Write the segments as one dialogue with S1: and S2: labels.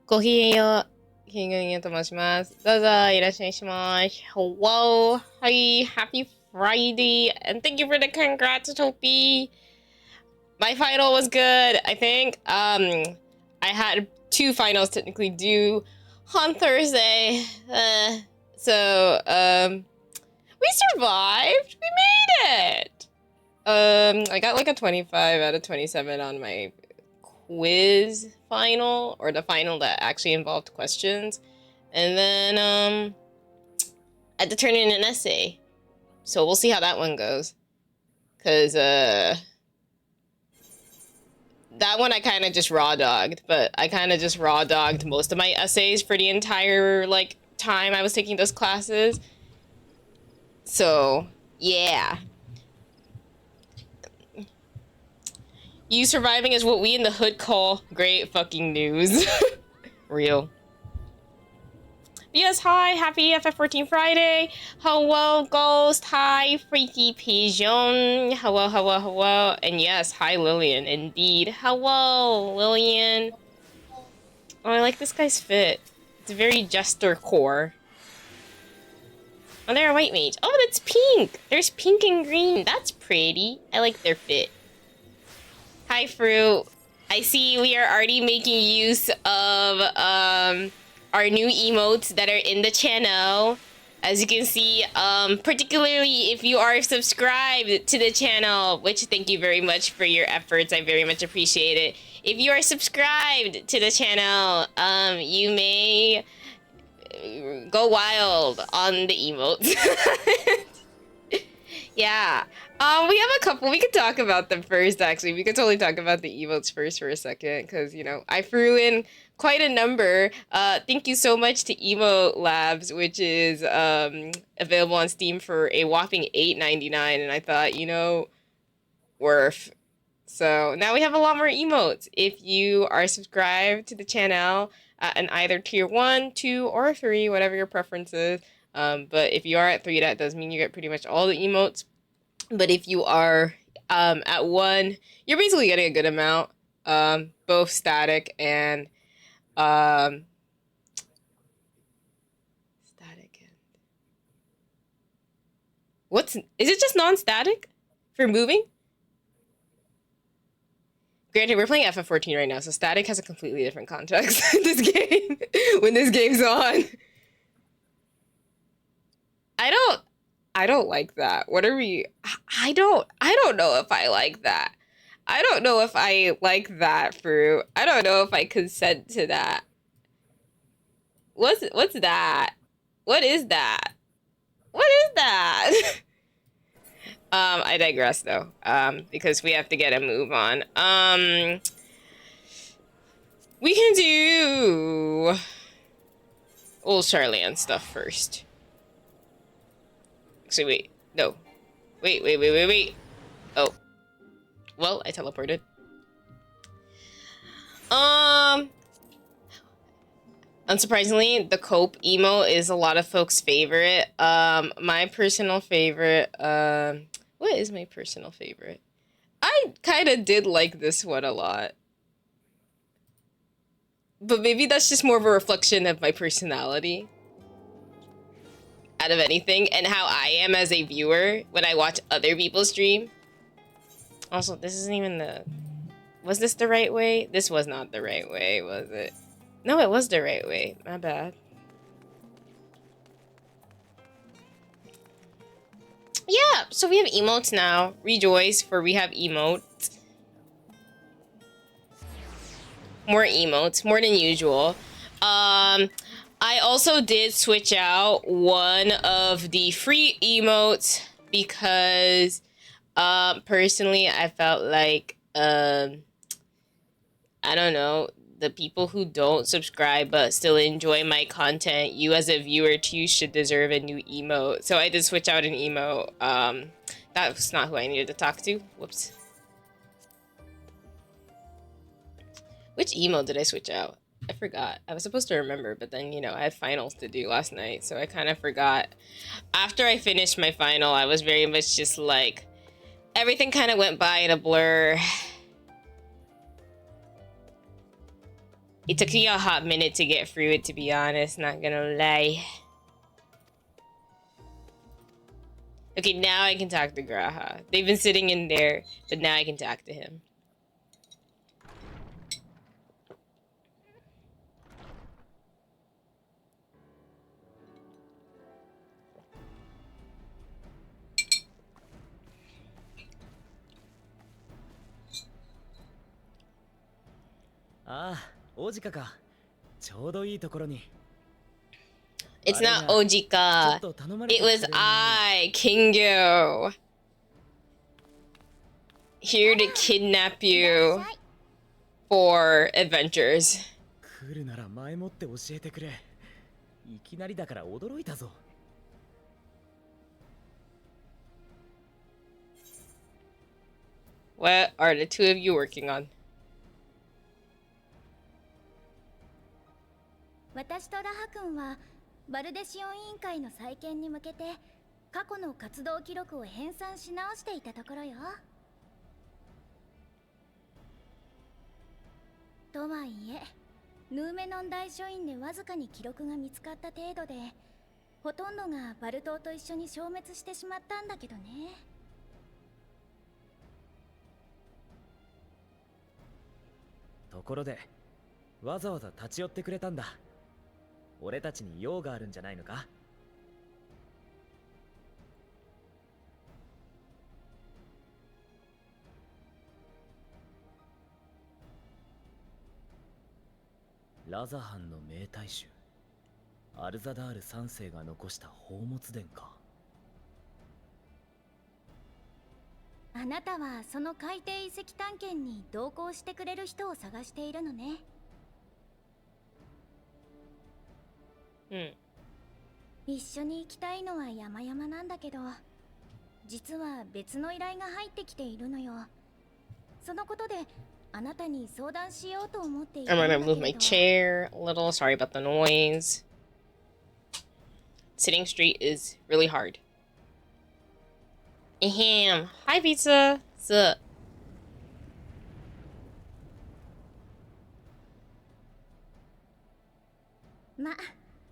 S1: ごきげんよう。キングニューと申します。どうぞいらっしゃいまし。Hello. Hi. Happy Friday. And thank you for the congrats, Topi. My final was good, I think. I had 2 finals technically due on Thursday. We survived. We made it. I got like a 25 out of 27 on my quiz final, or the final that actually involved questions. And then, I had to turn in an essay. So we'll see how that one goes. Cause, that one I kind of just raw dogged, but I kind of just raw dogged most of my essays for the entire, like, time I was taking those classes. So, yeah. You surviving is what we in the hood call great fucking news. Real. Yes, hi, happy FF14 Friday. Hello, Ghost. Hi, Freaky Pigeon. Hello. And yes, hi, Lillian. Indeed. Hello, Lillian. Oh, I like this guy's fit. It's very jester core. Oh, they're a white mage. Oh, that's pink. There's pink and green. That's pretty. I like their fit. Hi, Fruit. I see we are already making use of, our new emotes that are in the channel. As you can see, particularly if you are subscribed to the channel, which thank you very much for your efforts. I very much appreciate it. If you are subscribed to the channel, you may go wild on the emotes. Yeah. We have a couple. We could talk about them first, actually. We could totally talk about the emotes first for a second, because, you know, I threw in quite a number. Thank you so much to Emo Labs, which is available on Steam for a whopping $8.99, and I thought, you know, worth. So now we have a lot more emotes. If you are subscribed to the channel in either tier 1, 2, or 3, whatever your preference is. But if you are at 3, that does mean you get pretty much all the emotes. But if you are at 1, you're basically getting a good amount. Both static and static and is it just non-static for moving? Granted, we're playing FF14 right now, so static has a completely different context in this game when this game's on. I don't like that. What are we? I don't know if I like that. I don't know if I like that, Fruit. I don't know if I consent to that. What's that? What is that? What is that? I digress though. Because we have to get a move on. We can do old Charlian stuff first. Actually, wait. No. Wait. Oh. Well, I teleported. Unsurprisingly, the Cope emo is a lot of folks' favorite. My personal favorite, what is my personal favorite? I kind of did like this one a lot. But maybe that's just more of a reflection of my personality out of anything, and how I am as a viewer when I watch other people stream. Also, this isn't even the... Was this the right way? This was not the right way, was it? No, it was the right way. My bad. Yeah, so we have emotes now. Rejoice, for we have emotes. More emotes, more than usual. I also did switch out one of the free emotes because, personally, I felt like, I don't know, the people who don't subscribe but still enjoy my content, you as a viewer too should deserve a new emote. So I did switch out an emote. That was not who I needed to talk to. Whoops. Which emote did I switch out? I forgot. I was supposed to remember, but then, you know, I had finals to do last night, so I kind of forgot. After I finished my final, I was very much just like, everything kind of went by in a blur. It took me a hot minute to get through it, to be honest, not gonna lie. Okay, now I can talk to Graha. They've been sitting in there, but now I can talk to him. It's not Ojika. It was I, Kingo. Here to kidnap you for adventures. What are the two of you working on?
S2: 私とラハ君はバルデシオン委員会の再建に向けて過去の活動記録を編纂し直していたところよ。とはいえ、ヌーメノン大書院でわずかに記録が見つかった程度で、ほとんどがバル島と一緒に消滅してしまったんだけどね。
S3: ところで、わざわざ立ち寄ってくれたんだ。俺たちに用があるんじゃないのか?ラザハンの名大衆アルザダール3世が残した宝物殿か。
S2: あなたはその海底遺跡探検に同行してくれる人を探しているのね。一緒に行きたいのは山々なんだけど、実は別の依頼が入ってきているのよ。そのことであなたに相談しようと思っているんだけど。I'm gonna move my chair a little.
S1: Sorry about the noise. Sitting straight is really hard. Ahem. Hi, pizza. What's up?
S2: ま、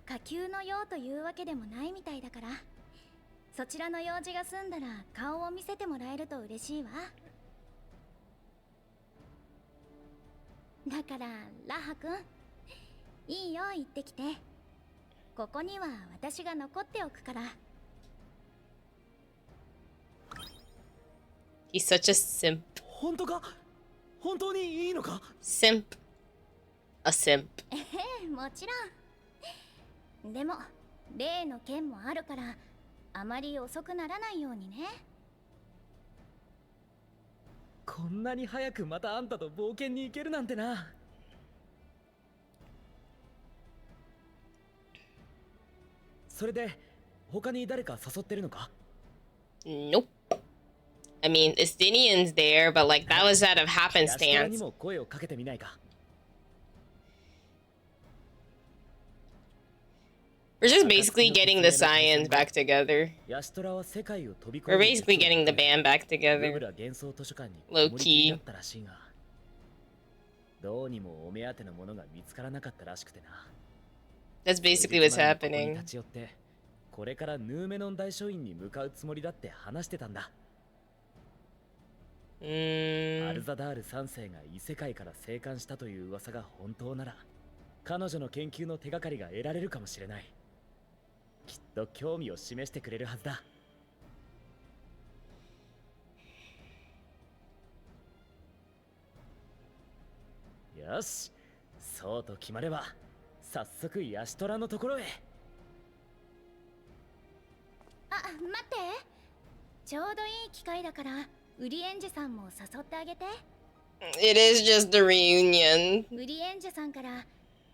S2: 下級の用というわけでもないみたいだから、そちらの用事が済んだら顔を見せてもらえると嬉しいわ。だからラハ君、いいよ行ってきて。ここには私が残っておくから。
S1: He's such a simp.
S3: 本当か? 本当にいいのか?
S1: Simp. A simp.
S2: もちろん。でも例の件もあるからあまり遅くならないようにね。
S3: こんなに早くまたあんたと冒険に行けるなんてな。それで他に誰か誘ってるのか?
S1: Nope. I mean, Estinian's there, but like that was out of happenstance.
S3: にも声をかけてみないか?
S1: We're just basically getting the science back together. We're basically getting the band back together. Low key.
S3: どうにもお目当てのものが見つからなかったらしくてな。
S1: That's basically what's happening.
S3: 立ち寄ってこれからヌーメノン大書院に向かうつもりだって話してたんだ。アルザダール3世が異世界から生還したという噂が本当なら、彼女の研究の手がかりが得られるかもしれない。きっと興味を示してくれるはずだ。よし、そうと決まれば早速ヤシトラのところへ。
S2: あ、待って、ちょうどいい機会だからウリエンジェさんも誘ってあげて。
S1: It is just the reunion.
S2: ウリエンジェさんから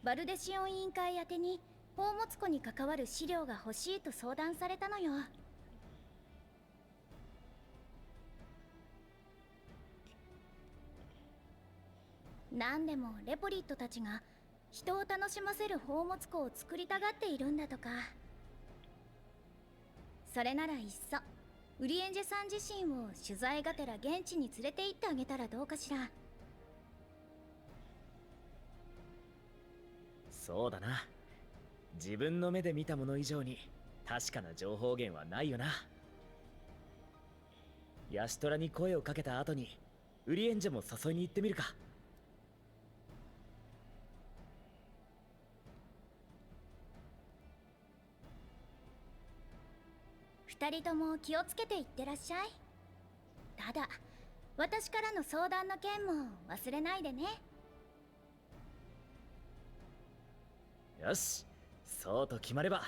S2: バルデシオン委員会宛てに宝物庫に関わる資料が欲しいと相談されたのよ。なんでもレポリットたちが人を楽しませる宝物庫を作りたがっているんだとか。それならいっそウリエンジェさん自身を取材がてら現地に連れて行ってあげたらどうかしら。
S3: そうだな。自分の目で見たもの以上に確かな情報源はないよな。ヤシトラに声をかけた後にウリエンジェも誘いに行ってみるか。
S2: 二人とも気をつけていってらっしゃい。ただ私からの相談の件も忘れないでね。
S3: よし、そうと決まれば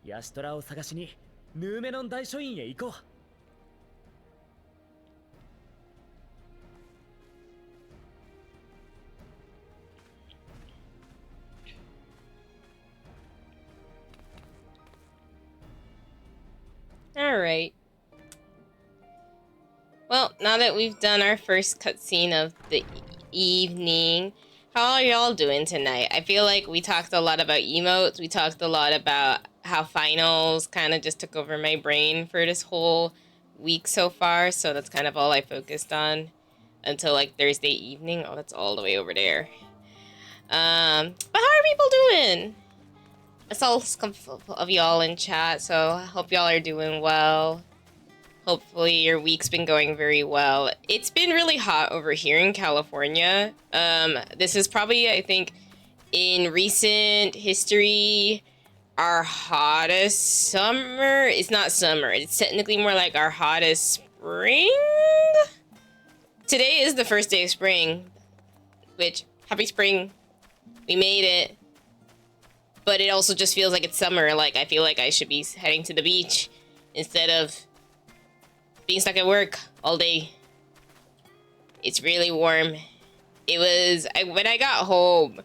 S3: ヤシトラを探しにヌーメノン大書院へ行こう。
S1: Alright. Well, now that we've done our first cutscene of the evening, how are y'all doing tonight? I feel like we talked a lot about emotes. We talked a lot about how finals kind of just took over my brain for this whole week so far. So that's kind of all I focused on until like Thursday evening. Oh, that's all the way over there. But how are people doing? I saw some of y'all in chat, so I hope y'all are doing well. Hopefully your week's been going very well. It's been really hot over here in California. This is probably, I think, in recent history, our hottest summer. It's not summer. It's technically more like our hottest spring. Today is the first day of spring, which, happy spring. We made it. But it also just feels like it's summer. Like, I feel like I should be heading to the beach instead of being stuck at work all day. It's really warm. It was, when I got home,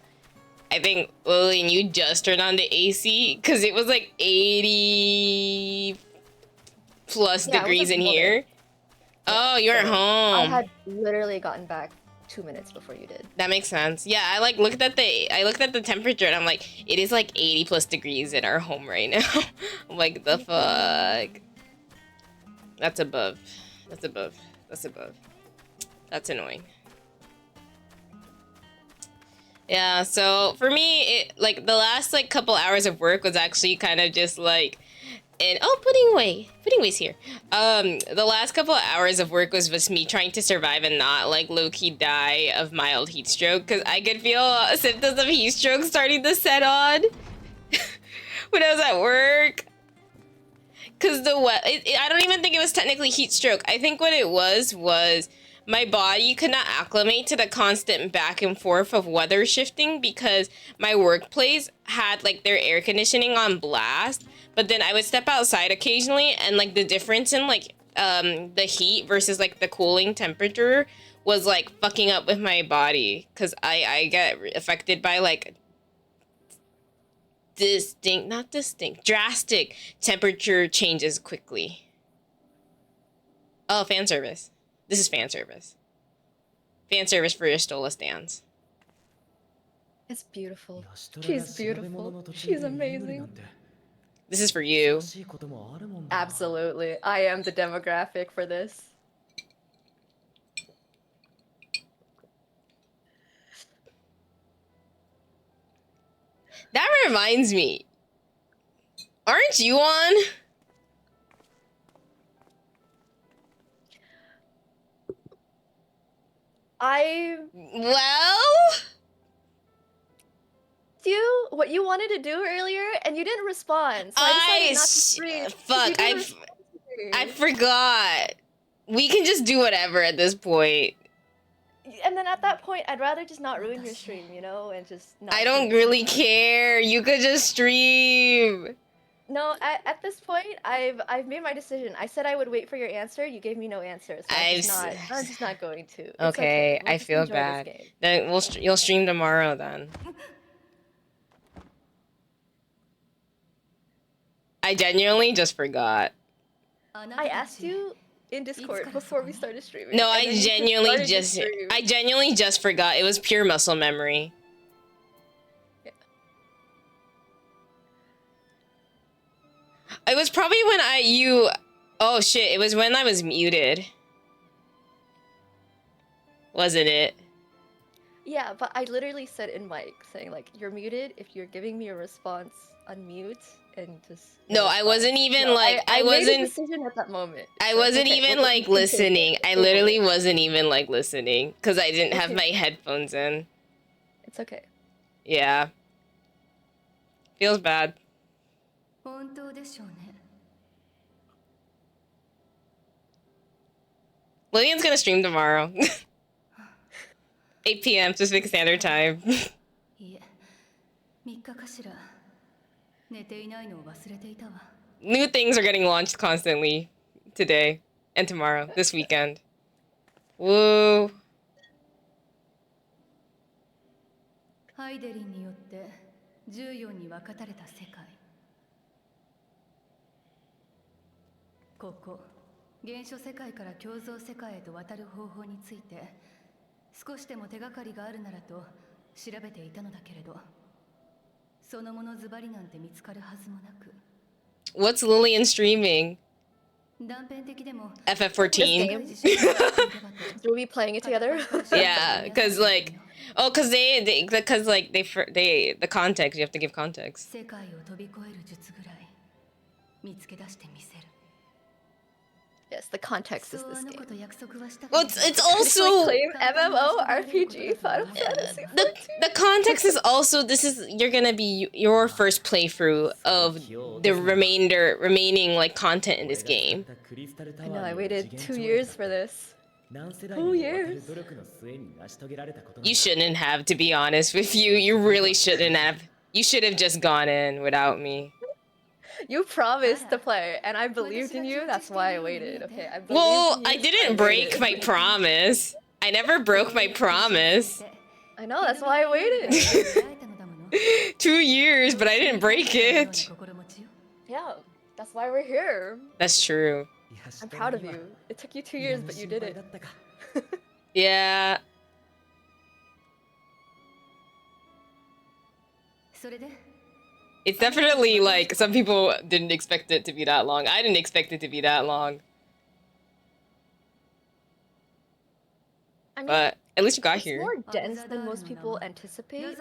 S1: I think, Lillian, you just turned on the AC because it was like 80 plus degrees in here. Oh, you're at home.
S4: I had literally gotten back 2 minutes before you did.
S1: That makes sense. Yeah, I looked at the temperature and I'm like, it is like 80 plus degrees in our home right now. I'm like, the fuck. That's above. That's above. That's above. That's annoying. Yeah, so for me, it like the last like couple hours of work was actually kind of just like, and oh, Puddingway's here. The last couple of hours of work was just me trying to survive and not like low-key die of mild heat stroke, because I could feel symptoms of heat stroke starting to set on when I was at work. Because I don't even think it was technically heat stroke. I think what it was my body could not acclimate to the constant back and forth of weather shifting, because my workplace had like their air conditioning on blast, but then I would step outside occasionally and like the difference in like the heat versus like the cooling temperature was like fucking up with my body, because I get affected by like drastic temperature changes quickly. Oh, fan service. This is fan service. Fan service for your Stola stands.
S4: It's beautiful. She's beautiful. She's amazing.
S1: This is for you.
S4: Absolutely. I am the demographic for this.
S1: That reminds me. Aren't you on? Well,
S4: do what you wanted to do earlier and you didn't respond. So I decided not to stream.
S1: Fuck, I forgot. We can just do whatever at this point.
S4: And then at that point, I'd rather just not ruin your stream, you know, and just not.
S1: I don't really care. You could just stream.
S4: No, at this point, I've made my decision. I said I would wait for your answer. You gave me no answer, so I'm just not going to. It's
S1: okay.
S4: We'll
S1: I feel bad. Then you'll stream tomorrow then. I genuinely just forgot.
S4: I asked you in Discord before we started streaming.
S1: No, I genuinely just forgot. It was pure muscle memory. It was probably when oh shit, it was when I was muted. Wasn't it?
S4: Yeah, but I literally said in mic saying like, "You're muted. If you're giving me a response, unmute and just."
S1: No, I wasn't even
S4: No,
S1: like
S4: I made a
S1: wasn't
S4: decision at that moment.
S1: I
S4: So it's
S1: wasn't
S4: okay.
S1: even
S4: We'll
S1: like
S4: you can take
S1: listening.
S4: it.
S1: I
S4: Take
S1: literally
S4: it.
S1: wasn't even like listening because I didn't have
S4: Okay.
S1: my headphones in.
S4: It's okay.
S1: Yeah. Feels bad.
S2: 本当でしょうね。
S1: Lillian's gonna stream tomorrow. 8 p.m. Pacific Standard Time.
S2: いえ、3日かしら。寝ていないのを忘れていたわ。
S1: New things are getting launched constantly today and tomorrow, this weekend. Woo.
S2: ハイデリンによって14に分かたれた世界。ここ、原初世界から共造世界へと渡る方法について少しでも手がかりがあるならと調べていたのだけれど、そのものズバリなんて見つかるはずもなく。
S1: What's Lillian streaming?
S2: 断片的でも
S1: FF14.
S4: Will we be playing it together?
S1: Yeah, because like, because the context, you have to give context.
S2: 世界を飛び越える術ぐらい見つけ出してみせる。
S4: Yes, the context is
S2: そう
S4: this
S2: あの
S4: game.
S2: 子と約束はしたけ
S1: Well,
S2: ど
S1: it's also
S4: Claim MMORPG Final Fantasy.
S1: the context is also this is you're gonna be your first playthrough of the remaining like content in this game.
S4: I know, I waited 2 years for this. 2 years.
S1: You shouldn't have, to be honest with you. You really shouldn't have. You should have just gone in without me.
S4: You promised to play, and I believed in you. That's why I waited. Okay, I believed
S1: Well,
S4: in you,
S1: I
S4: so
S1: didn't break my
S4: waited.
S1: promise. I never broke my promise.
S4: I know, that's why I waited.
S1: 2 years, but I didn't break it.
S4: Yeah, that's why we're here.
S1: That's true.
S4: I'm proud of you. It took you 2 years, but you did it.
S1: Yeah.
S2: それで
S1: It's definitely like some people didn't expect it to be that long. I didn't expect it to be that long.
S4: I mean,
S1: But at least you got
S4: it's
S1: here.
S4: more dense than most people anticipate.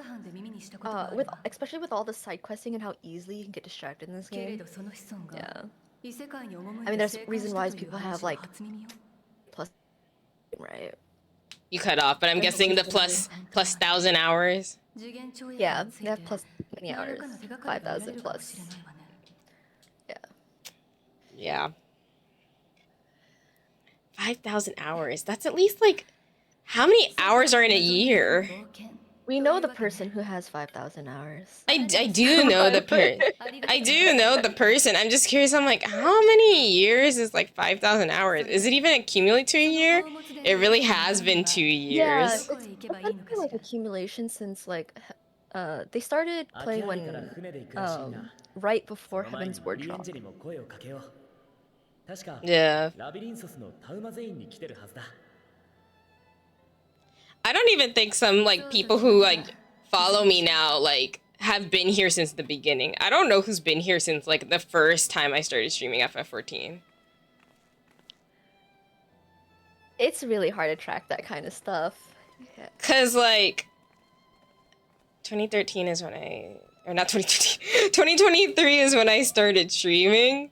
S4: Especially with all the side questing and how easily you can get distracted in this
S2: けれ
S4: game.
S2: どその子孫が
S4: Yeah.
S2: 異世界に赴い
S4: I mean,
S2: て
S4: there's
S2: 生還
S4: reason
S2: し
S4: why
S2: たという
S4: people
S2: 話
S4: have
S2: は
S4: like
S2: 初耳よ
S4: plus, right?
S1: You cut off, but I'm guessing the plus 1,000 hours.
S2: 次元跳躍
S4: Yeah,
S2: につい
S4: they
S2: て
S4: have plus many
S2: 何ら
S4: hours,
S2: かの手がかりが得られ
S4: 5,000
S2: るかもし
S4: plus.
S2: れないわね
S1: Yeah. 5,000 hours. That's at least like how many hours are in a year?
S2: 冒険
S4: We know the person who has 5,000 hours.
S1: I do know the person. I do know the person. I'm just curious. I'm like, how many years is like 5,000 hours? Is it even accumulate to a year? It really has been 2
S4: Yeah,
S1: years.
S4: it's been like accumulation since like they started playing when right before Heaven's Word dropped.
S1: Yeah. I don't even think some like people who like follow me now like have been here since the beginning. I don't know who's been here since like the first time I started streaming FF14.
S4: It's really hard to track that kind of stuff. Yeah.
S1: Cause like 2013 is when or not 2013, 2023 is when I started streaming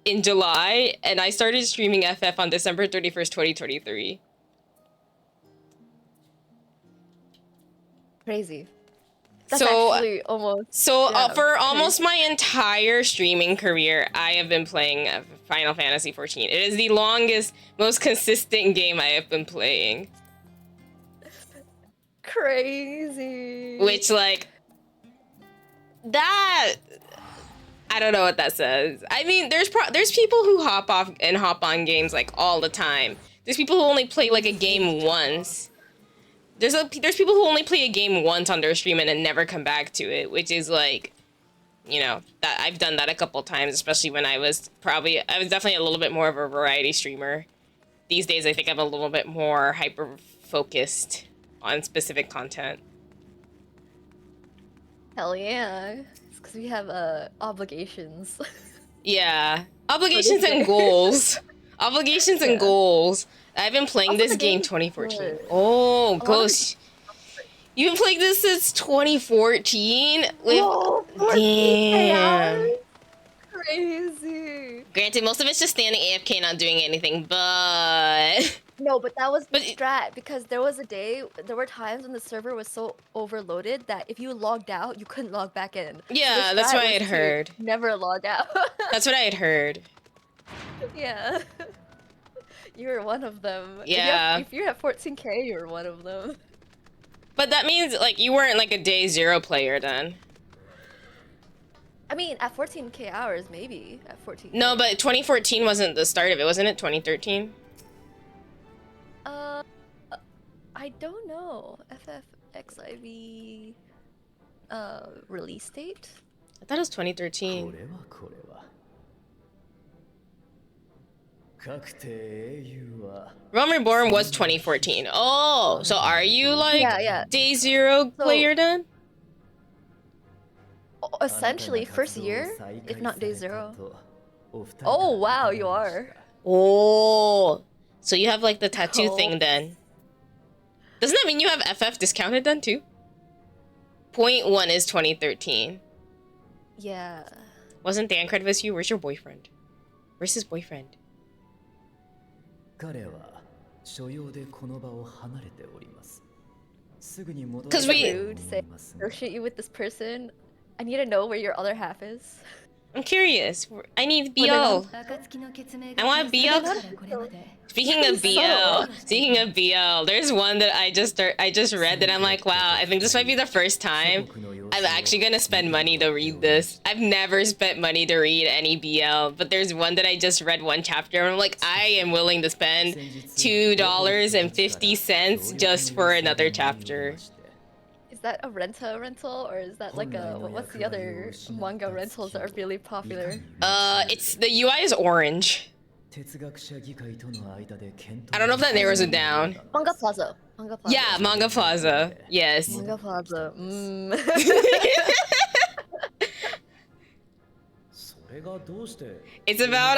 S1: in July, and I started streaming FF on December 31st, 2023.
S4: Crazy. That's actually almost...
S1: For almost my entire streaming career, I have been playing Final Fantasy XIV. It is the longest, most consistent game I have been playing.
S4: Crazy.
S1: Which, like, that... I don't know what that says. I mean, there's people who hop off and hop on games, like, all the time. There's people who only play, like, a game once. There's people who only play a game once on their stream and then never come back to it, which is like, you know, that I've done that a couple times, especially when I was definitely a little bit more of a variety streamer. These days, I think I'm a little bit more hyper-focused on specific content.
S4: Hell yeah. It's because we have obligations.
S1: Yeah. Obligations and goals. Obligations and goals. I've been playing
S4: Also,
S1: this
S4: the
S1: game
S4: game's
S1: 2014.
S4: good.
S1: Oh,
S4: A lot of
S1: gosh. You've been playing this since 2014? With
S4: Whoa, 14K hours?
S1: damn.
S4: Crazy.
S1: Granted, most of it's just standing AFK, not doing anything, but
S4: No, but that was the
S1: But-
S4: strat because there was a day, there were times when the server was so overloaded that if you logged out, you couldn't log back in.
S1: yeah,
S4: So the
S1: that's
S4: strat
S1: what I
S4: was
S1: had
S4: to
S1: heard.
S4: never log out.
S1: That's what I had heard.
S4: Yeah. You were one of them.
S1: Yeah.
S4: If you're at 14K, you're one of them.
S1: But that means like you weren't like a day zero player then.
S4: I mean, at 14K hours, maybe. At 14K.
S1: No, but 2014 wasn't the start of it, wasn't it? 2013?
S4: I don't know. FFXIV release date?
S1: I thought it was 2013.
S3: これは確定英雄は
S1: Realm Reborn was 2014. Oh, so are you like
S4: Yeah.
S1: day zero player then?
S4: Essentially, first year, if not day zero. Oh, wow, you are.
S1: Oh, so you have like the tattoo
S4: Oh.
S1: thing then. Doesn't that mean you have FF discounted then too? Point 1 is 2013.
S4: Yeah.
S1: Wasn't the Ancred with you? Where's your boyfriend? Where's his boyfriend?
S3: 彼は所用でこの場を離れておりますすぐに戻
S1: 'Cause
S3: ら
S1: we-
S3: れると
S4: Rude
S3: 思
S4: say
S3: いますが
S4: associate you with this person. I need to know where your other half is.
S1: I'm curious. I need BL. I want BL. Speaking of BL, there's one that I just read that I'm like, wow, I think this might be the first time I'm actually gonna spend money to read this. I've never spent money to read any BL, but there's one that I just read one chapter and I'm like, I am willing to spend $2.50 just for another chapter.
S4: Is that a rental or is that like a what's the other manga rentals that are really popular?
S1: It's the UI is orange. I don't know if that narrows it down.
S4: Manga Plaza. Manga Plaza.
S1: Yeah, Manga Plaza. Yes.
S4: Manga Plaza.
S3: それがどうして
S1: It's about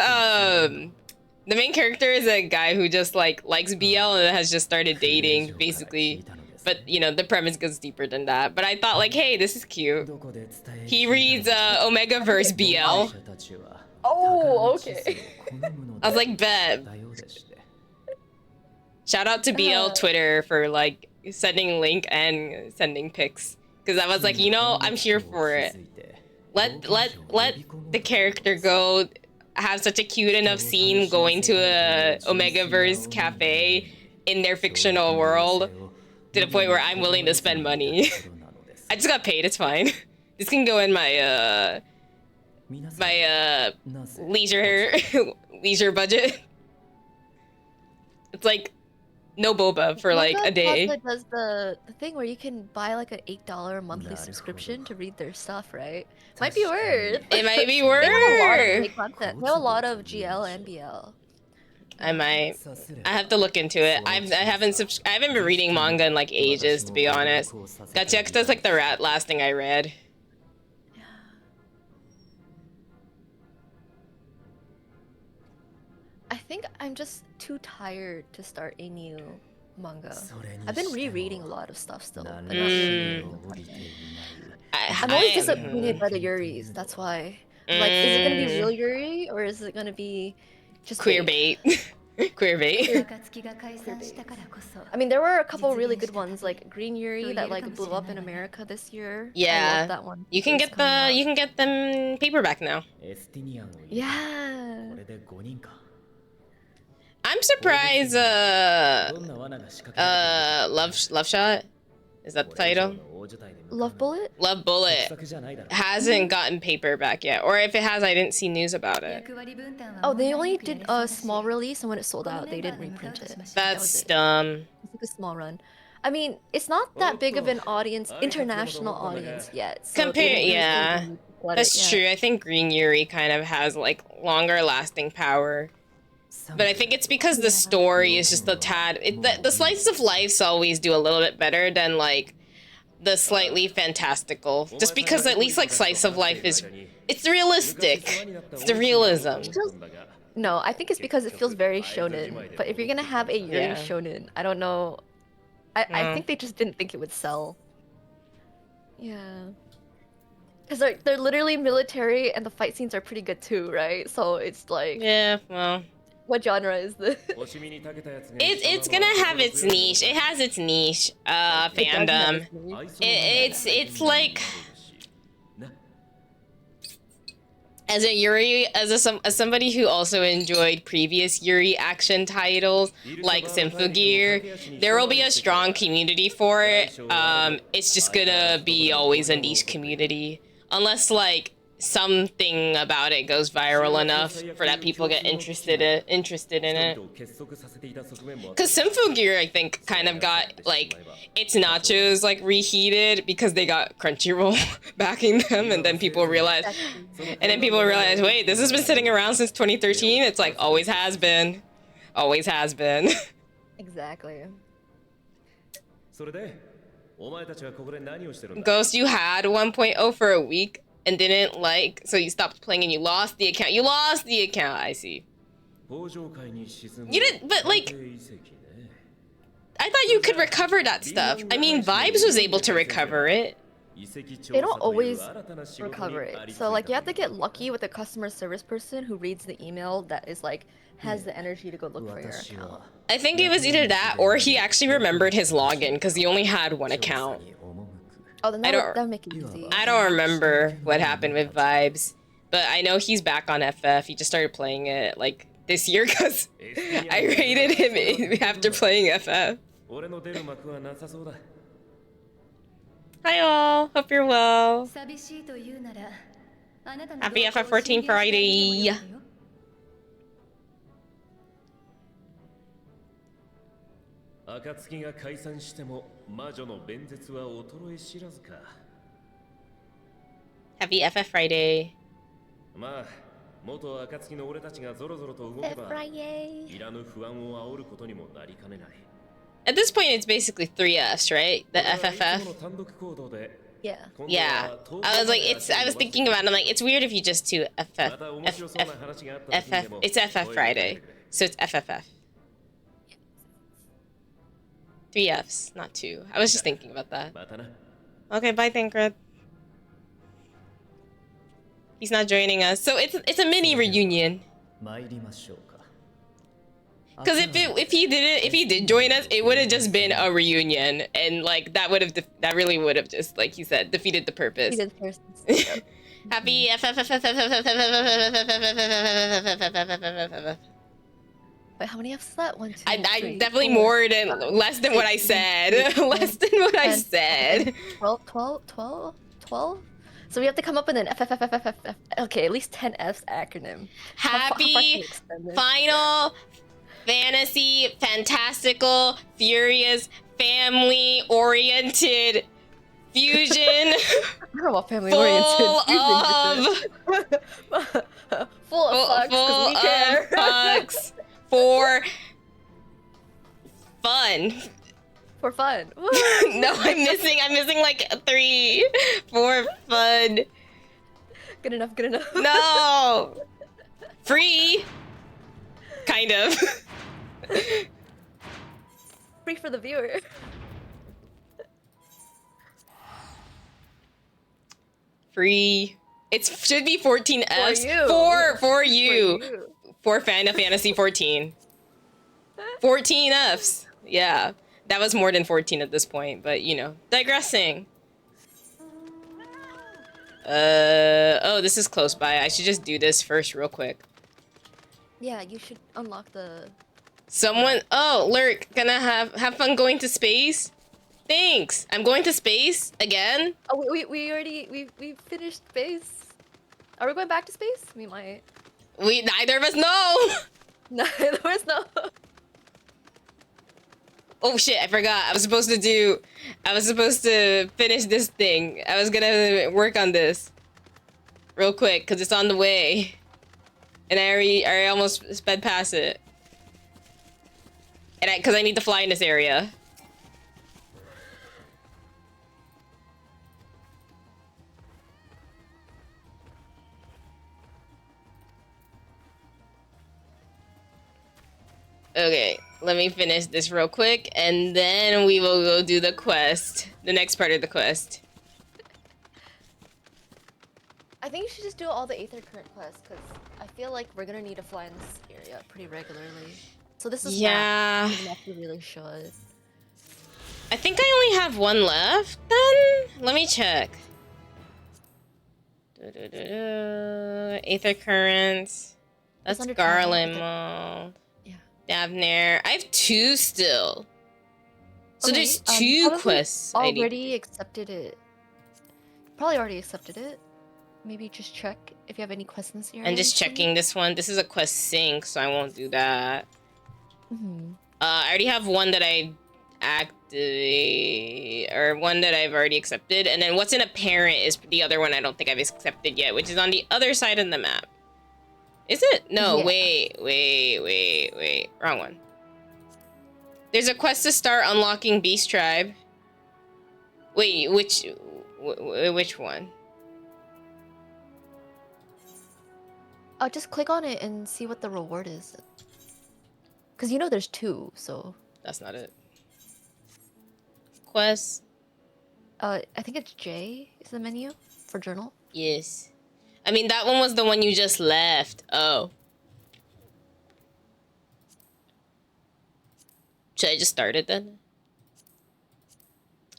S1: the main character is a guy who just like likes BL and has just started dating basically. But you know, the premise goes deeper than that. But I thought like, hey, this is cute.
S3: どこで伝え
S1: He reads Omegaverse BL.
S3: 者たちは
S4: Oh,
S3: 宝の地図
S4: okay.
S3: を好むの
S1: I was
S3: だ
S1: like, bet.
S3: だようでして
S1: Shout out to BL Twitter for like sending link and sending pics. Because I was like, you know, I'm here for it. Let the character go have such a cute enough scene going to a Omegaverse cafe in their fictional world to the point where I'm willing to spend money. I just got paid, it's fine. This can go in my leisure budget. It's like no boba for like a day.
S4: Plaza does the thing where you can buy like an $8 monthly subscription to read their stuff, right? Might be worth.
S1: It might be
S4: They have a lot of
S1: worth.
S4: great content. They have a lot of GL and BL.
S1: I might. I have to look into it. I haven't been reading manga in like ages, to be honest. Gachiaku's like the last thing I read.
S4: I think I'm just too tired to start a new manga. I've been rereading a lot of stuff still. But not really. I'm always disappointed by the Yuris. That's why. Like, is it gonna be real Yuri or is it gonna be just
S1: Queer bait. Queer bait.
S4: I mean, there were a couple really good ones like Green Yuri that like blew up in America this year. I
S1: Yeah.
S4: love that one.
S1: You can
S4: It's
S1: get
S4: coming out.
S1: you can get them paperback now.
S3: エスティニアンを入れて
S4: Yeah.
S3: これで5人か
S1: I'm surprised
S3: どんな罠が仕掛けられているか
S1: Love Shot? Is that the
S3: これ以上
S1: title?
S3: の大所帯で向かう
S4: Love Bullet?
S1: Love
S3: の
S1: Bullet
S3: 得策じゃないだろう
S1: hasn't gotten paperback yet. Or if it has, I didn't see news about it.
S4: Oh, they only did a small release, and when it sold out, they didn't reprint it. That was
S1: That's
S4: it.
S1: dumb.
S4: It's like a small run. I mean, it's not that big of an audience, international audience yet. So they
S1: Compare,
S4: didn't really
S1: yeah.
S4: fully flood it,
S1: That's
S4: yeah.
S1: true. I think Green Yuri kind of has like longer lasting power. But I think it's because the story is just a tad. The slice of life always do a little bit better than like the slightly fantastical. Just because at least like slice of life is, it's realistic. It's the realism.
S4: No, I think it's because it feels very shonen. But if you're gonna have a Yuri
S1: Yeah.
S4: shonen, I don't know. I think they just didn't think it would sell. Yeah. Because they're literally military and the fight scenes are pretty good too, right? So it's like...
S1: Yeah, well...
S4: What genre is this?
S1: It's gonna have its niche. It has its niche, fandom. It's like... As a Yuri, as somebody who also enjoyed previous Yuri action titles like Symphogear, there will be a strong community for it. It's just gonna be always a niche community, unless like something about it goes viral enough for that people get interested in it. Because Symphogear, I think, kind of got like its nachos like reheated because they got Crunchyroll backing them, and then people realized, wait, this has been sitting around since 2013. It's like always has been, always has been.
S4: Exactly.
S1: Ghost, you had 1.0 for a week and didn't like, so you stopped playing and you lost the account. You lost the account, I see. You didn't, but like, I thought you could recover that stuff. I mean, Vibes was able to recover it.
S4: They don't always recover it. So like you have to get lucky with a customer service person who reads the email that is like, has the energy to go look for your account.
S1: I think it was either that or he actually remembered his login because he only had one account.
S4: Oh, then that would make it easy.
S1: I don't remember what happened with Vibes, but I know he's back on FF. He just started playing it like this year because I raided him after playing FF. Hi all, hope you're well. Happy FF14 Friday. Happy FF Friday. At this point, it's basically 3 Fs, right? The FFF.
S4: Yeah.
S1: Yeah. I was like, I was thinking about it. I'm like, it's weird if you just do FF. It's FF Friday, so it's FFF. 3 Fs, not 2. I was just thinking about that. Okay, bye, Thancred. He's not joining us, so it's a mini reunion. Because if he did join us, it would have just been a reunion, and like that really would have just, like you said, defeated the purpose. Happy
S4: Wait, how many Fs is that? 1, 2,
S1: I
S4: 3,
S1: definitely
S4: 4,
S1: more than less than what I said. Less than what I said.
S4: 12? So we have to come up with an FFFFFF. Okay, at least 10 Fs acronym.
S1: Happy Final Fantasy Fantastical Furious Family Oriented Fusion.
S4: I don't know what family oriented. Full of
S1: fucks for fun.
S4: For fun.
S1: No, I'm missing like 3 for fun.
S4: Good enough.
S1: No. Free. Kind of.
S4: Free for the viewer.
S1: Free. It should be 14 Fs. For you. For Final Fantasy 14. 14 Fs. Yeah. That was more than 14 at this point, but you know, digressing. Oh, this is close by. I should just do this first real quick.
S4: Yeah, you should unlock the...
S1: Oh, Lurk, gonna have fun going to space? Thanks. I'm going to space again.
S4: Oh, we finished space. Are we going back to space? We might.
S1: Neither of us know.
S4: Neither of us know.
S1: Oh shit, I forgot. I was supposed to finish this thing. I was gonna work on this real quick because it's on the way. And I almost sped past it. And because I need to fly in this area. Okay, let me finish this real quick, and then we will go do the quest. The next part of the quest.
S4: think you should just do all the Aether Current quests, because I feel like we're gonna need to fly in this area pretty regularly. So this is
S1: Yeah.
S4: not you really should.
S1: I think I only have one left then? Let me check. Aether Currents. That's Garland Mold.
S4: Yeah.
S1: Davner. I have 2 still. So
S4: Okay,
S1: there's 2 quests.
S4: Already accepted it. Probably already accepted it. Maybe just check if you have any quests in this area.
S1: I'm just checking this one. This is a quest sync, so I won't do that. I already have one that I activate, or one that I've already accepted, and then what's in apparent is the other one I don't think I've accepted yet, which is on the other side of the map. Is it? No, yeah. Wait. Wrong one. There's a quest to start unlocking Beast Tribe. Wait, which one?
S4: Just click on it and see what the reward is. Because you know there's 2, so...
S1: That's not it. Quest.
S4: I think it's J is the menu for journal.
S1: Yes. I mean, that one was the one you just left. Oh. Should I just start it then?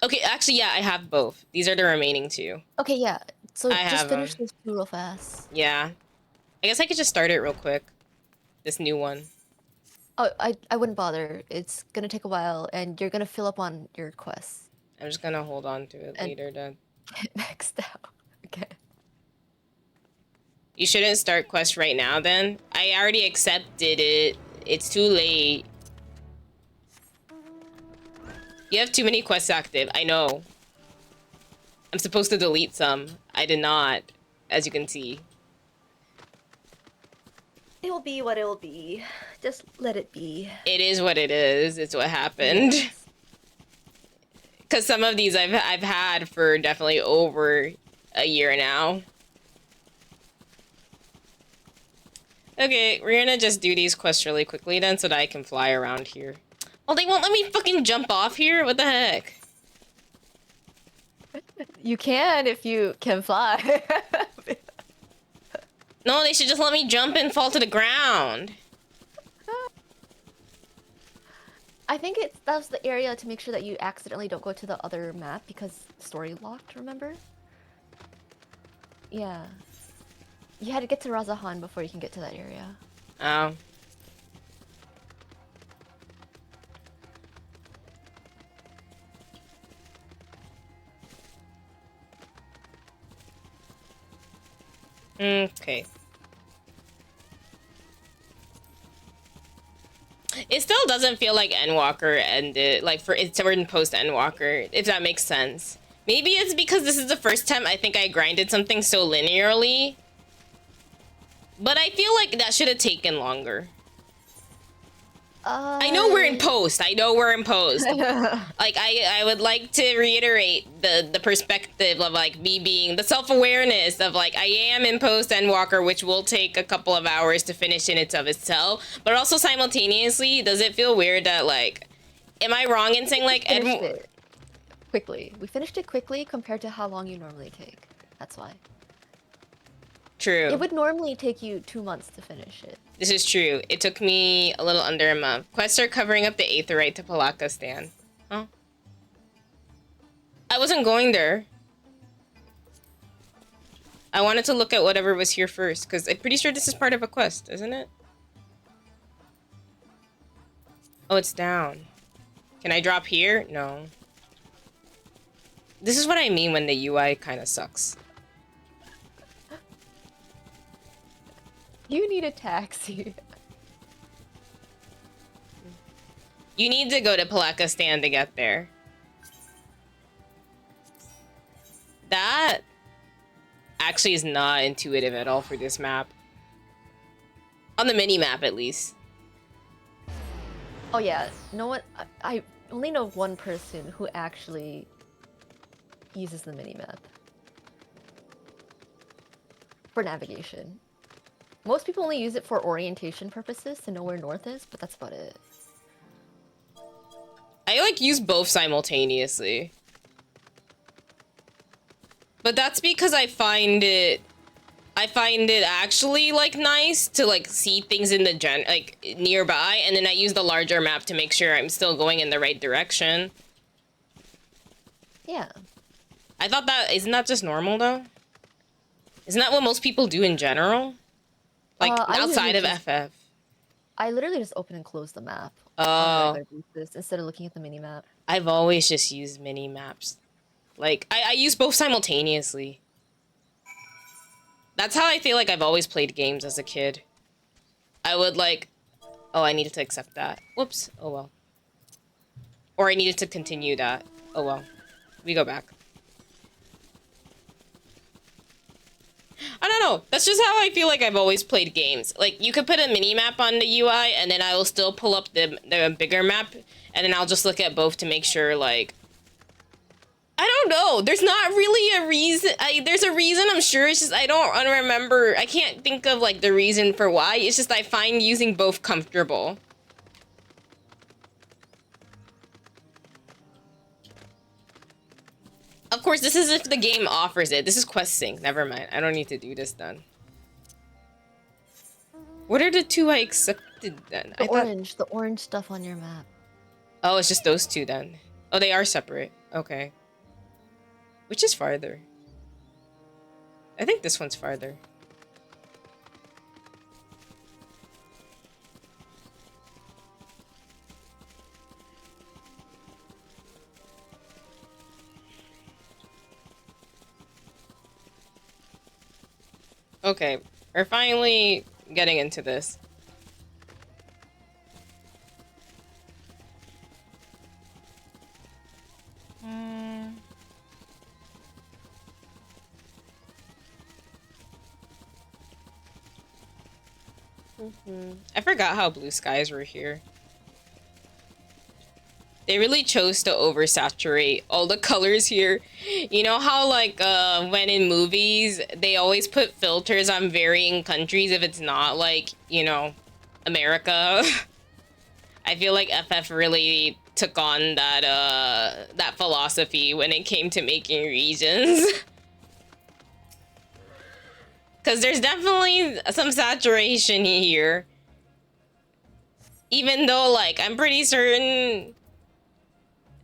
S1: Okay, actually, yeah, I have both. These are the remaining 2.
S4: Okay, yeah. So just finish those 2 real fast.
S1: Yeah. I guess I could just start it real quick. This new one.
S4: Oh, I wouldn't bother. It's gonna take a while, and you're gonna fill up on your quests.
S1: I'm just gonna hold on to it later then.
S4: Get maxed out. Okay.
S1: You shouldn't start quest right now then. I already accepted it. It's too late. You have too many quests active. I know. I'm supposed to delete some. I did not, as you can see.
S4: It will be what it will be. Just let it be.
S1: It is what it is. It's what happened. Because some of these I've had for definitely over a year now. Okay, we're gonna just do these quests really quickly then so that I can fly around here. Oh, they won't let me fucking jump off here? What the heck?
S4: You can if you can fly.
S1: No, they should just let me jump and fall to the ground.
S4: I think that's the area to make sure that you accidentally don't go to the other map because story locked, remember? Yeah. You had to get to Razahan before you can get to that area.
S1: Oh. Okay. It still doesn't feel like Endwalker ended, like we're in post-Endwalker, if that makes sense. Maybe it's because this is the first time I think I grinded something so linearly. But I feel like that should have taken longer. I know we're in post. Like, I would like to reiterate the perspective of, like, me being the self-awareness of, like, I am in post Endwalker, which will take a couple of hours to finish in itself. But also simultaneously, does it feel weird that, like, am I wrong in saying, like,
S4: quickly. We finished it quickly compared to how long you normally take. That's why.
S1: True.
S4: It would normally take you 2 months to finish it.
S1: This is true. It took me a little under a month. Quests are covering up the Aetherite to Palakistan. Huh? I wasn't going there. I wanted to look at whatever was here first, because I'm pretty sure this is part of a quest, isn't it? Oh, it's down. Can I drop here? No. This is what I mean when the UI kind of sucks.
S4: You need a taxi.
S1: You need to go to Palakistan to get there. That actually is not intuitive at all for this map. On the mini-map, at least.
S4: Oh yeah, no one. I only know one person who actually uses the mini-map for navigation. Most people only use it for orientation purposes to know where north is, but that's about it.
S1: I like use both simultaneously. But that's because I find it I find it actually like nice to like see things in the like nearby, and then I use the larger map to make sure I'm still going in the right direction.
S4: Yeah.
S1: I thought that isn't that just normal though? Isn't that what most people do in general? Like outside of FF.
S4: I literally just open and close the map on a regular basis instead of looking at the mini map.
S1: I've always just used mini maps. Like I use both simultaneously. That's how I feel like I've always played games as a kid. I would like, oh, I needed to accept that. Whoops. Oh well. Or I needed to continue that. Oh well. We go back. I don't know. That's just how I feel like I've always played games. Like, you could put a mini-map on the UI, and then I will still pull up the bigger map, and then I'll just look at both to make sure, like... I don't know. There's not really a reason. There's a reason, I'm sure. It's just I don't remember. I can't think of, like, the reason for why. It's just I find using both comfortable. Of course, this is if the game offers it. This is quest sync. Never mind. I don't need to do this then. What are the two I accepted then?
S4: The orange stuff on your map.
S1: Oh, it's just those two then. Oh, they are separate. Okay. Which is farther? I think this one's farther. Okay, we're finally getting into this. I forgot how blue skies were here. They really chose to oversaturate all the colors here. You know how, like, when in movies, they always put filters on varying countries if it's not, like, you know, America? I feel like FF really took on that, that philosophy when it came to making regions. Because there's definitely some saturation here. Even though, like, I'm pretty certain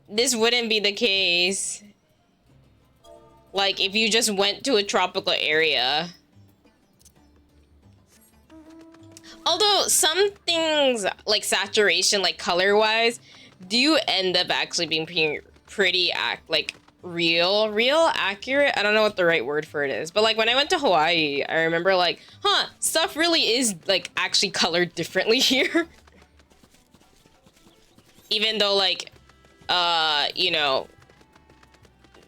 S1: this wouldn't be the case. Like, if you just went to a tropical area. Although, some things, like saturation, like color-wise, do end up actually being pretty real accurate. I don't know what the right word for it is, but like when I went to Hawaii, I remember like, huh, stuff really is like actually colored differently here. Even though like, you know,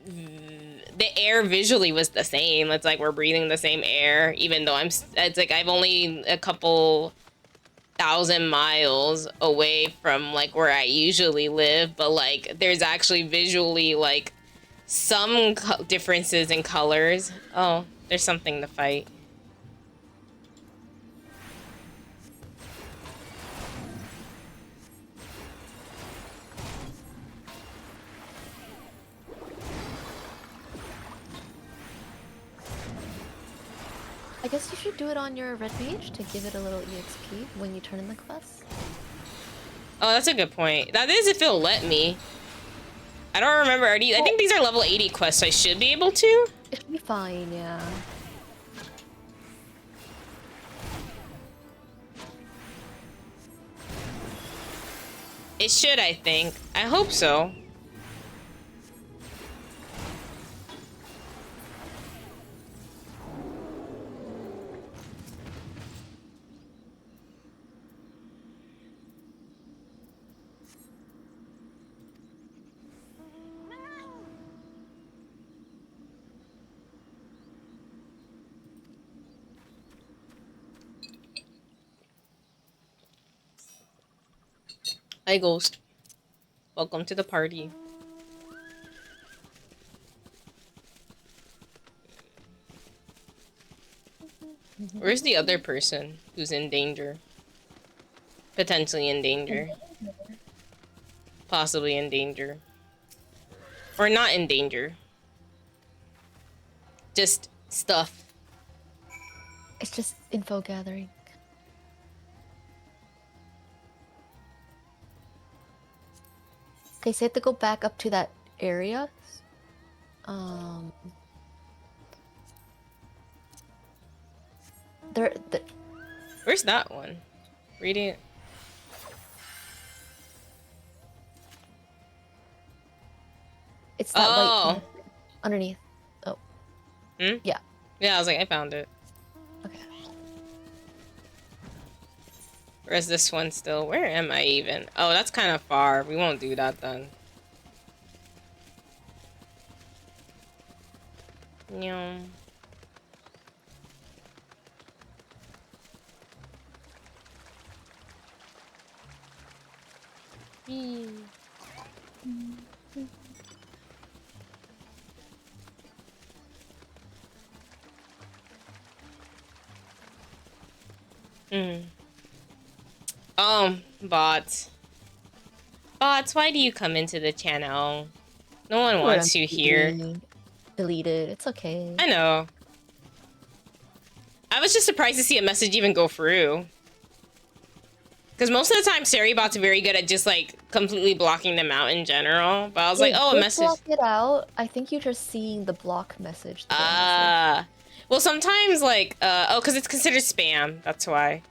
S1: the air visually was the same. It's like we're breathing the same air, even though it's like I've only a couple 1,000 miles away from like where I usually live, but like there's actually visually like some differences in colors. Oh, there's something to fight.
S4: I guess you should do it on your red page to give it a little EXP when you turn in the quest.
S1: Oh, that's a good point. That is if it'll let me. I don't remember. I think these are level 80 quests. So I should be able to.
S4: It should be fine, yeah.
S1: It should, I think. I hope so. Hi, Ghost. Welcome to the party. Where's the other person who's in danger? Potentially in danger. Possibly in danger. Or not in danger. Just stuff.
S4: It's just info gathering. Okay, so I have to go back up to that area. There.
S1: Where's that one? Reading it.
S4: It's that light underneath. Oh.
S1: Hmm?
S4: Yeah.
S1: Yeah, I was like, I found it.
S4: Okay.
S1: Where's this one still? Where am I even? Oh, that's kind of far. We won't do that then. No. Bots. Bots, why do you come into the channel? No one wants you here.
S4: Deleted. It's okay.
S1: I know. I was just surprised to see a message even go through. Because most of the time, Seribot's very good at just, like, completely blocking them out in general. But I was like, oh, a message.
S4: Block it out. I think you're just seeing the block message.
S1: Well, sometimes, like, oh, because it's considered spam. That's why.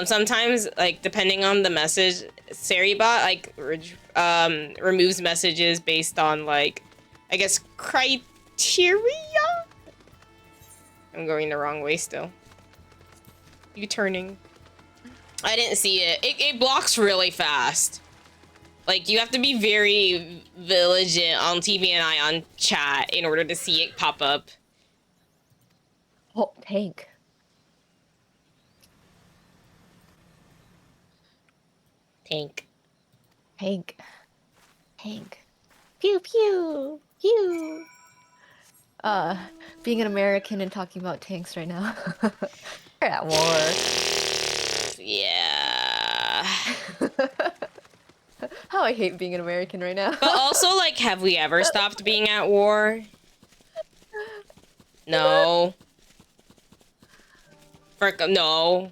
S1: Sometimes, like, depending on the message, Seribot, like, removes messages based on, like, I guess, criteria? I'm going the wrong way still. You turning. I didn't see it. It blocks really fast. Like, you have to be very vigilant on TVNI on chat in order to see it pop up.
S4: Oh, tank.
S1: Tank.
S4: Tank. Tank. Pew pew. Pew. Being an American and talking about tanks right now. We're at war.
S1: Yeah.
S4: How I hate being an American right now.
S1: But also, like, have we ever stopped being at war? No. No.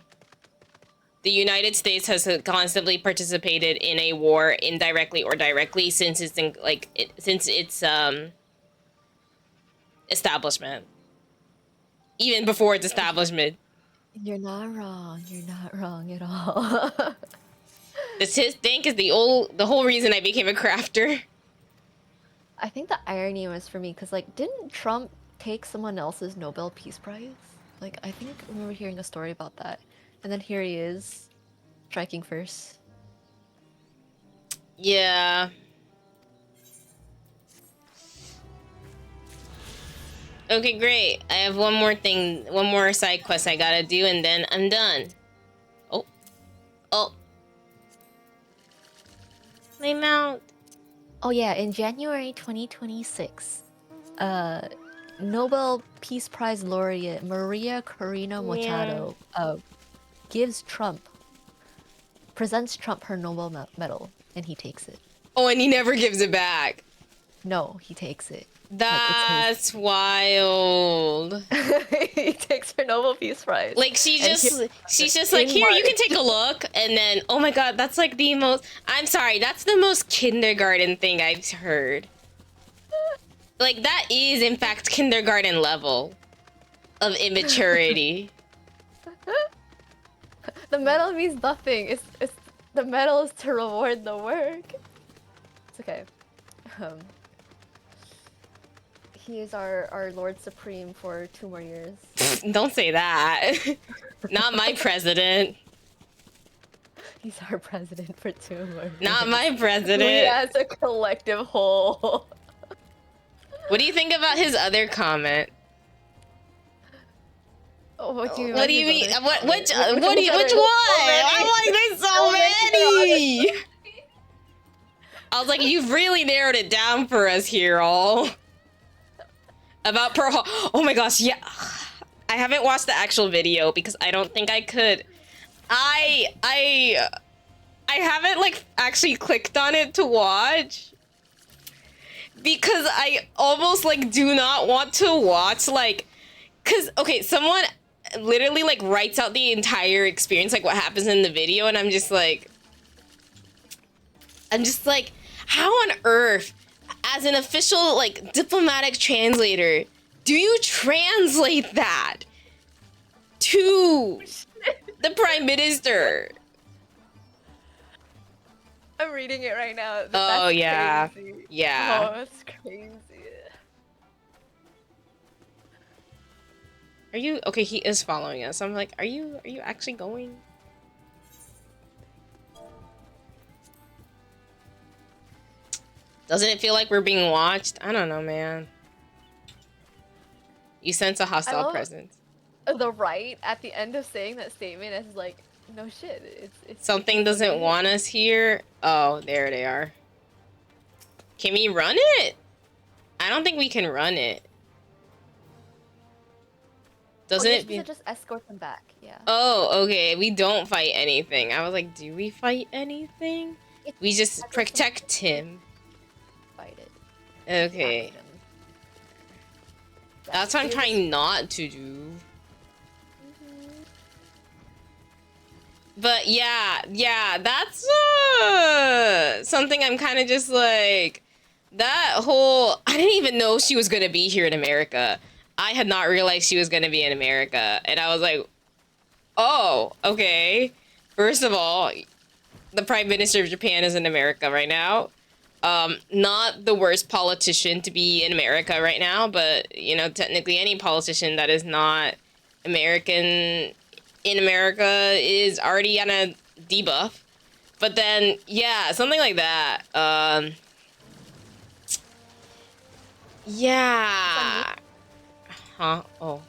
S1: The United States has constantly participated in a war, indirectly or directly, since its establishment. Even before its establishment.
S4: You're not wrong. You're not wrong at all.
S1: This tank is the whole reason I became a crafter.
S4: I think the irony was for me because, like, didn't Trump take someone else's Nobel Peace Prize? Like, I think I remember hearing a story about that. And then here he is, striking first.
S1: Yeah. Okay, great. I have one more side quest I gotta do, and then I'm done. Oh. Oh. My mount.
S4: Oh yeah, in January 2026, Nobel Peace Prize laureate Maria Corina Machado presents Trump her Nobel medal, and he takes it.
S1: Oh, and he never gives it back.
S4: No, he takes it.
S1: That's wild.
S4: He takes her Nobel Peace Prize.
S1: Like, she's just like, here, you can take a look. And then, oh my god, that's like the most, I'm sorry, that's the most kindergarten thing I've heard. Like, that is, in fact, kindergarten level of immaturity.
S4: The medal means nothing. It's the medal is to reward the work. It's okay. He is our Lord Supreme for 2 more years.
S1: Don't say that. Not my president.
S4: He's our president for 2 more years.
S1: Not my president.
S4: We as a collective whole.
S1: What do you think about his other comment?
S4: Oh, what do you
S1: mean? Which one? I'm like, there's so many. I was like, you've really narrowed it down for us here, all. About Pearl Harbor. Oh my gosh, yeah. I haven't watched the actual video because I don't think I could. I haven't, like, actually clicked on it to watch. Because I almost, like, do not want to watch, like... Because, okay, someone literally like writes out the entire experience, like what happens in the video, and I'm just like, how on earth, as an official like diplomatic translator, do you translate that to the prime minister?
S4: I'm reading it right now.
S1: Oh yeah,
S4: crazy.
S1: yeah.
S4: Oh, it's crazy.
S1: Are you okay? He is following us. I'm like, are you actually going? Doesn't it feel like we're being watched? I don't know, man. You sense a hostile presence.
S4: The right at the end of saying that statement is like, no shit. It's
S1: something doesn't want us here. Oh, there they are. Can we run it? I don't think we can run it. Doesn't it be?
S4: Just escort them back? Yeah.
S1: Oh, okay. We don't fight anything. I was like, do we fight anything? We just protect him.
S4: Fight it.
S1: Okay. That's what I'm trying not to do. But yeah, that's something I'm kind of just like, that whole, I didn't even know she was going to be here in America. I had not realized she was going to be in America. And I was like, oh, okay. First of all, the Prime Minister of Japan is in America right now. Not the worst politician to be in America right now, but, you know, technically any politician that is not American in America is already on a debuff. But then, yeah, something like that. Yeah. Huh? Oh.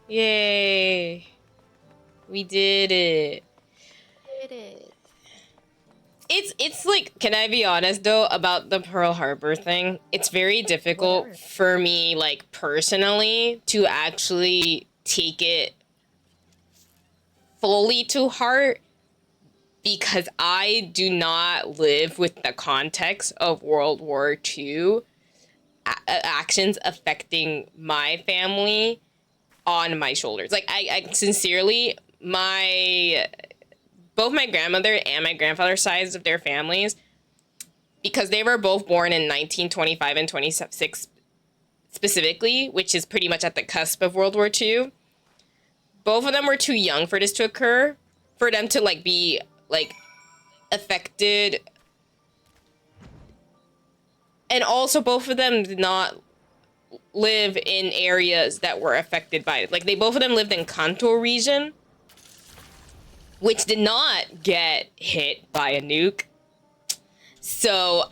S1: Yay. We did it.
S4: Did it.
S1: It's like, can I be honest though about the Pearl Harbor thing? It's very difficult for me, like personally, to actually take it fully to heart, because I do not live with the context of World War II actions affecting my family on my shoulders. Like I sincerely, both my grandmother and my grandfather's sides of their families, because they were both born in 1925 and 26 specifically, which is pretty much at the cusp of World War II. Both of them were too young for this to occur, for them to like be like affected. And also both of them did not live in areas that were affected by it. Like they both of them lived in Kanto region, which did not get hit by a nuke. So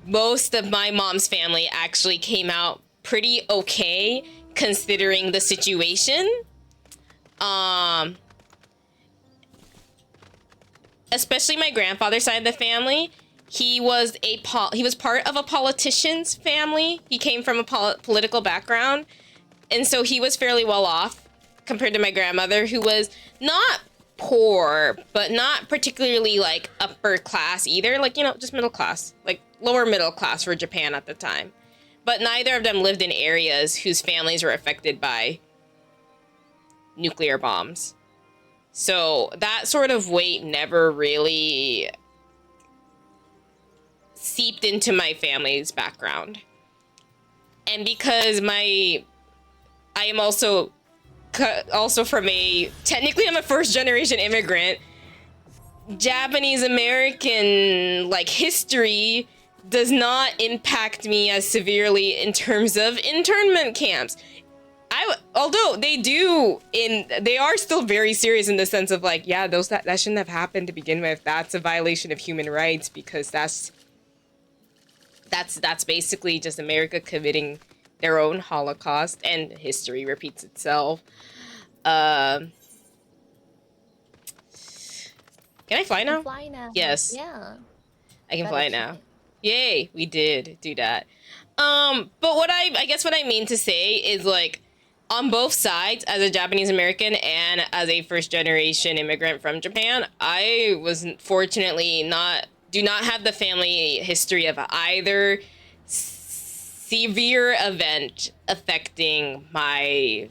S1: most of my mom's family actually came out pretty okay considering the situation. Especially my grandfather's side of the family. He was part of a politician's family. He came from a political background. And so he was fairly well off compared to my grandmother, who was not poor, but not particularly like upper class either. Like, you know, just middle class, like lower middle class for Japan at the time. But neither of them lived in areas whose families were affected by nuclear bombs. So that sort of weight never really seeped into my family's background. And because I am also from technically I'm a first generation immigrant, Japanese American like history does not impact me as severely in terms of internment camps. Although they are still very serious in the sense of like, yeah, that shouldn't have happened to begin with. That's a violation of human rights, because that's basically just America committing their own Holocaust, and history repeats itself. Can I fly now?
S4: Fly now.
S1: Yes.
S4: Yeah.
S1: I can fly now. Yay, we did do that. But what I guess what I mean to say is, like, on both sides, as a Japanese American and as a first generation immigrant from Japan, I was fortunately do not have the family history of either severe event affecting my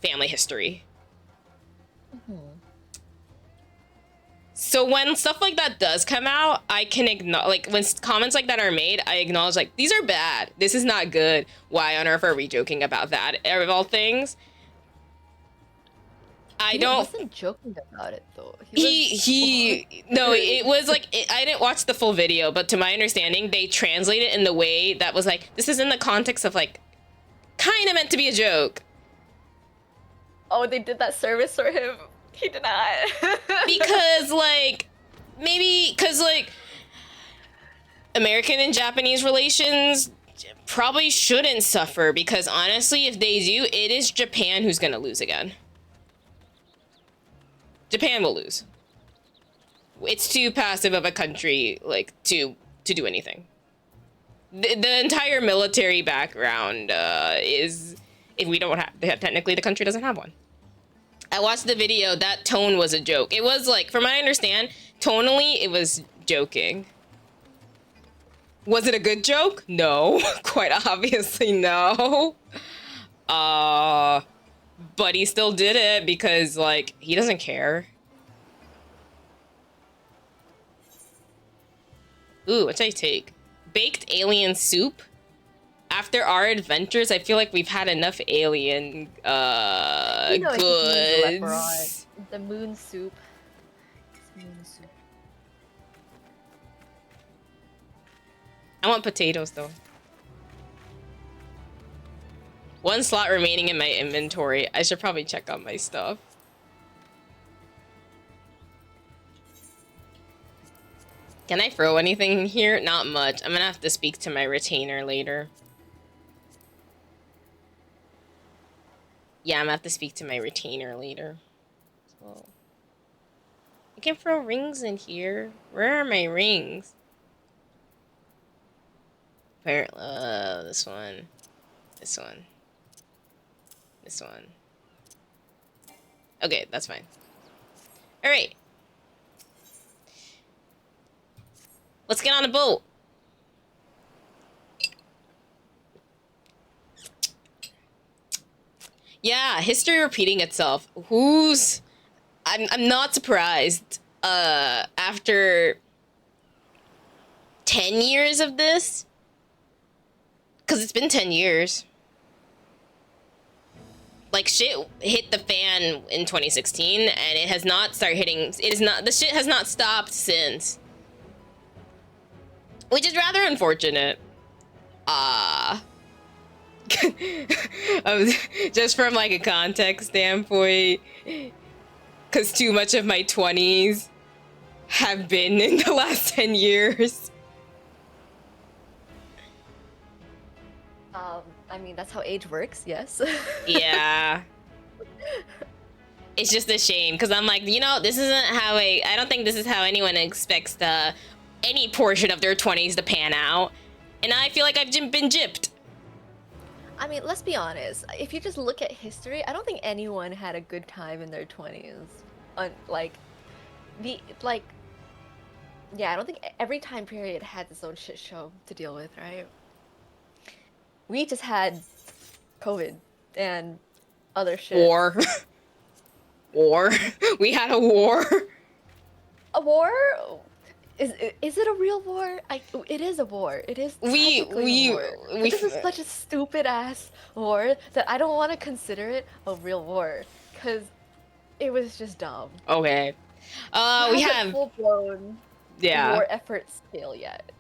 S1: family history. So when stuff like that does come out, I can acknowledge, like, when comments like that are made, I acknowledge, like, these are bad. This is not good. Why on earth are we joking about that? Of all things,
S4: He wasn't joking about it though.
S1: No, it was like, I didn't watch the full video, but to my understanding, they translate it in the way that was like, this is in the context of, like, kind of meant to be a joke.
S4: Oh, they did that service for him. He did not.
S1: Because, like, maybe, because, like, American and Japanese relations probably shouldn't suffer, because honestly, if they do, it is Japan who's gonna lose again. Japan will lose. It's too passive of a country, like, to do anything. The entire military background is, if we don't have, technically the country doesn't have one. I watched the video, that tone was a joke. It was like, from what I understand, tonally, it was joking. Was it a good joke? No, quite obviously no. But he still did it because, like, he doesn't care. Ooh, what should I take? Baked alien soup? After our adventures, I feel like we've had enough alien goods.
S4: The moon soup. Moon soup.
S1: I want potatoes though. One slot remaining in my inventory. I should probably check on my stuff. Can I throw anything here? Not much. I'm gonna have to speak to my retainer later. Yeah, I'm gonna have to speak to my retainer later. So, I can throw rings in here. Where are my rings? Apparently, this one. This one. This one. Okay, that's fine. Alright. Let's get on a boat. Yeah, history repeating itself. I'm not surprised. After 10 years of this, because it's been 10 years. Like, shit hit the fan in 2016, and it has not started hitting. It is not. The shit has not stopped since, which is rather unfortunate. Just from, like, a context standpoint, because too much of my 20s have been in the last 10 years.
S4: I mean, that's how age works, yes.
S1: Yeah. It's just a shame, because I'm like, you know, this isn't how I don't think this is how anyone expects any portion of their 20s to pan out. And I feel like I've been gypped.
S4: I mean, let's be honest. If you just look at history, I don't think anyone had a good time in their 20s. Yeah, I don't think every time period had its own shit show to deal with, right? We just had COVID and other shit.
S1: War. War. We had a war.
S4: A war? Is it a real war? It is a war. It is a war. This is such a stupid ass war that I don't want to consider it a real war, because it was just dumb.
S1: Okay. We have
S4: full blown war effort scale yet.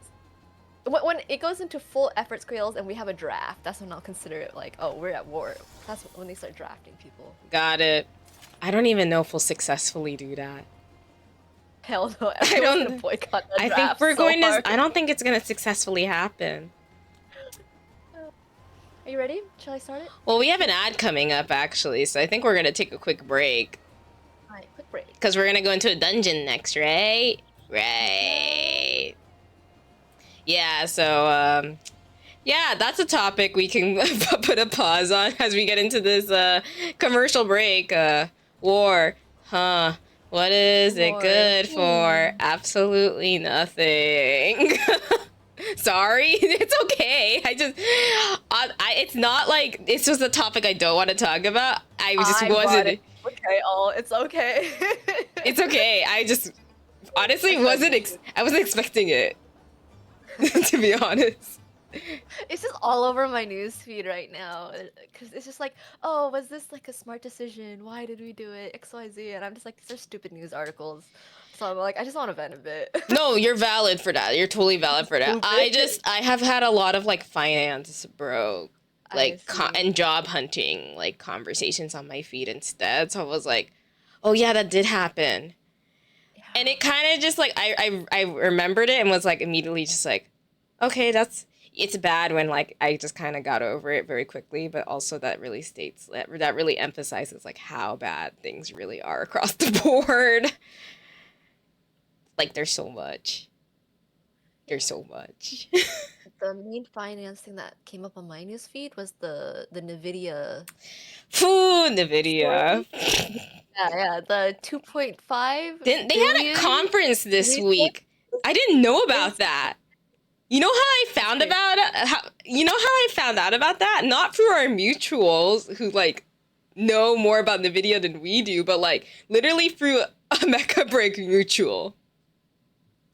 S4: When it goes into full effort scales and we have a draft, that's when I'll consider it like, oh, we're at war. That's when they start drafting people.
S1: Got it. I don't even know if we'll successfully do that.
S4: Hell no, everyone's gonna boycott that draft.
S1: I think we're going to. I don't think it's gonna successfully happen.
S4: Are you ready? Shall I start it?
S1: Well, we have an ad coming up actually, so I think we're gonna take a quick break.
S4: Alright, quick break.
S1: Because we're gonna go into a dungeon next, right? Right. Yeah. So, yeah, that's a topic we can put a pause on as we get into this commercial break. War, huh? What is it good for? Absolutely nothing. Sorry, it's okay. It's not like it's just a topic I don't want to talk about. I just wasn't.
S4: Okay, it's okay.
S1: It's okay. I just honestly I wasn't expecting it. To be honest.
S4: It's just all over my news feed right now because it's just like, oh, was this like a smart decision? Why did we do it? XYZ, and I'm just like, these are stupid news articles. So I'm like, I just want to vent a bit.
S1: No, you're valid for that. You're totally valid for that. I have had a lot of like finance bro, like and job hunting like conversations on my feed instead. So I was like, oh yeah, that did happen. Yeah. And it kind of just like I remembered it and was like immediately just like, okay, it's bad when like I just kind of got over it very quickly, but also that really that really emphasizes like how bad things really are across the board. Like there's so much. There's so much.
S4: The main financing that came up on my news feed was the Nvidia.
S1: Foo, Nvidia.
S4: Yeah, the 2.5.
S1: They had a conference this week. I didn't know about that. You know how I found out about that? Not through our mutuals who like know more about Nvidia than we do, but like literally through a Mecha Break mutual.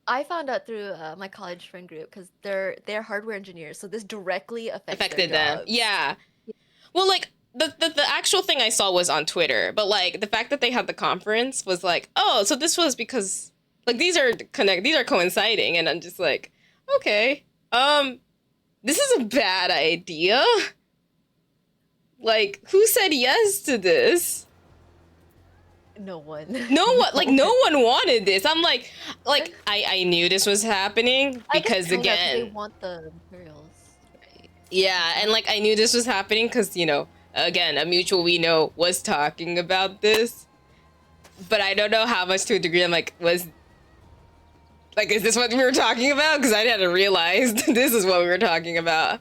S4: I found out through my college friend group because they're hardware engineers, so this directly affected them.
S1: Yeah. Well, like the actual thing I saw was on Twitter, but like the fact that they had the conference was like, oh, so this was because like these are coinciding, and I'm just like, okay, this is a bad idea. Like, who said yes to this?
S4: No one.
S1: No one wanted this. I'm like I knew this was happening because again,
S4: they want the materials, right?
S1: Yeah, and like I knew this was happening because again, a mutual we know was talking about this, but I don't know how much to a degree. I'm like, is this what we were talking about? Because I hadn't realized this is what we were talking about.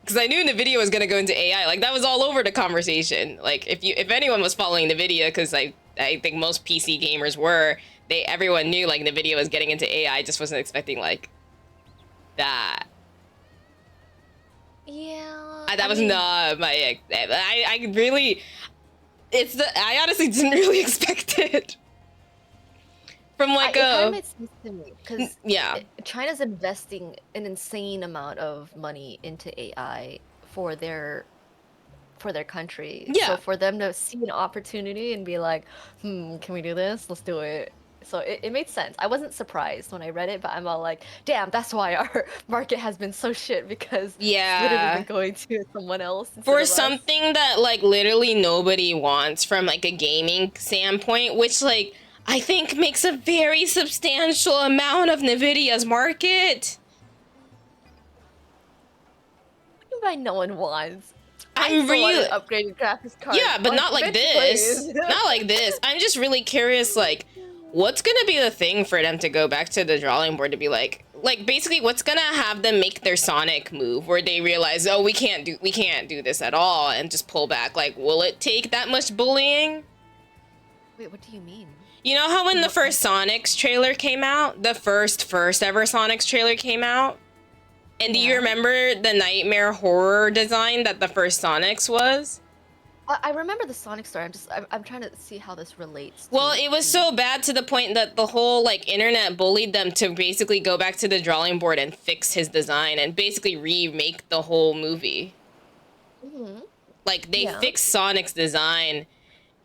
S1: Because I knew NVIDIA was going to go into AI. Like, that was all over the conversation. Like, if anyone was following NVIDIA, because I think most PC gamers were, everyone knew, like, NVIDIA was getting into AI. I just wasn't expecting, like, that.
S4: Yeah.
S1: That was not my... I honestly didn't really expect it. From like
S4: it kind of makes sense to me because
S1: yeah,
S4: China's investing an insane amount of money into AI for their country.
S1: Yeah.
S4: So for them to see an opportunity and be like, can we do this? Let's do it. So it made sense. I wasn't surprised when I read it, but I'm all like, damn, that's why our market has been so shit because it's literally been going to someone else.
S1: For something that like literally nobody wants from like a gaming standpoint, which like I think makes a very substantial amount of NVIDIA's market.
S4: What do you mean no one wants?
S1: I'm really
S4: upgraded graphics card.
S1: Yeah, but not like this. Not like this. I'm just really curious, like, what's gonna be the thing for them to go back to the drawing board to be like basically what's gonna have them make their Sonic move where they realize, oh, we can't do this at all and just pull back. Like, will it take that much bullying?
S4: Wait, what do you mean?
S1: You know how when the first Sonic's trailer came out, the first ever Sonic's trailer came out? And do you remember the nightmare horror design that the first Sonic's was?
S4: I remember the Sonic story. I'm trying to see how this relates.
S1: Well, it was so bad to the point that the whole like internet bullied them to basically go back to the drawing board and fix his design and basically remake the whole movie.
S4: Mm-hmm.
S1: Like they fixed Sonic's design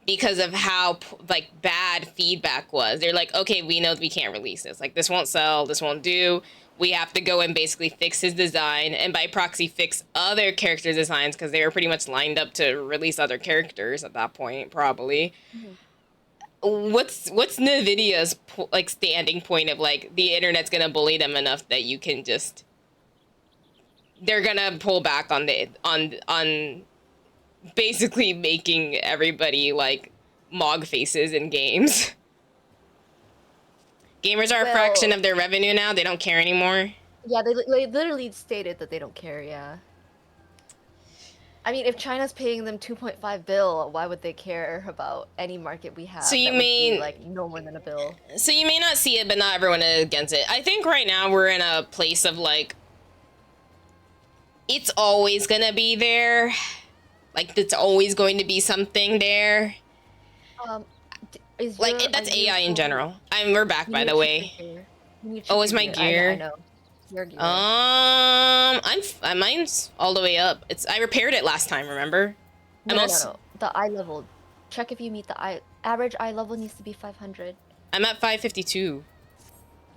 S1: because of how like bad feedback was. They're like, okay, we know we can't release this. Like this won't sell, this won't do. We have to go and basically fix his design and by proxy fix other character designs because they were pretty much lined up to release other characters at that point, probably. Mm-hmm. What's NVIDIA's like standing point of like the internet's gonna bully them enough that you can just they're gonna pull back on basically making everybody like mog faces in games. Gamers are a fraction of their revenue now. They don't care anymore.
S4: Yeah, they literally stated that they don't care, yeah. I mean, if China's paying them 2.5 bill, why would they care about any market we have?
S1: So you
S4: that
S1: mean
S4: would be, like, no more than a bill?
S1: So you may not see it, but not everyone is against it. I think right now we're in a place of like, it's always gonna be there. Like it's always going to be something there. That's AI in general. We're back, by the way. Oh, is my gear?
S4: I know. Your gear.
S1: Mine's all the way up. I repaired it last time. Remember?
S4: No. The eye level. Check if you meet the average eye level needs to be 500.
S1: I'm at 552.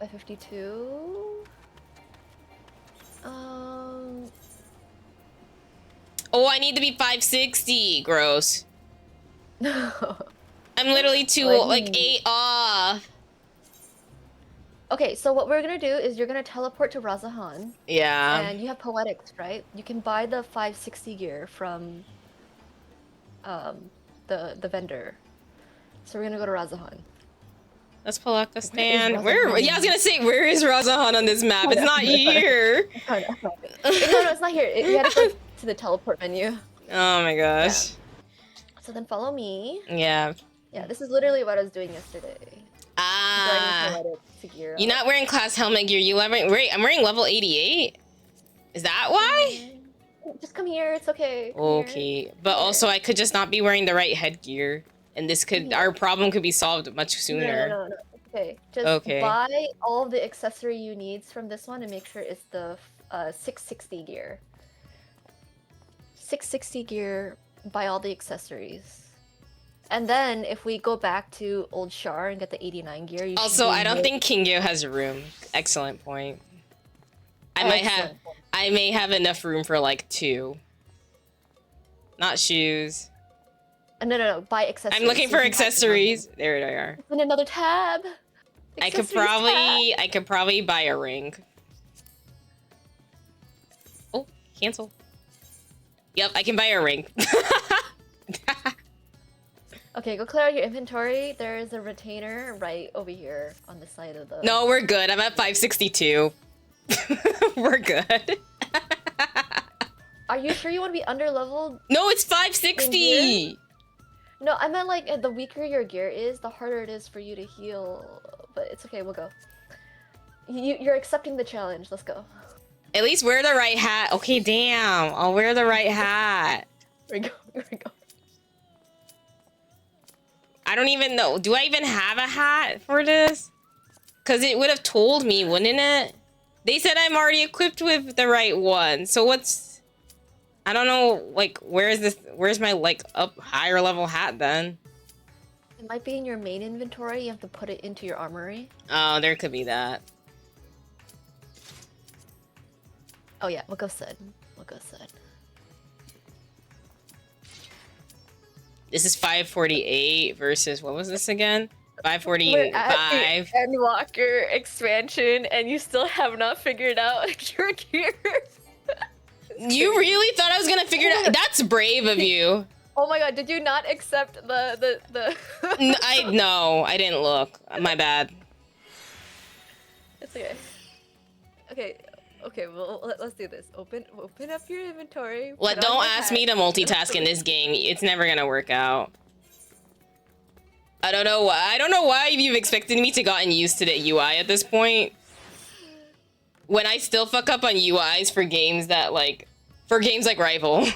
S4: 552.
S1: Oh, I need to be 560. Gross. I'm literally 8 off.
S4: Okay, so what we're gonna do is you're gonna teleport to Razahan.
S1: Yeah.
S4: And you have poetics, right? You can buy the 560 gear from the vendor. So we're gonna go to Razahan.
S1: Let's pull out the stand. Yeah, I was gonna say, where is Razahan on this map? It's not here.
S4: No, it's not here. You gotta go to the teleport menu.
S1: Oh my gosh.
S4: Yeah. So then follow me.
S1: Yeah.
S4: Yeah, this is literally what I was doing yesterday.
S1: You're not wearing class helmet gear. I'm wearing level 88. Is that why?
S4: Just come here. It's okay.
S1: Okay, but also I could just not be wearing the right headgear, and our problem could be solved much sooner.
S4: No. Okay, just buy all the accessory you need from this one and make sure it's the 660 gear. 660 gear. Buy all the accessories. And then, if we go back to Old Shar and get the 89 gear,
S1: Also, I don't think Kingyo has room. Excellent point. I may have enough room for like 2. Not shoes.
S4: No. Buy accessories.
S1: I'm looking for accessories. There they are.
S4: In another tab.
S1: I could probably buy a ring. Oh, cancel. Yep, I can buy a ring.
S4: Okay, go clear out your inventory. There is a retainer right over here on the side of the...
S1: No, we're good. I'm at 562. We're good.
S4: Are you sure you want to be under-leveled?
S1: No, it's 560!
S4: No, I meant like the weaker your gear is, the harder it is for you to heal. But it's okay, we'll go. You're accepting the challenge. Let's go.
S1: At least wear the right hat. Okay, damn. I'll wear the right hat.
S4: Here we go.
S1: I don't even know. Do I even have a hat for this? Because it would have told me, wouldn't it? They said I'm already equipped with the right one. So what's... I don't know, like, where's my, like, up higher level hat then?
S4: It might be in your main inventory. You have to put it into your armory.
S1: Oh, there could be that.
S4: Oh yeah, we'll go Sid.
S1: This is 548 versus, what was this again? 545.
S4: We're at the Endwalker expansion, and you still have not figured out your gear.
S1: You really thought I was gonna figure it out? That's brave of you.
S4: Oh my god, did you not accept the...
S1: No, I didn't look. My bad.
S4: It's okay. Okay, well, let's do this. Open up your inventory.
S1: Don't ask me to multitask in this game. It's never gonna work out. I don't know why you've expected me to gotten used to the UI at this point. When I still fuck up on UIs for games like Rival.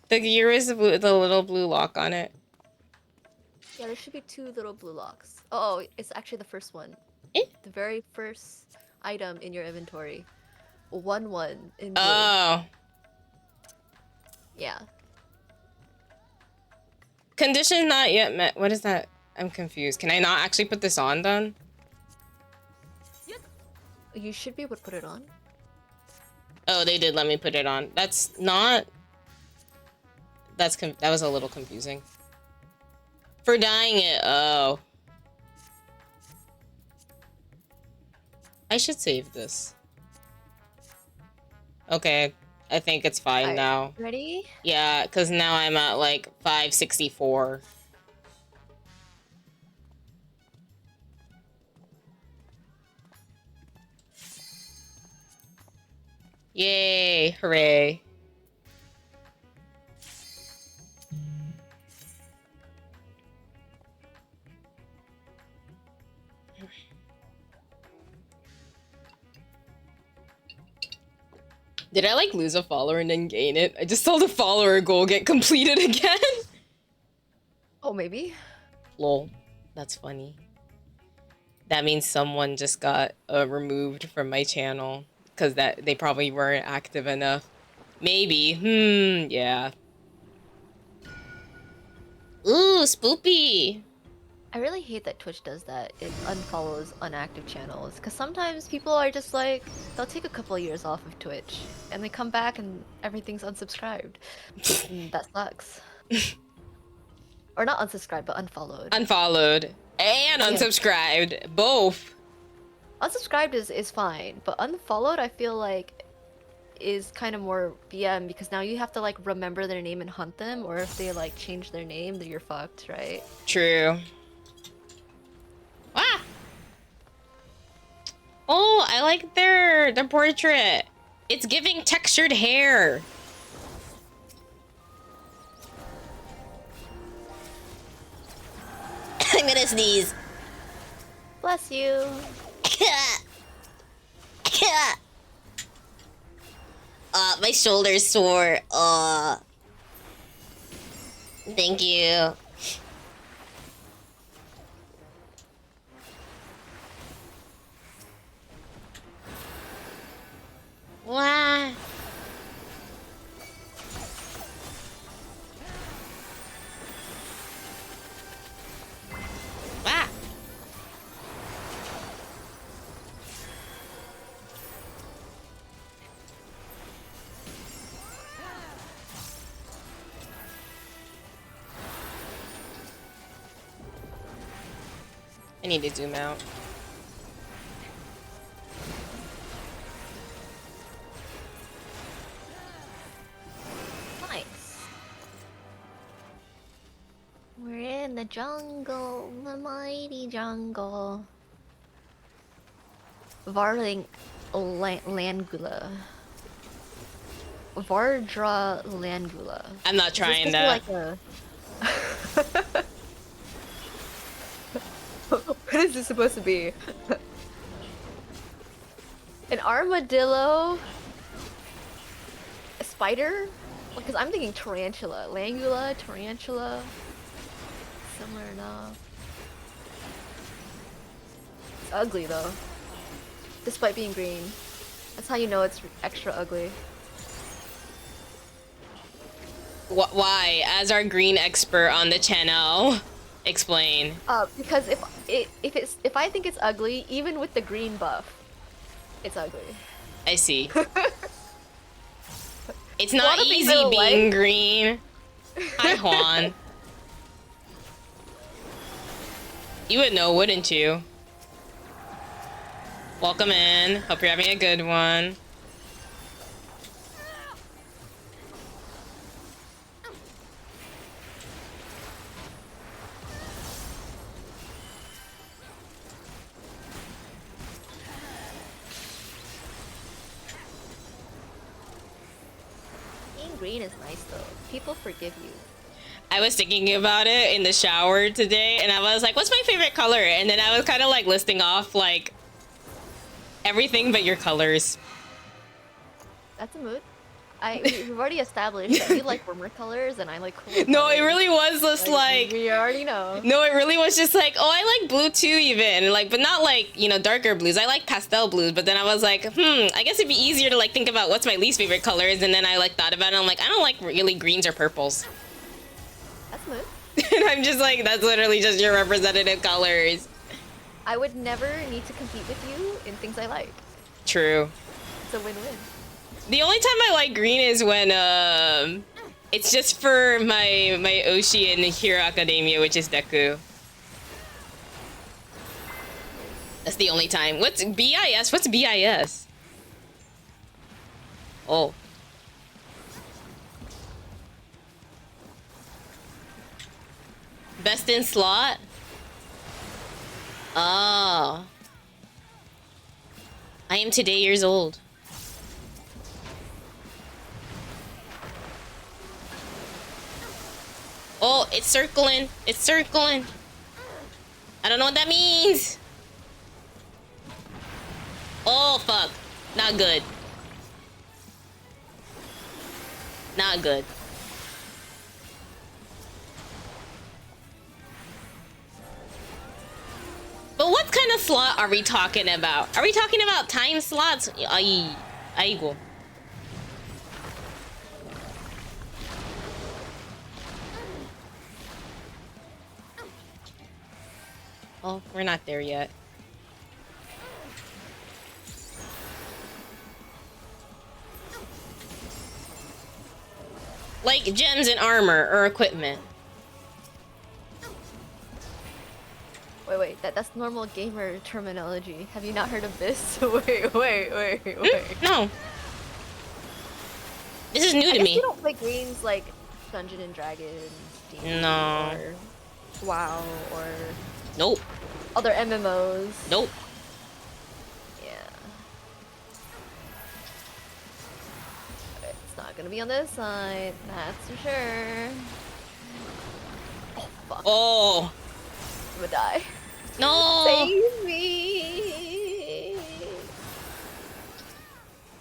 S1: The gear is the little blue lock on it.
S4: Yeah, there should be 2 little blue locks. Oh, it's actually the first one. The very first item in your inventory. 1 in blue.
S1: Oh.
S4: Yeah.
S1: Condition not yet met. What is that? I'm confused. Can I not actually put this on then?
S4: You should be able to put it on.
S1: Oh, they did let me put it on. That was a little confusing. For dyeing it. Oh. I should save this. Okay, I think it's fine now.
S4: Ready?
S1: Yeah, because now I'm at like 564. Yay, hooray. Did I like lose a follower and then gain it? I just saw the follower goal get completed again.
S4: Oh, maybe?
S1: Lol. That's funny. That means someone just got removed from my channel because that they probably weren't active enough. Maybe. Yeah. Ooh, spoopy.
S4: I really hate that Twitch does that. It unfollows unactive channels. Because sometimes people are just like, they'll take a couple of years off of Twitch. And they come back and everything's unsubscribed. And that sucks. Or not unsubscribed, but unfollowed.
S1: Unfollowed. And unsubscribed. Yeah. Both.
S4: Unsubscribed is fine. But unfollowed, I feel like, is kind of more BM. Because now you have to like remember their name and hunt them. Or if they like change their name, then you're fucked, right?
S1: True. Ah! Oh, I like their portrait. It's giving textured hair. I'm gonna sneeze.
S4: Bless you.
S1: My shoulder's sore. Thank you. Wow. Ah. I need to zoom out.
S4: We're in the jungle, the mighty jungle. Varling Langula. Vardra Langula.
S1: I'm not trying that.
S4: Like a... What is this supposed to be? An armadillo? A spider? Because I'm thinking tarantula. Langula, tarantula. Similar enough. It's ugly though. Despite being green. That's how you know it's extra ugly.
S1: Why? As our green expert on the channel, explain.
S4: Because if I think it's ugly, even with the green buff, it's ugly.
S1: I see. It's not easy being green. Hi, Juan. You would know, wouldn't you? Welcome in. Hope you're having a good one.
S4: Being green is nice though. People forgive you.
S1: I was thinking about it in the shower today, and I was like, what's my favorite color? And then I was kind of like listing off like everything but your colors.
S4: That's a mood. We've already established that you like warmer colors and I like cooler
S1: No,
S4: colors.
S1: it really was just like
S4: we already know.
S1: No, it really was just like, oh, I like blue too, even like, but not like, you know, darker blues. I like pastel blues, but then I was like, I guess it'd be easier to like think about what's my least favorite colors, and then I like thought about it. And I'm like, I don't like really greens or purples.
S4: That's mood.
S1: And I'm just like, that's literally just your representative colors.
S4: I would never need to compete with you in things I like.
S1: True.
S4: It's a win-win.
S1: The only time I like green is when it's just for my Oshi in Hero Academia, which is Deku. That's the only time. What's BIS? What's BIS? Oh. Best in slot? Oh. I am today years old. Oh, it's circling. It's circling. I don't know what that means. Oh, fuck. Not good. Not good. But what kind of slot are we talking about? Are we talking about time slots? Aigo. Oh, we're not there yet. Like gems and armor or equipment.
S4: Wait, that's normal gamer terminology. Have you not heard of this? wait.
S1: No. This is new to me.
S4: You don't play games like Dungeon and Dragons,
S1: no.
S4: or WoW, or
S1: nope.
S4: Other MMOs.
S1: Nope.
S4: Yeah. It's not gonna be on this side, that's for sure. Oh fuck.
S1: Oh.
S4: I'm gonna die.
S1: No.
S4: Save me.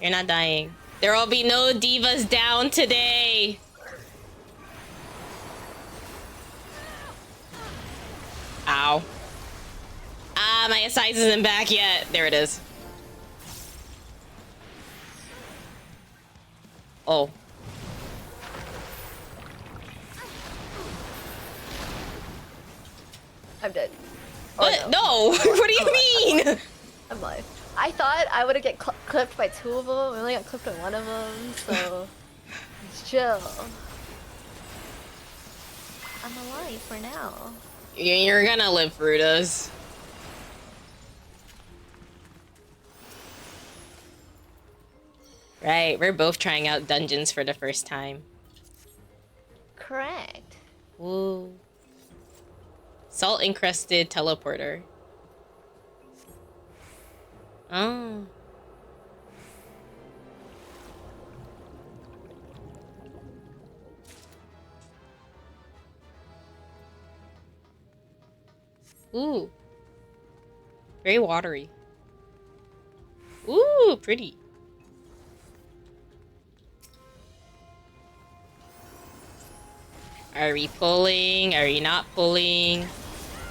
S1: You're not dying. There will be no divas down today. Ow. Ah, my size isn't back yet. There it is. Oh.
S4: I'm dead.
S1: What? No. What do you mean?
S4: I'm alive. I thought I would get clipped by 2 of them. I only got clipped by 1 of them, so it's chill. I'm alive for now.
S1: You're gonna live, Frutas. Right, we're both trying out dungeons for the first time.
S4: Correct.
S1: Woo. Salt-encrusted teleporter. Oh. Ooh. Very watery. Ooh, pretty. Are we pulling? Are we not pulling?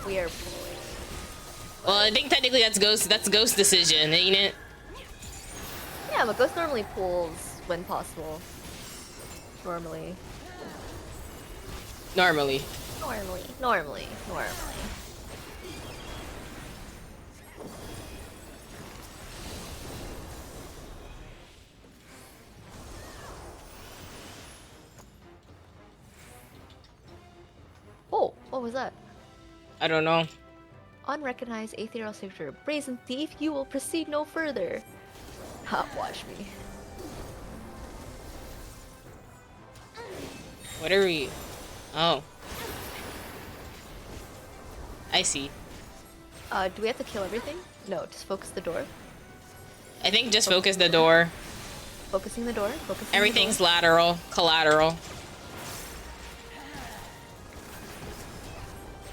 S4: We are pulling.
S1: Well, I think technically that's Ghost decision, ain't it?
S4: Yeah, but Ghost normally pulls when possible. Normally.
S1: Normally.
S4: Normally. Oh, what was that?
S1: I don't know.
S4: Unrecognized aetherial signature. Brazen thief, you will proceed no further. Ha, watch me.
S1: What are we? Oh. I see.
S4: Do we have to kill everything? No, just focus the door.
S1: I think just focus the door.
S4: Focusing the door.
S1: Everything's lateral, collateral.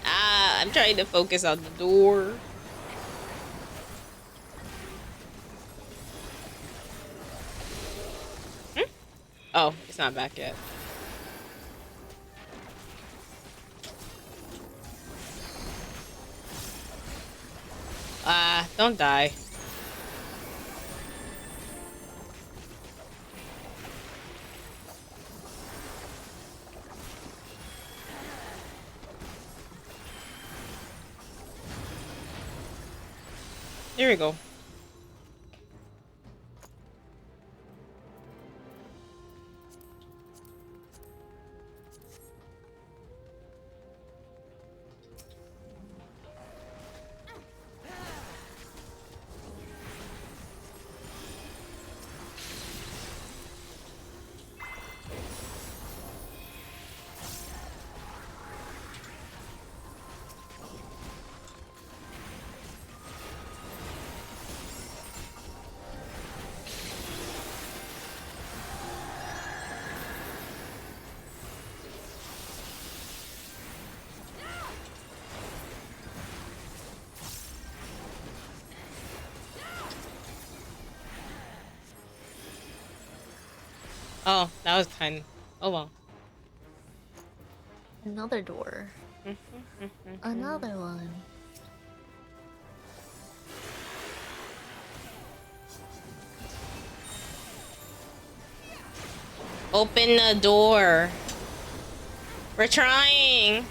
S1: Ah, I'm trying to focus on the door. Oh, it's not back yet. Don't die. There we go. Oh, that was kind. Oh well.
S4: Another door. Another one.
S1: Open the door. We're trying.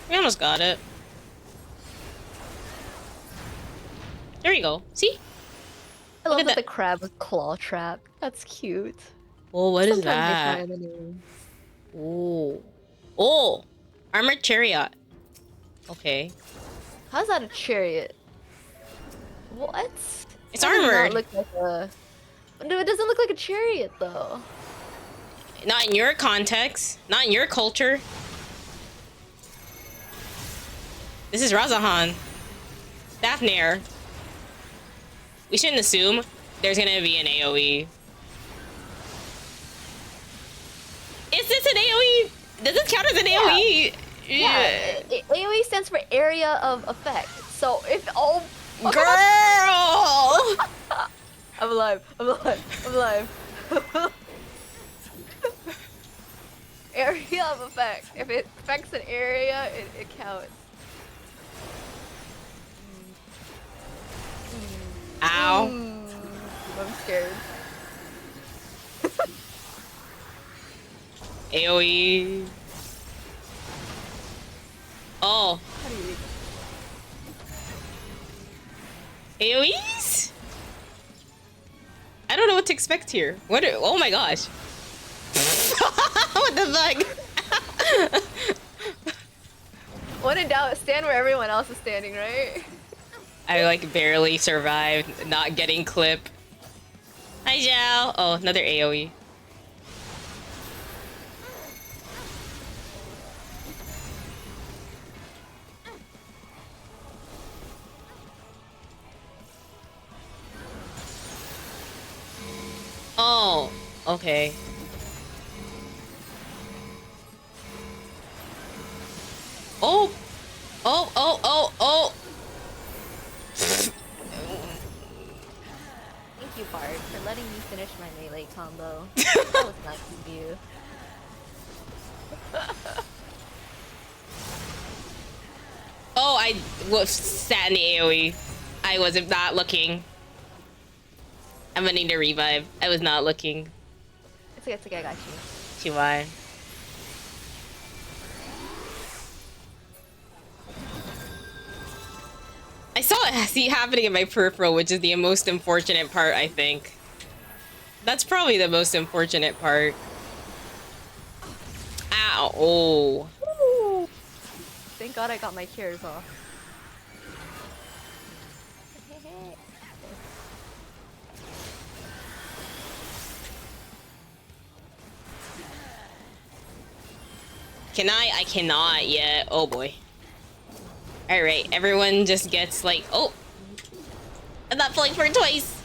S1: We almost got it. There we go. See?
S4: I
S1: Look
S4: love
S1: at
S4: that
S1: that.
S4: the crab was claw trap. That's cute.
S1: Oh, what is
S4: Sometimes they try
S1: that?
S4: the name.
S1: Oh. Oh! Armored chariot. Okay.
S4: How's that a chariot? What?
S1: It's
S4: That does not
S1: armored.
S4: look like a... No, it doesn't look like a chariot, though.
S1: Not in your context. Not in your culture. This is Razahan. Daphnair. We shouldn't assume there's gonna be an AoE. Is this an AoE? Does this count as an AoE?
S4: Yeah. AoE stands for area of effect. So if... Oh!
S1: Girl!
S4: I'm alive. I'm alive. I'm alive. Area of effect. If it affects an area, it counts.
S1: Ow.
S4: I'm scared.
S1: AoE. Oh.
S4: How do you read
S1: AoEs? I don't know what to expect here. Oh my gosh. What the fuck?
S4: When in doubt, stand where everyone else is standing, right?
S1: I like barely survived not getting clip. Hi, Zhao. Oh, another AoE. Oh, okay. Oh, oh, oh, oh, oh.
S4: Thank you, Bart, for letting me finish my melee combo. That was nice of you.
S1: Oh, I was sat in the AoE. I was not looking. I'm gonna need a revive. I was not looking.
S4: It's okay, I got you.
S1: TY. I saw it happening in my peripheral, which is the most unfortunate part, I think. That's probably the most unfortunate part. Ow. Oh.
S4: Woo! Thank God I got my cures off.
S1: Can I? I cannot yet. Oh boy. Alright, everyone just gets like, oh! I'm not falling for it twice!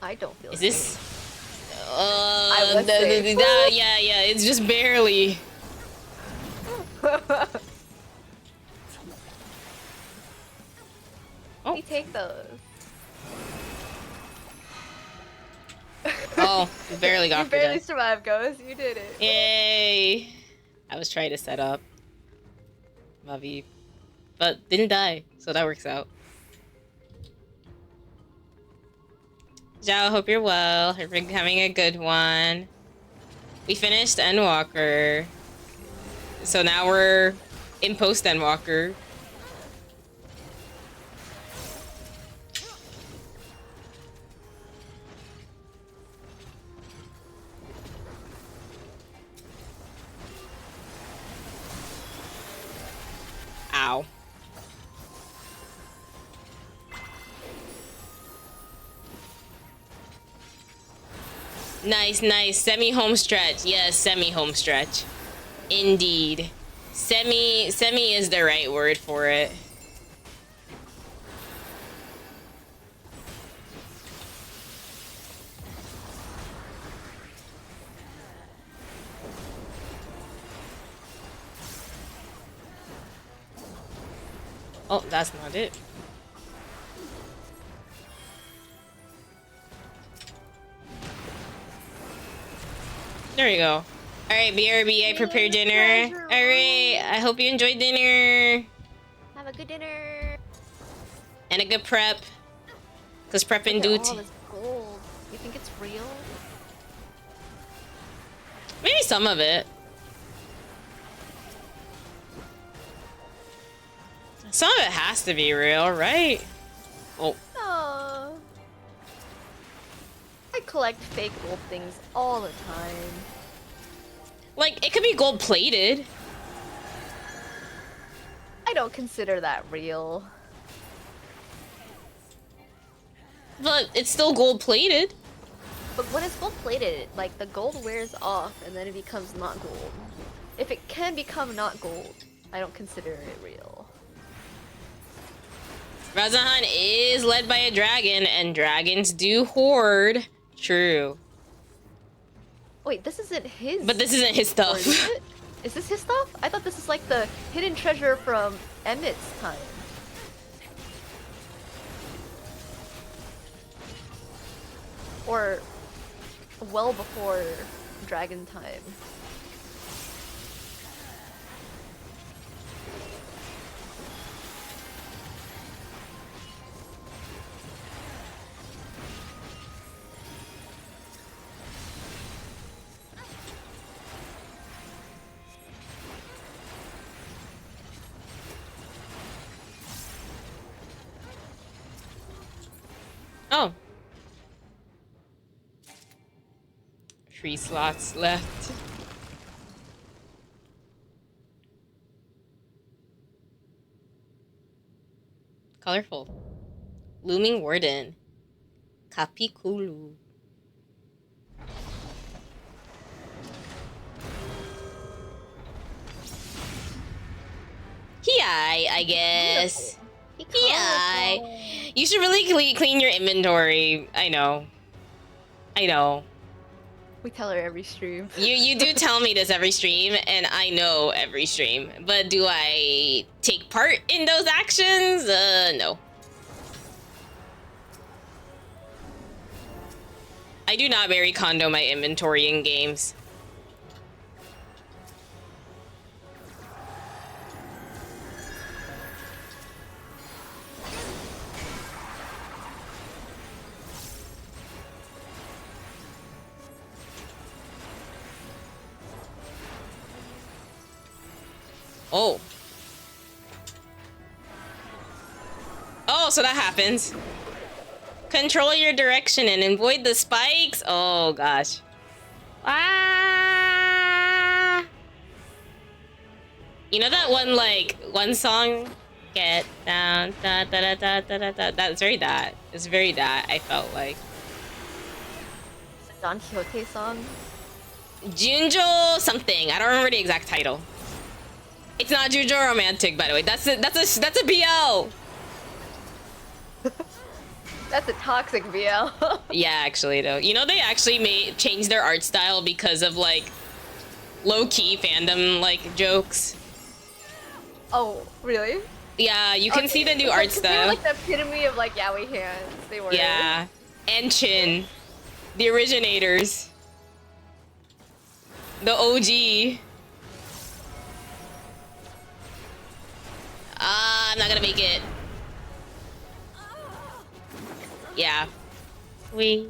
S4: I don't feel
S1: Is this?
S4: safe.
S1: Yeah, it's just barely.
S4: Oh. You take those.
S1: Oh, you barely got
S4: You barely survived, Ghost. You did it.
S1: Yay! I was trying to set up Mavi, but didn't die, so that works out. Zhao, hope you're well. Hope you're having a good one. We finished Endwalker, so now we're in post-Endwalker. Ow. Nice, nice. Semi-home stretch. Yes, semi-home stretch. Indeed. Semi is the right word for it. Oh, that's not it. There we go. Alright, BRB, I prepared dinner. Alright, I hope you enjoyed dinner.
S4: Have a good dinner.
S1: And a good prep. Because prep and
S4: Look at
S1: do...
S4: all this gold. You think it's real?
S1: Maybe some of it. Some of it has to be real, right? Oh.
S4: Oh. I collect fake gold things all the time.
S1: Like, it could be gold-plated.
S4: I don't consider that real.
S1: But it's still gold-plated.
S4: But when it's gold plated, like the gold wears off and then it becomes not gold. If it can become not gold, I don't consider it real.
S1: Razahan is led by a dragon, and dragons do hoard. True.
S4: Wait, this isn't his.
S1: But this isn't his stuff.
S4: Is it? Is this his stuff? I thought this is like the hidden treasure from Emmett's time. Or well before dragon time.
S1: Oh. 3 slots left. Colorful. Looming Warden. Kapikulu. Hiai, I guess. Hiai. You should really clean your inventory. I know. I know.
S4: We tell her every stream.
S1: You do tell me this every stream, and I know every stream. But do I take part in those actions? No. I do not Mary Kondo my inventory in games. Oh. Oh, so that happens. Control your direction and avoid the spikes. Oh, gosh. Ah! You know that one song? Get down, da da da da da da da. That's very that. It's very that, I felt like.
S4: It's a Don Quixote song.
S1: Junjo something. I don't remember the exact title. It's not Junjo Romantic, by the way. That's a BL.
S4: That's a toxic BL.
S1: Yeah, actually though. You know they actually changed their art style because of like low-key fandom like jokes.
S4: Oh, really?
S1: Yeah, you can see the new art style.
S4: They were like the epitome of like yaoi hands. They were.
S1: Yeah. And Chin. The originators. The OG. I'm not gonna make it. Yeah. Sweet.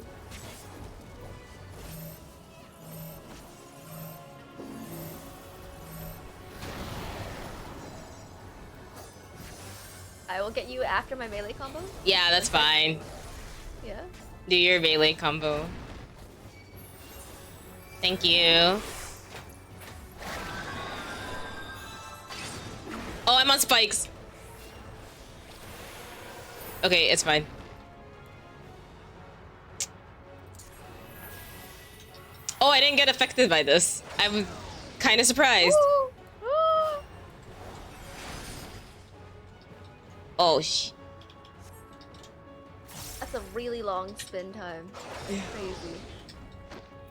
S4: I will get you after my melee combo.
S1: Yeah, that's fine.
S4: Yeah.
S1: Do your melee combo. Thank you. Oh, I'm on spikes. Okay, it's fine. Oh, I didn't get affected by this. I'm kind of surprised. Oh,
S4: That's a really long spin time. That's crazy.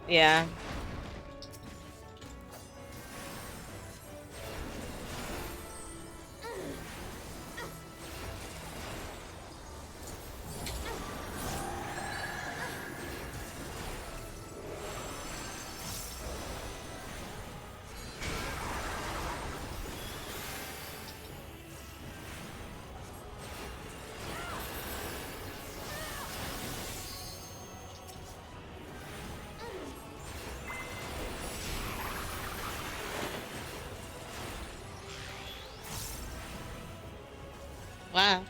S1: Yeah. Wow.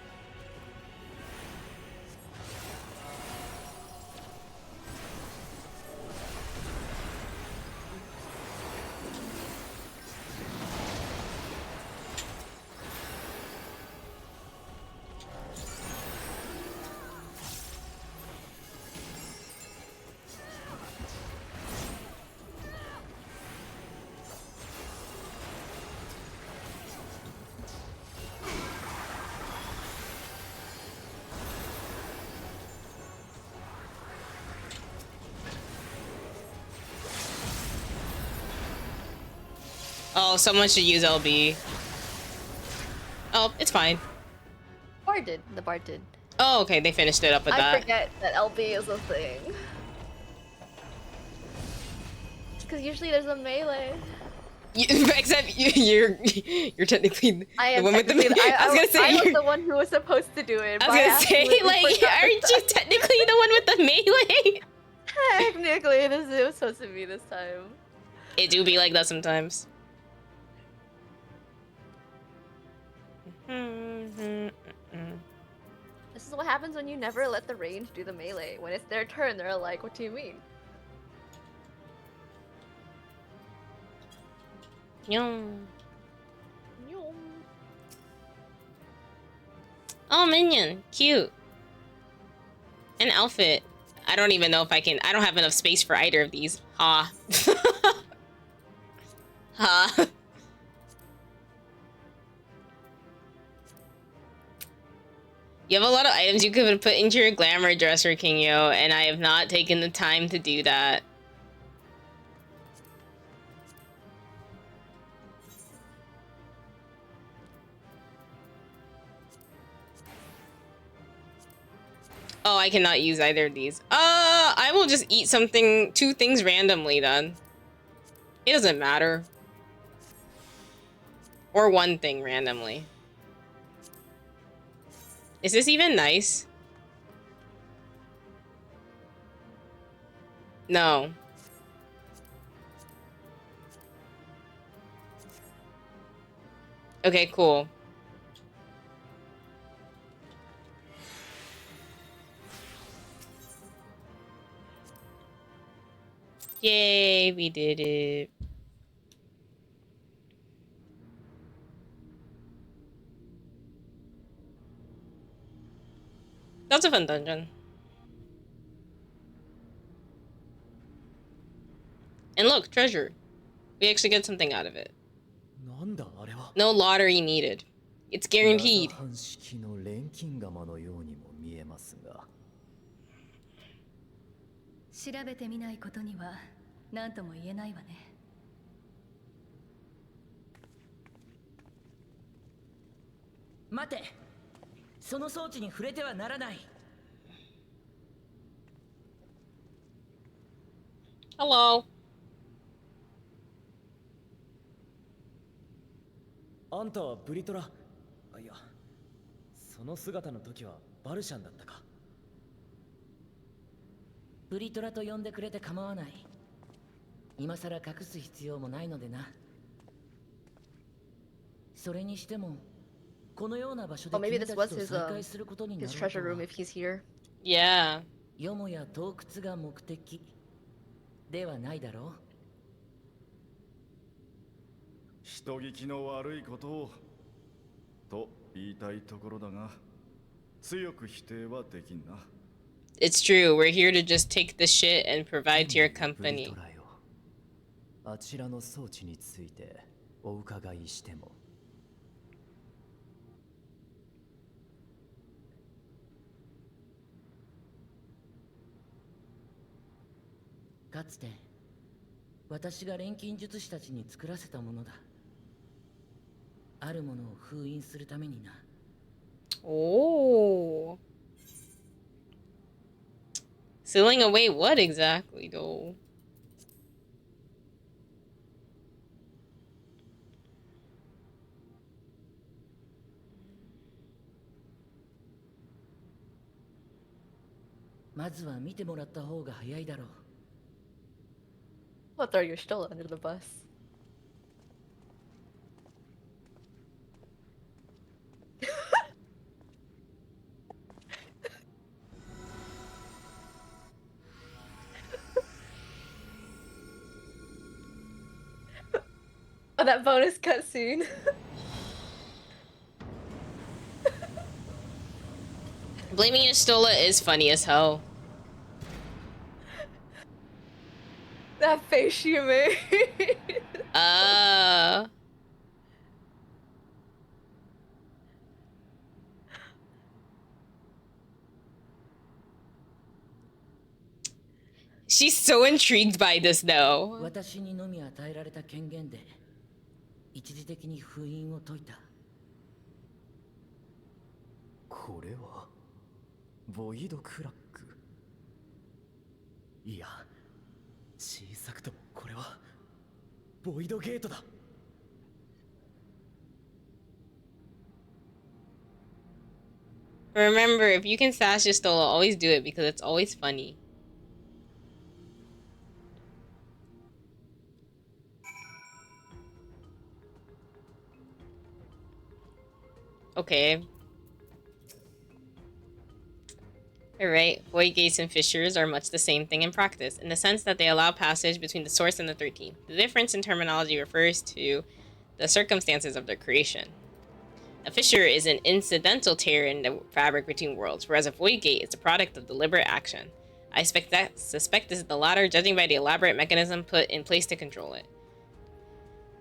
S1: Oh, someone should use LB. Oh, it's fine.
S4: Bard did. The Bard did.
S1: Oh, okay, they finished it up with that.
S4: I forget that LB is a thing. Because usually there's a melee.
S1: Except you're technically the one with the melee. I was gonna say
S4: I was the one who was supposed to do it.
S1: I was gonna say, like, aren't you technically the one with the melee?
S4: Technically, it was supposed to be this time.
S1: It do be like that sometimes.
S4: This is what happens when you never let the range do the melee. When it's their turn, they're like, what do you mean?
S1: Yum. Yum. Oh, minion. Cute. An outfit. I don't even know if I can. I don't have enough space for either of these. Ha. Ha. You have a lot of items you could put into your glamour dresser, Kingyo, and I have not taken the time to do that. Oh, I cannot use either of these. I will just eat something, 2 things randomly then. It doesn't matter. Or 1 thing randomly. Is this even nice? No. Okay, cool. Yay, we did it. That's a fun dungeon. And look, treasure. We actually get something out of it. No lottery needed. It's guaranteed.
S2: 調べてみないことには何とも言えないわね。
S5: 待て、その装置に触れてはならない。
S1: Hello.
S3: あんたはブリトラ。いや、その姿の時はバルシャンだったか。
S5: ブリトラと呼んでくれて構わない。今さら隠す必要もないのでな。それにしても、このような場所で君たちと再会することになるとは。
S4: His treasure room if he's here.
S1: Yeah.
S5: よもや洞窟が目的ではないだろう。
S6: 人聞きの悪いことを
S1: It's true. We're here to just take the shit and provide to your company.
S3: あちらの装置についてお伺いしても。
S5: かつて私が錬金術師たちに作らせたものだ。あるものを封印するためにな。
S1: Oh. Sealing away what exactly, though?
S5: I
S4: I'll throw your Stola under the bus. Oh, that bonus cutscene.
S1: Blaming Stola is funny as hell.
S4: That face you made.
S1: She's so intrigued by this though.
S5: 私にのみ与えられた権限で一時的に封印を解いた。
S3: これはボイドクラック。いや、小さくともこれはボイドゲートだ。
S1: Remember, if you can sash your Stola, always do it because it's always funny. Okay. Alright, void gates and fissures are much the same thing in practice, in the sense that they allow passage between the source and the 13th. The difference in terminology refers to the circumstances of their creation. A fissure is an incidental tear in the fabric between worlds, whereas a void gate is a product of deliberate action. I suspect this is the latter, judging by the elaborate mechanism put in place to control it.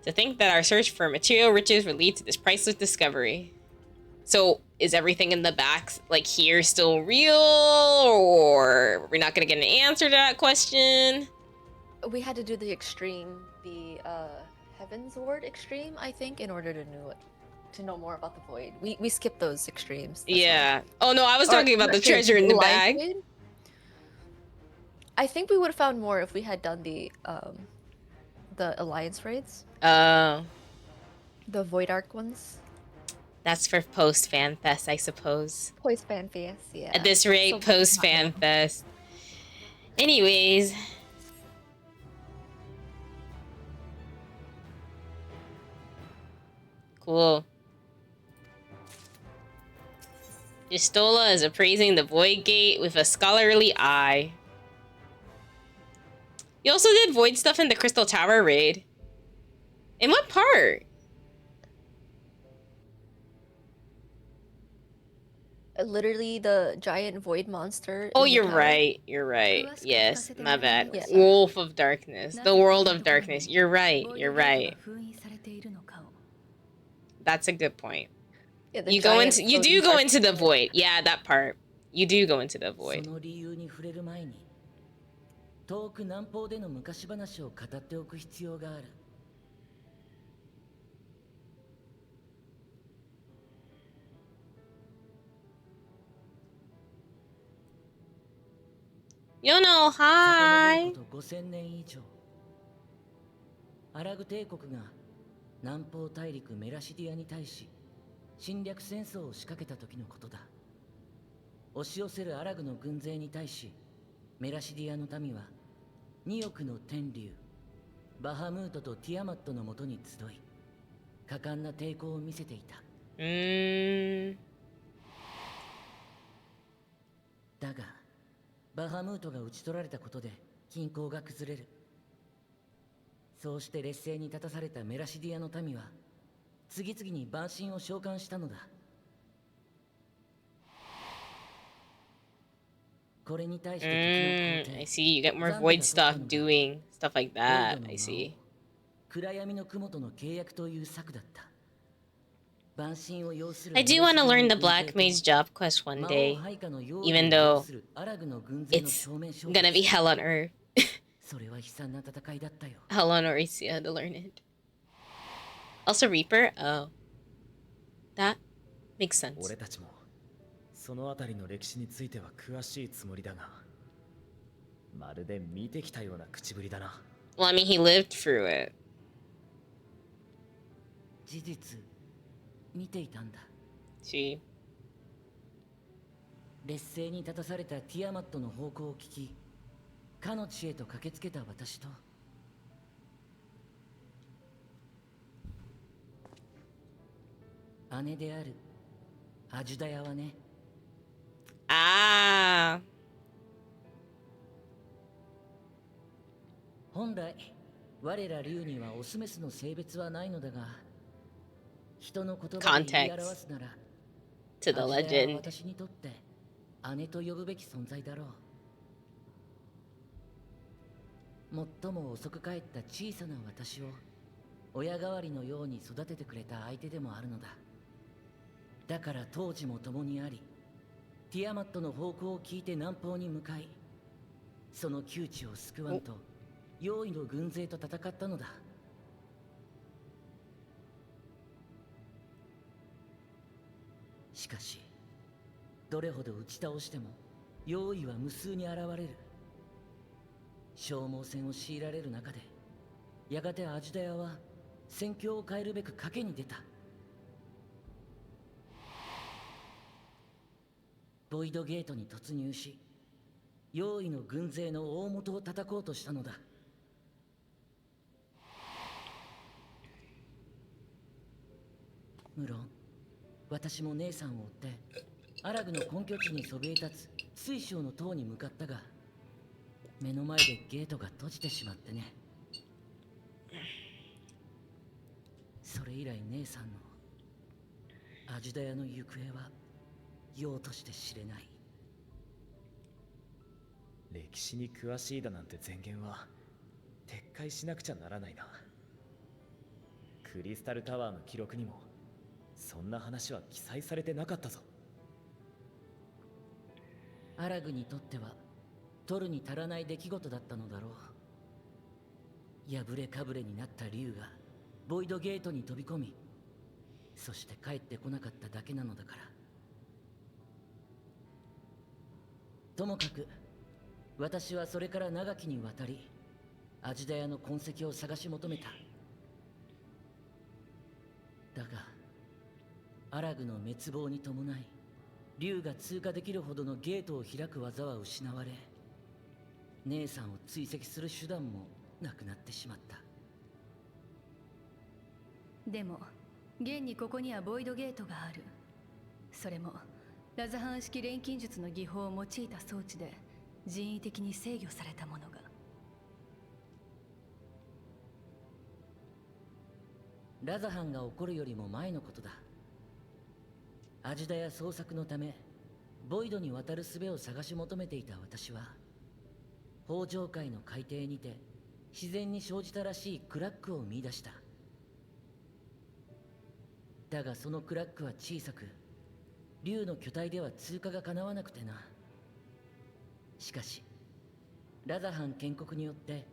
S1: To think that our search for material riches would lead to this priceless discovery. So, is everything in the back, like here, still real? Or we're not gonna get an answer to that question?
S4: We had to do the extreme, the Heaven's Ward extreme, I think, in order to know more about the void. We skipped those extremes.
S1: Yeah. Why. Oh no, I was talking about the treasure in the bag.
S4: Void? I think we would have found more if we had done the Alliance raids. The Void Arc ones.
S1: That's for post fan fest, I suppose.
S4: Post fan fest, yeah.
S1: At this rate, so post fan fest. Anyways. Cool. Jistola is appraising the Void Gate with a scholarly eye. You also did Void stuff in the Crystal Tower raid. In what part?
S4: Literally the giant void monster.
S1: Oh, you're right. You're right. Yes, my bad. Yeah. Wolf of Darkness. The World of Darkness. You're right. You're right. That's a good point. Yeah, you do go into the void. Yeah, that part. You do go into the void.
S5: 遠く南方での昔話を語っておく必要がある。
S1: Yono, hi.
S5: 5000年以上、アラグ帝国が南方大陸メラシディアに対し侵略戦争を仕掛けた時のことだ。押し寄せるアラグの軍勢に対し、メラシディアの民は2億の天竜バハムートとティアマットのもとに集い、果敢な抵抗を見せていた。だがバハムートが討ち取られたことで均衡が崩れる。そうして劣勢に立たされたメラシディアの民は次々に万神を召喚したのだ。これに対して時の皇
S1: I
S5: 帝
S1: see. You get more void stuff doing stuff like that. I see.
S5: 暗闇の雲との契約という策だった。
S1: I do want to learn the Black Mage job quest one day, even though it's gonna be hell on earth. Hell on earth, yeah, to learn it. Also Reaper? Oh. That makes sense.
S3: 俺たちもそのあたりの歴史については詳しいつもりだが、まるで見てきたような口ぶりだな。
S1: Well, I mean, he lived through it.
S5: 事実見ていたんだ。
S1: See?
S5: 劣勢に立たされたティアマットの方向を聞き、かの地へと駆けつけた私と、姉であるアジュダヤはね。
S1: Ah.
S5: 本来我ら竜にはオスメスの性別はないのだが、人の言葉で言い表すなら
S1: To the legend.
S5: 私にとって姉と呼ぶべき存在だろう。最も遅く帰った小さな私を親代わりのように育ててくれた相手でもあるのだ。だから当時も共にあり、ティアマットの方向を聞いて南方に向かい、その窮地を救わんと用意の軍勢と戦ったのだ。しかしどれほど打ち倒しても用意は無数に現れる。消耗戦を強いられる中で、やがてアジュダヤは戦況を変えるべく賭けに出た。ボイドゲートに突入し、用意の軍勢の大元を叩こうとしたのだ。無論私も姉さんを追ってアラグの根拠地にそびえ立つ水晶の塔に向かったが、目の前でゲートが閉じてしまってね。それ以来姉さんのアジュダヤの行方はようとして知れない。
S3: 歴史に詳しいだなんて前言は撤回しなくちゃならないな。クリスタルタワーの記録にもそんな話は記載されてなかったぞ。
S5: アラグにとっては取るに足らない出来事だったのだろう。破れかぶれになった竜がボイドゲートに飛び込み、そして帰ってこなかっただけなのだから。ともかく私はそれから長きにわたりアジュダヤの痕跡を探し求めた。だがアラグの滅亡に伴い、竜が通過できるほどのゲートを開く技は失われ、姉さんを追跡する手段もなくなってしまった。
S6: でも現にここにはボイドゲートがある。それもラザハン式錬金術の技法を用いた装置で人為的に制御されたものが。
S5: ラザハンが起こるよりも前のことだ。アジュダヤ捜索のためボイドに渡る術を探し求めていた私は、北上界の海底にて自然に生じたらしいクラックを見出した。だがそのクラックは小さく、竜の巨体では通過がかなわなくてな。しかしラザハン建国によって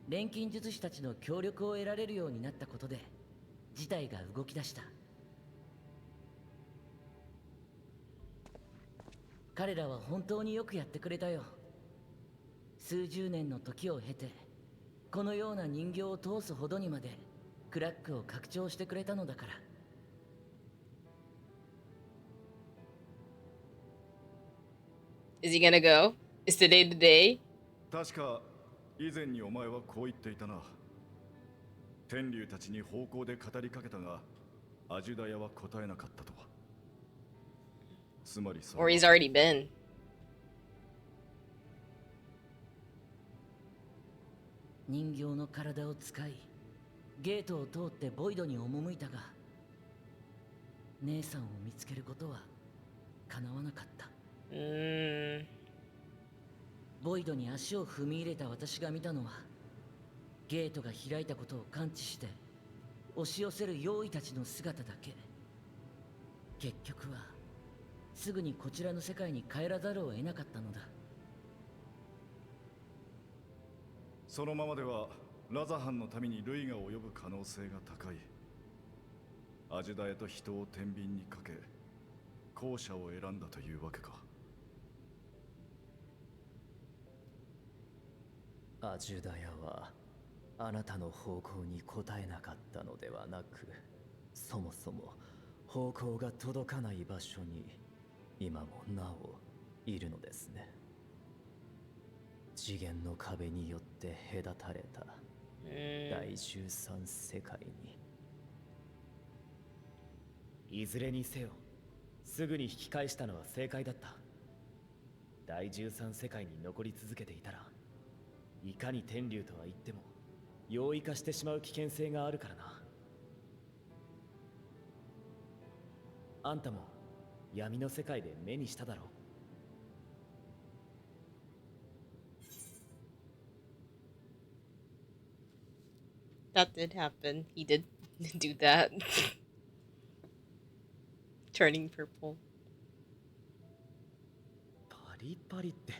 S5: 錬金術師たちの協力を得られるようになったことで事態が動き出した。彼らは本当によくやってくれたよ。数十年の時を経てこのような人形を通すほどにまでクラックを拡張してくれたのだから。
S1: Is he gonna go? Is today the day?
S7: 確か以前にお前はこう言っていたな。天竜たちに方向で語りかけたがアジュダヤは答えなかったと。つまりそ
S1: Or he's already been.
S5: 人形の体を使いゲートを通ってボイドに赴いたが、姉さんを見つけることは叶わなかった。ボイドに足を踏み入れた私が見たのは、ゲートが開いたことを感知して押し寄せる妖異たちの姿だけ。結局はすぐにこちらの世界に帰らざるを得なかったのだ。
S7: そのままではラザハンの民に類が及ぶ可能性が高い。アジュダへと人を天秤にかけ、後者を選んだというわけか。
S3: アジュダヤはあなたの方向に答えなかったのではなく、そもそも方向が届かない場所に今もなおいるのですね。次元の壁によって隔たれた第13世界に。いずれにせよ、すぐに引き返したのは正解だった。第13世界に残り続けていたら、いかに天竜とは言っても妖異化してしまう危険性があるからな。あんたも闇の世界で目にしただろう。
S1: That did happen. He did do that. Turning purple.
S3: パリパリって。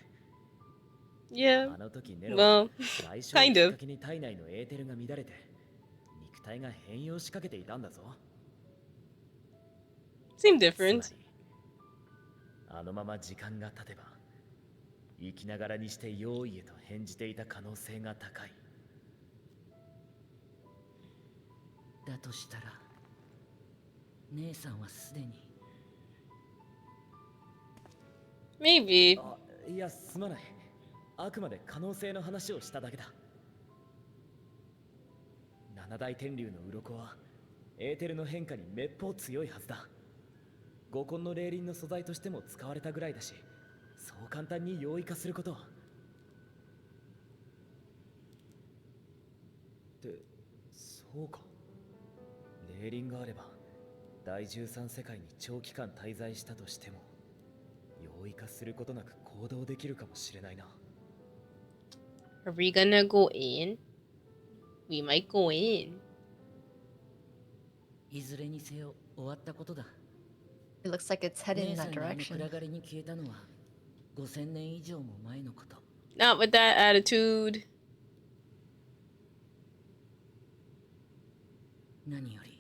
S1: Yeah.
S3: あの時ネロ
S1: Well,
S3: は来週
S1: kind
S3: きっ
S1: of.
S3: かけに体内のエーテルが乱れて肉体が変容しかけていたんだぞ。
S1: Seem different.
S3: つまりあのまま時間が経てば生きながらにして用意へと変じていた可能性が高い。
S5: だとしたら姉さんはすでに。
S1: Maybe.
S3: あ、いやすまない。あくまで可能性の話をしただけだ。七大天竜の鱗はエーテルの変化にめっぽう強いはずだ。五根の霊輪の素材としても使われたぐらいだし、そう簡単に妖異化することは。ってそうか。霊輪があれば第13世界に長期間滞在したとしても妖異化することなく行動できるかもしれないな。
S1: Are we gonna go in? We might go in.
S5: いずれにせよ終わったことだ。
S4: It looks like it's headed in
S5: 姉さ
S4: that
S5: んがあの
S4: direction.
S5: 暗がりに消えたのは5000年以上も前のこと。
S1: Not with that attitude.
S5: 何より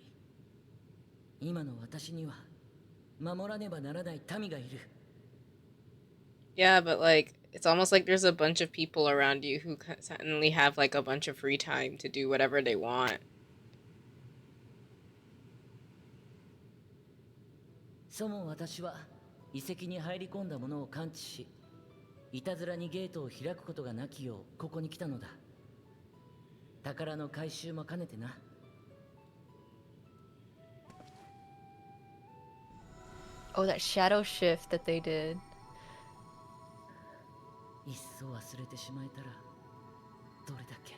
S5: 今の私には守らねばならない民がいる。
S1: Yeah, but like, it's almost like there's a bunch of people around you who suddenly have like a bunch of free time to do whatever they want.
S5: そも私は遺跡に入り込んだものを感知し、いたずらにゲートを開くことがなきようここに来たのだ。宝の回収も兼ねてな。
S4: Oh, that shadow shift that they did.
S5: いっそ忘れてしまえたらどれだけ。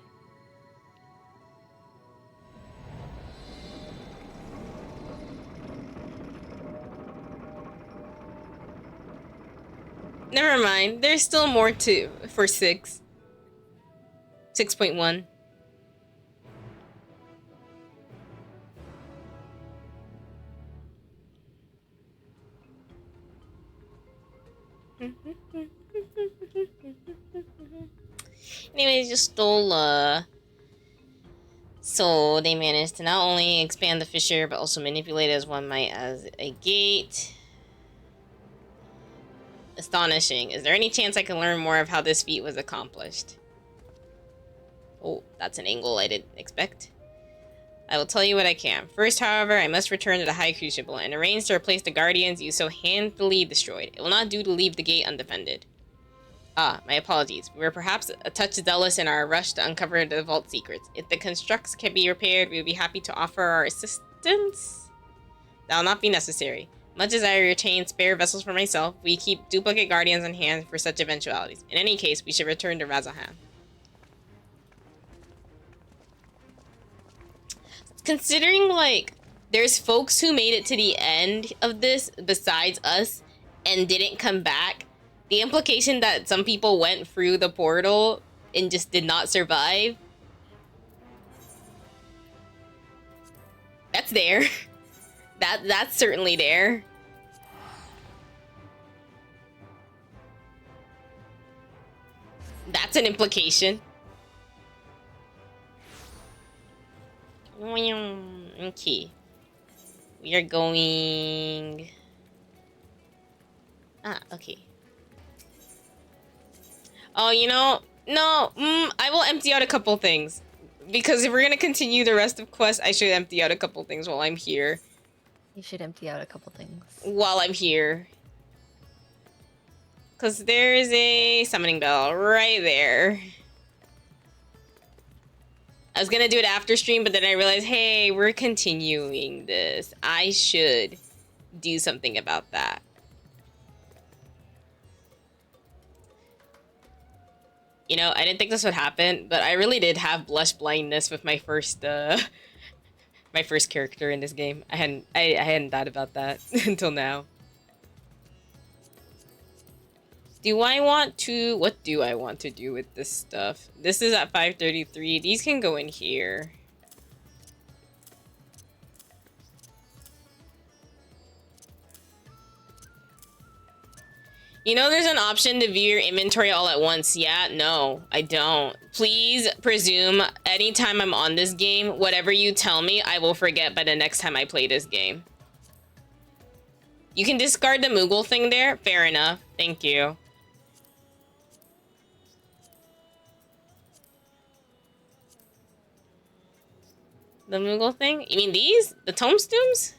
S1: Never mind. There's still more to for 6. 6.1. Anyways, just stole so they managed to not only expand the fissure but also manipulate it as one might as a gate. Astonishing. Is there any chance I can learn more of how this feat was accomplished? Oh, that's an angle I didn't expect. I will tell you what I can. First, however, I must return to the High Crucible and arrange to replace the guardians you so handily destroyed. It will not do to leave the gate undefended. Ah, my apologies. We were perhaps a touch zealous in our rush to uncover the vault secrets. If the constructs can be repaired, we would be happy to offer our assistance. That will not be necessary. Much as I retain spare vessels for myself, we keep duplicate guardians on hand for such eventualities. In any case, we should return to Razahan. Considering, like, there's folks who made it to the end of this besides us and didn't come back. The implication that some people went through the portal and just did not survive, that's there. That's certainly there. That's an implication. Okay. We are going... Ah, okay. Oh, you know, no, I will empty out a couple things. Because if we're gonna continue the rest of quest, I should empty out a couple things while I'm here.
S4: You should empty out a couple things.
S1: While I'm here. Because there is a summoning bell right there. I was gonna do it after stream, but then I realized, hey, we're continuing this. I should do something about that. You know, I didn't think this would happen, but I really did have blush blindness with my first my first character in this game. I hadn't thought about that until now. Do I want to... What do I want to do with this stuff? This is at 533. These can go in here. You know there's an option to view your inventory all at once. Yeah, no, I don't. Please presume anytime I'm on this game, whatever you tell me, I will forget by the next time I play this game. You can discard the Moogle thing there. Fair enough. Thank you. The Moogle thing? You mean these? The tombstones?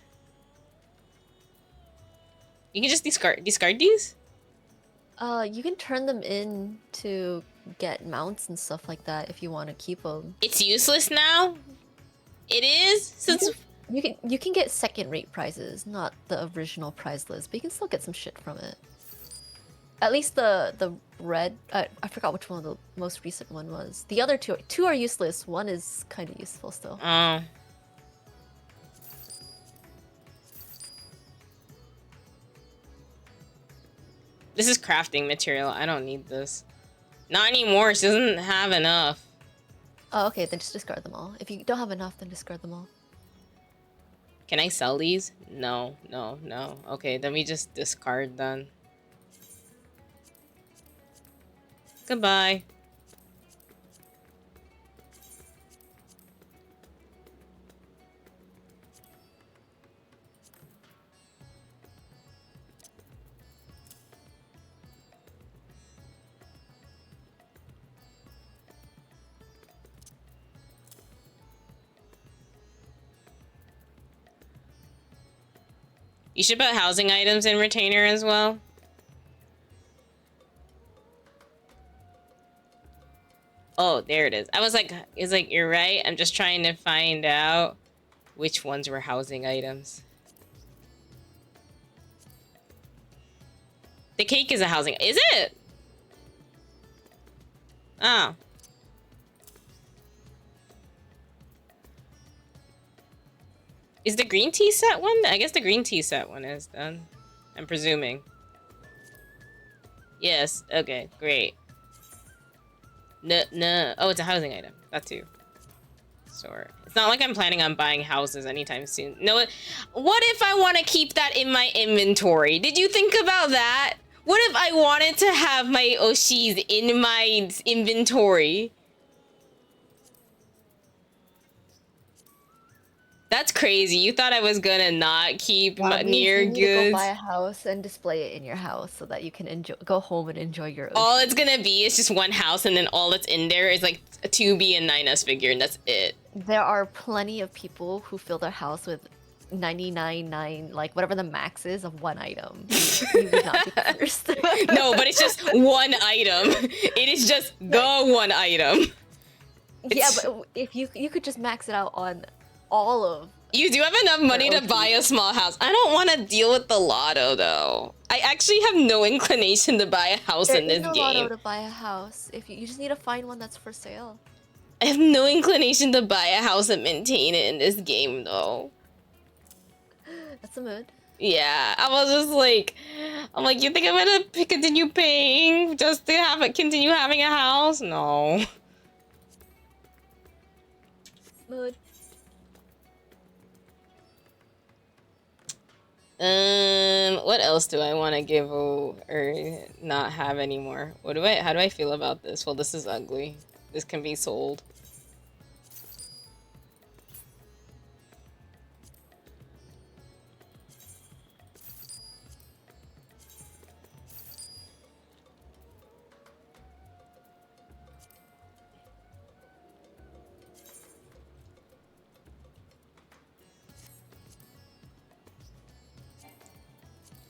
S1: You can just discard these?
S4: You can turn them in to get mounts and stuff like that if you want to keep them.
S1: It's useless now? It is? Since
S4: you can get second-rate prizes, not the original prize list, but you can still get some shit from it. At least the red, I forgot which one the most recent one was. The other two are useless. One is kind of useful still.
S1: Oh. This is crafting material. I don't need this. Not anymore. She doesn't have enough.
S4: Oh, okay. Then just discard them all. If you don't have enough, then discard them all.
S1: Can I sell these? No, no, no. Okay, then we just discard them. Goodbye. You should put housing items in retainer as well. Oh, there it is. I was like, it's like, you're right. I'm just trying to find out which ones were housing items. The cake is a housing. Is it? Oh. Is the green tea set one? I guess the green tea set one is done. I'm presuming. Yes. Okay. Great. No, no. Oh, it's a housing item. That too. Sort. It's not like I'm planning on buying houses anytime soon. No. What if I want to keep that in my inventory? Did you think about that? What if I wanted to have my Oshis in my inventory? That's crazy. You thought I was gonna not keep near goods.
S4: You need to go buy a house and display it in your house so that you can go home and enjoy your Oshi.
S1: All it's gonna be is just one house, and then all that's in there is like a 2B and 9S figure, and that's it.
S4: There are plenty of people who fill their house with 99.9, like whatever the max is of one item. You would not be the first.
S1: No, but it's just one item. It is just the one item.
S4: Yeah, but if you could just max it out on all of...
S1: You do have enough money to buy a small house. I don't want to deal with the lotto, though. I actually have no inclination to buy a house in this game.
S4: There's no lotto to buy a house. If you just need to find one that's for sale.
S1: I have no inclination to buy a house and maintain it in this game, though.
S4: That's a mood.
S1: Yeah, I was just like, I'm like, you think I'm gonna continue paying just to have it continue having a house? No.
S4: Mood.
S1: What else do I want to give or not have anymore? How do I feel about this? Well, this is ugly. This can be sold.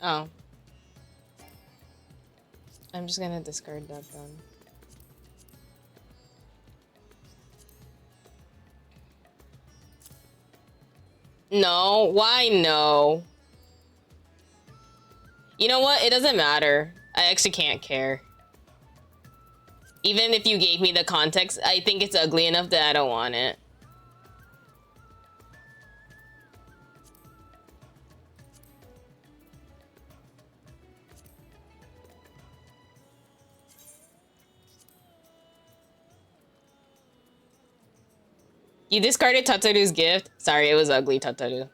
S1: Oh. I'm just gonna discard that then. No, why no? You know what? It doesn't matter. I actually can't care. Even if you gave me the context, I think it's ugly enough that I don't want it. You discarded Tataru's gift? Sorry, it was ugly, Tataru.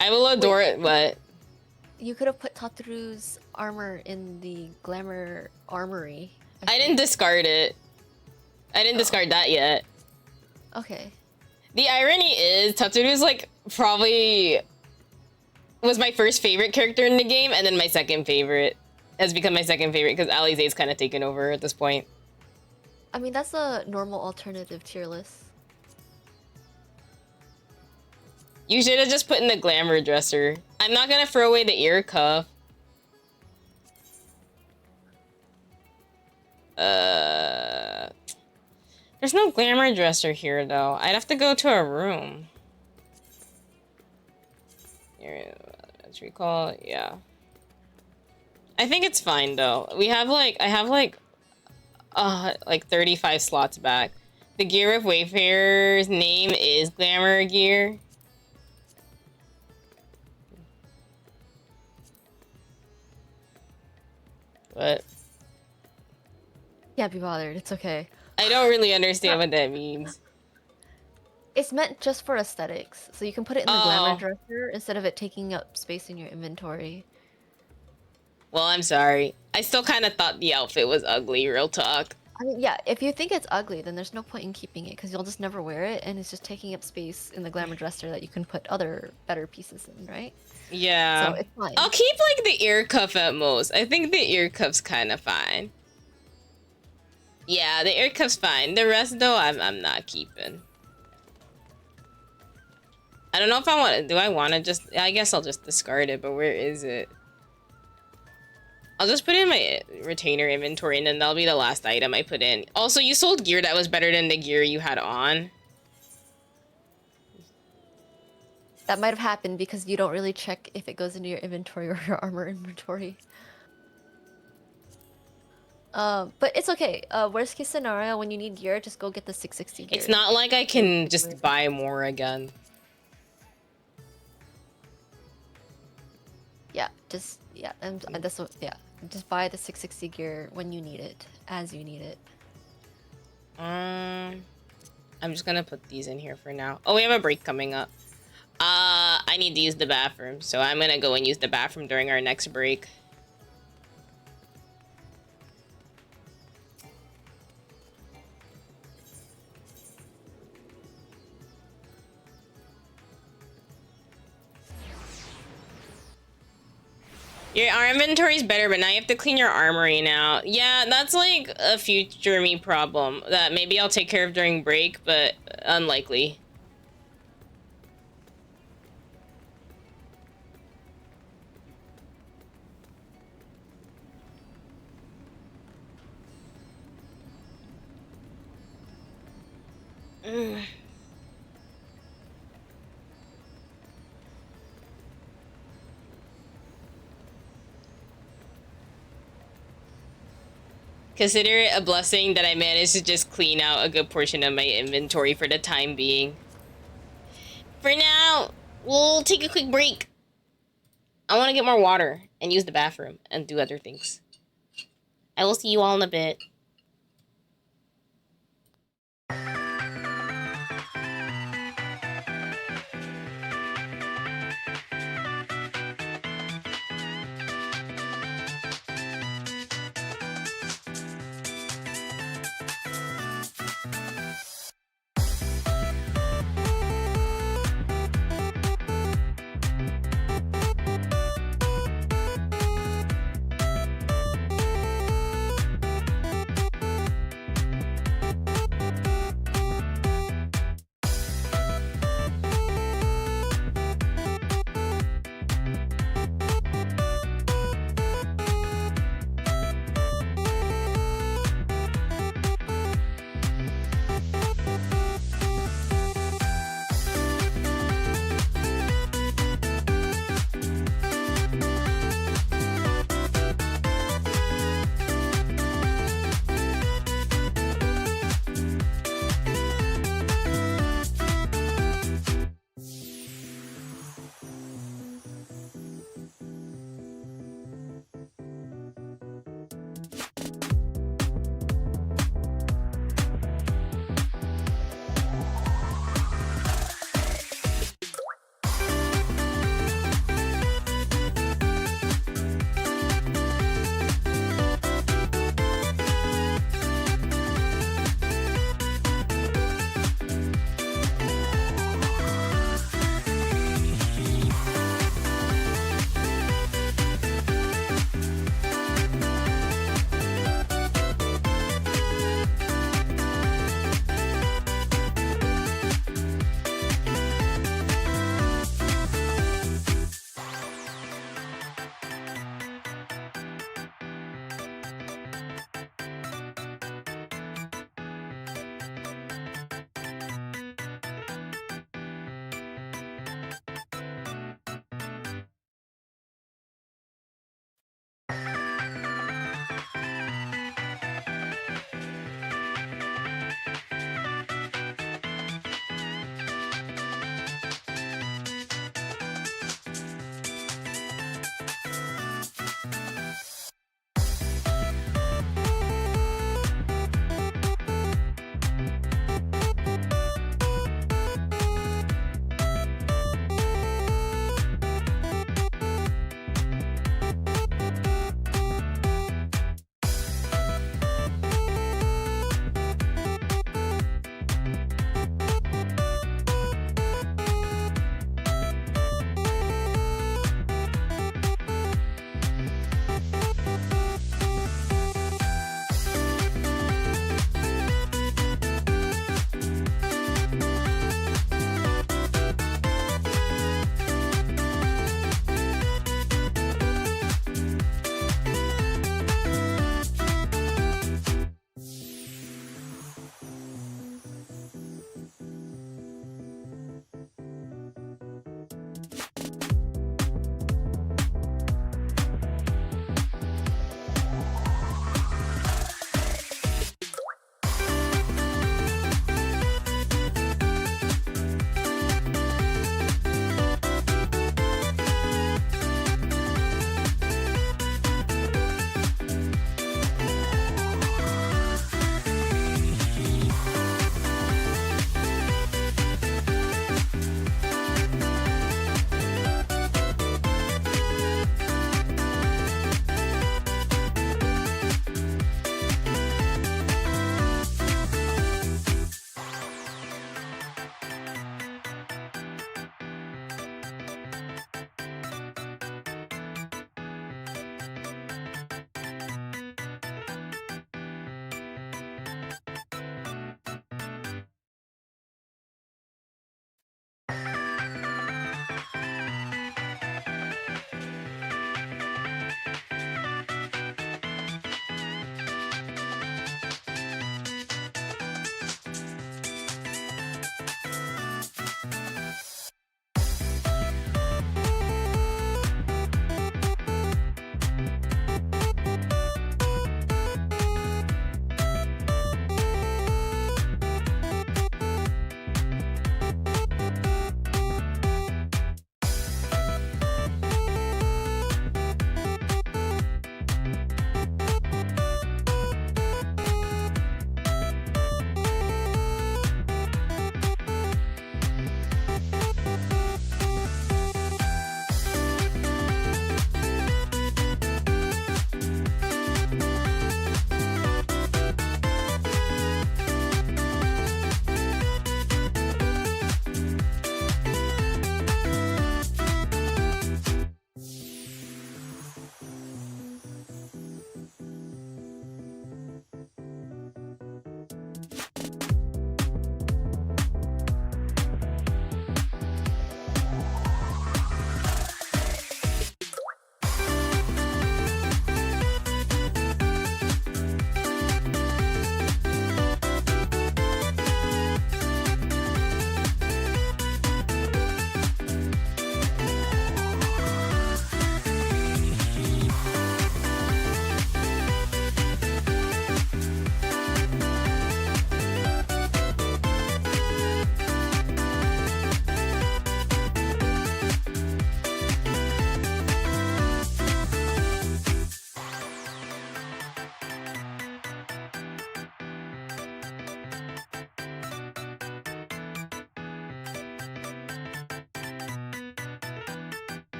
S1: I will adore it, but...
S4: You could have put Tataru's armor in the glamour armory.
S1: I didn't discard it. I didn't discard that yet.
S4: Okay.
S1: The irony is, Tataru's like probably was my first favorite character in the game, and then my second favorite has become my second favorite because Alize's kind of taken over at this point.
S4: I mean, that's a normal alternative tier list.
S1: You should have just put in the glamour dresser. I'm not gonna throw away the ear cuff. There's no glamour dresser here though. I'd have to go to a room. Here, let's recall. Yeah. I think it's fine though. We have like I have like 35 slots back. The gear of Wayfarer's name is glamour gear. What?
S4: Can't be bothered. It's okay.
S1: I don't really understand what that means.
S4: It's meant just for aesthetics, so you can put it in the glamour dresser instead of it taking up space in your inventory.
S1: Well, I'm sorry. I still kind of thought the outfit was ugly, real talk.
S4: I mean, yeah, if you think it's ugly, then there's no point in keeping it because you'll just never wear it, and it's just taking up space in the glamour dresser that you can put other better pieces in, right?
S1: Yeah.
S4: So it's fine.
S1: I'll keep like the ear cuff at most. I think the ear cuff's kind of fine. Yeah, the ear cuff's fine. The rest though, I'm not keeping. I don't know if I want to. Do I want to just? I guess I'll just discard it. But where is it? I'll just put it in my retainer inventory, and then that'll be the last item I put in. Also, you sold gear that was better than the gear you had on.
S4: That might have happened because you don't really check if it goes into your inventory or your armor inventory. But it's okay. Worst case scenario, when you need gear, just go get the 660 gear.
S1: It's not like I can just buy more again.
S4: Yeah, and that's what. Yeah, just buy the 660 gear when you need it, as you need it.
S1: I'm just gonna put these in here for now. Oh, we have a break coming up. I need to use the bathroom, so I'm gonna go and use the bathroom during our next break. Our inventory's better, but now you have to clean your armory now. Yeah, that's like a future me problem that maybe I'll take care of during break, but unlikely. Ugh. Consider it a blessing that I managed to just clean out a good portion of my inventory for the time being. For now, we'll take a quick break. I want to get more water and use the bathroom and do other things. I will see you all in a bit.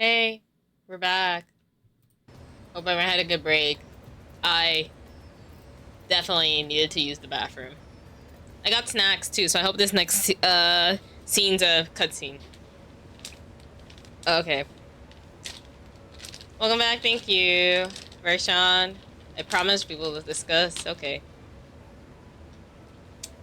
S1: Hey, we're back. Hope everyone had a good break. I definitely needed to use the bathroom. I got snacks too, so I hope this next scene's a cutscene. Okay. Welcome back, thank you. Vershawn. I promise we will discuss. Okay.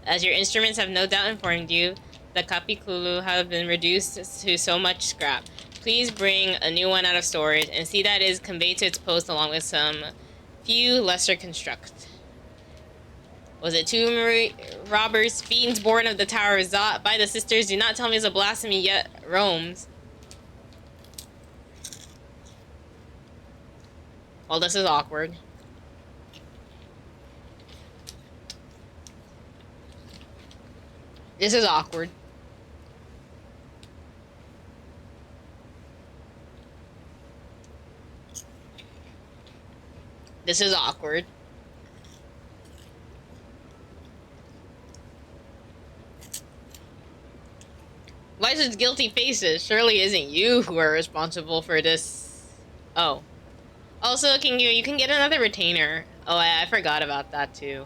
S1: As your instruments have no doubt informed you, the Kapikulu have been reduced to so much scrap. Please bring a new one out of storage and see that it is conveyed to its post along with some few lesser construct. Was it two robbers, fiends born of the Tower of Zot by the sisters? Do not tell me it's a blasphemy yet roams. Well, this is awkward. This is awkward. This is awkward. Why such guilty faces? Surely isn't you who are responsible for this. Oh. Also, you can get another retainer. Oh, I forgot about that too.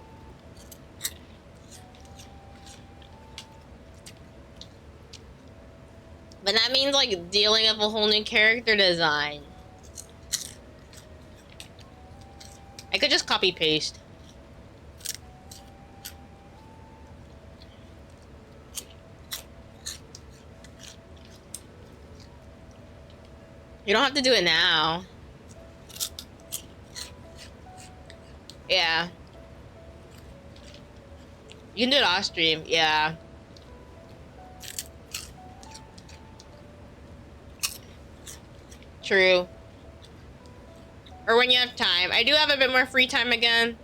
S1: But that means like dealing with a whole new character design. I could just copy paste. You don't have to do it now. Yeah. You can do it off stream, yeah. True. Or when you have time. I do have a bit more free time again.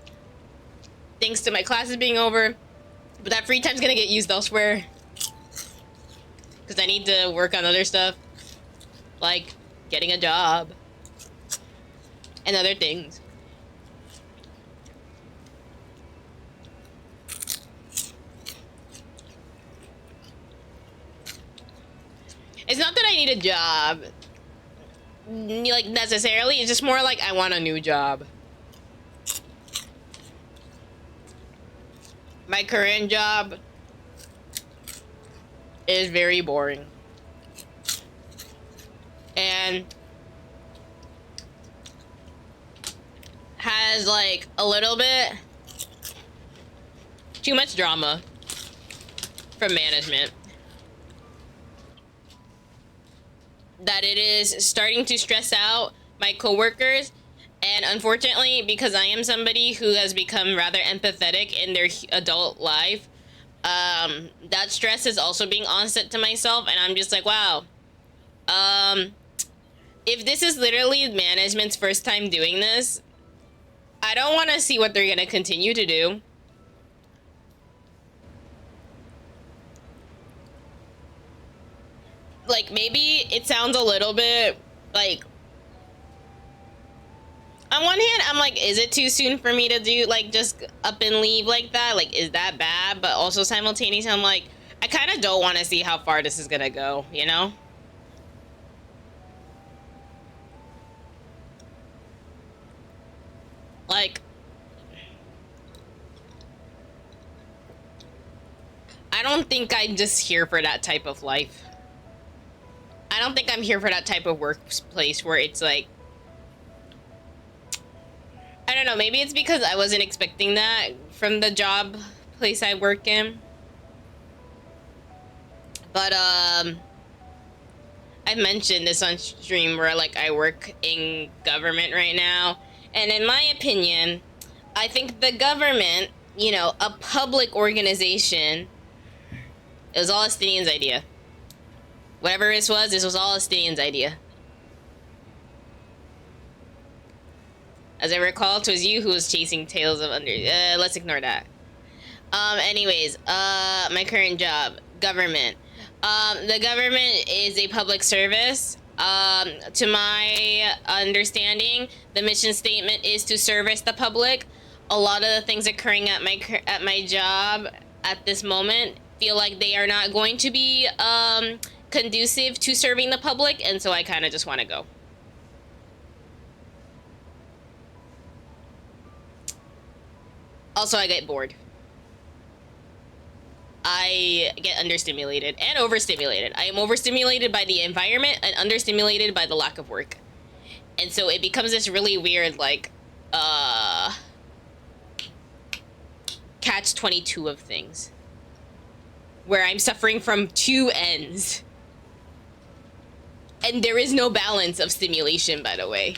S1: Thanks to my classes being over. But that free time's gonna get used elsewhere. Because I need to work on other stuff. Like getting a job. And other things. It's not that I need a job. Like, necessarily. It's just more like I want a new job. My current job is very boring. And has like a little bit too much drama from management. That it is starting to stress out my coworkers, and unfortunately, because I am somebody who has become rather empathetic in their adult life, that stress is also being onset to myself, and I'm just like, wow. If this is literally management's first time doing this, I don't want to see what they're gonna continue to do. Like, maybe it sounds a little bit like, on one hand, I'm like, is it too soon for me to do, like, just up and leave like that? Like, is that bad? But also simultaneously, I'm like, I kind of don't want to see how far this is gonna go, you know? Like, I don't think I'm just here for that type of life. I don't think I'm here for that type of workplace where it's like, I don't know, maybe it's because I wasn't expecting that from the job place I work in. But I've mentioned this on stream where like I work in government right now, and in my opinion, I think the government, you know, a public organization, it was all Estinian's idea. Whatever this was all Estinian's idea. As I recall, it was you who was chasing tails of under. Let's ignore that. Anyways, my current job, government. The government is a public service. To my understanding, the mission statement is to service the public. A lot of the things occurring at my job at this moment feel like they are not going to be conducive to serving the public, and so I kind of just want to go. Also, I get bored. I get understimulated and overstimulated. I am overstimulated by the environment and understimulated by the lack of work. And so it becomes this really weird, like, catch-22 of things. Where I'm suffering from two ends. And there is no balance of stimulation, by the way.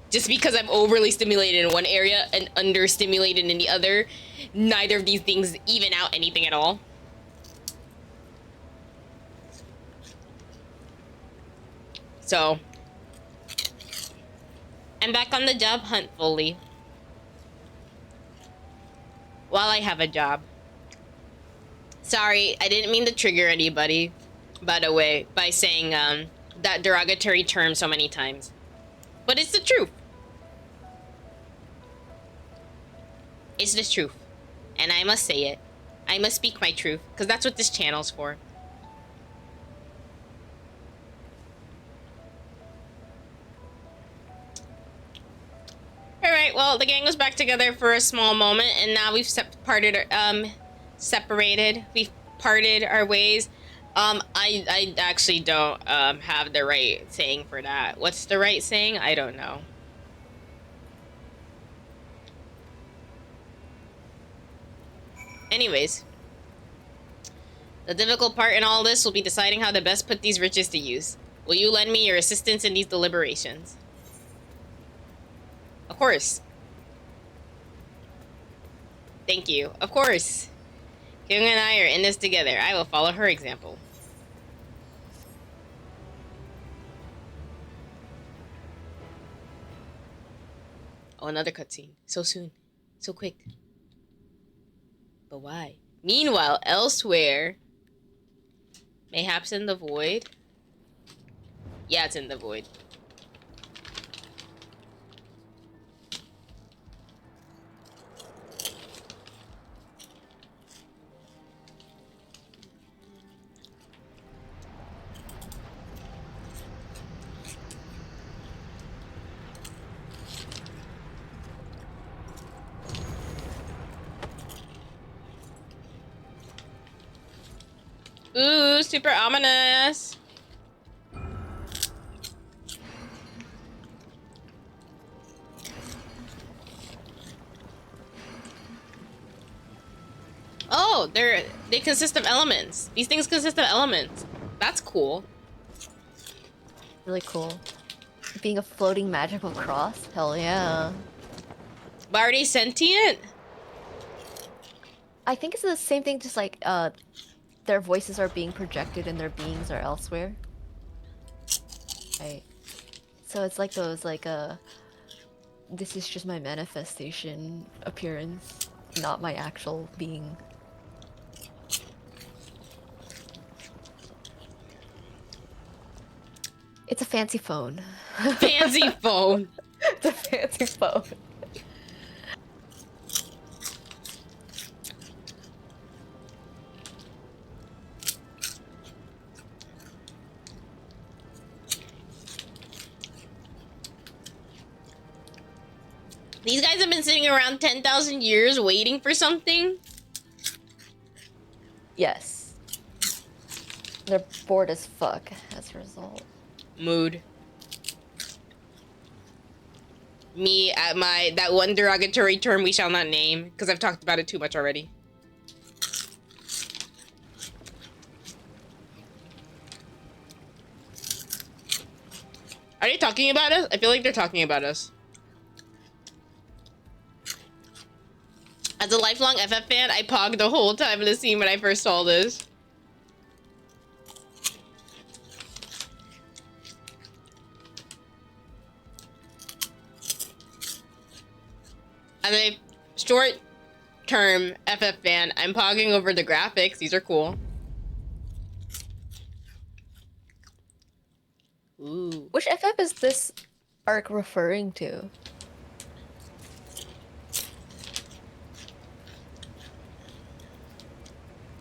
S1: Just because I'm overly stimulated in one area and understimulated in the other, neither of these things even out anything at all. So, I'm back on the job hunt fully. While I have a job. Sorry, I didn't mean to trigger anybody, by the way, by saying that derogatory term so many times. But it's the truth. It's the truth. And I must say it. I must speak my truth, because that's what this channel's for. Alright, well, the gang was back together for a small moment, and now we've separated. We've parted our ways. I actually don't have the right saying for that. What's the right saying? I don't know. Anyways, the difficult part in all this will be deciding how to best put these riches to use. Will you lend me your assistance in these deliberations? Of course. Thank you. Of course. Kyung and I are in this together. I will follow her example. Oh, another cutscene. So soon. So quick. But why? Meanwhile, elsewhere... Mayhaps in the void? Yeah, it's in the void. Ooh, super ominous. Oh, they consist of elements. These things consist of elements. That's cool.
S4: Really cool. Being a floating magical cross? Hell yeah.
S1: But are they sentient?
S4: I think it's the same thing, just like their voices are being projected and their beings are elsewhere. Right. So it's like those this is just my manifestation appearance, not my actual being. It's a fancy phone.
S1: Fancy phone.
S4: It's a fancy phone.
S1: These guys have been sitting around 10,000 years waiting for something?
S4: Yes. They're bored as fuck as a result.
S1: Mood. Me at that one derogatory term we shall not name, because I've talked about it too much already. Are they talking about us? I feel like they're talking about us. As a lifelong FF fan, I pogged the whole time in the scene when I first saw this. As a short-term FF fan, I'm pogging over the graphics. These are cool. Ooh.
S4: Which FF is this arc referring to?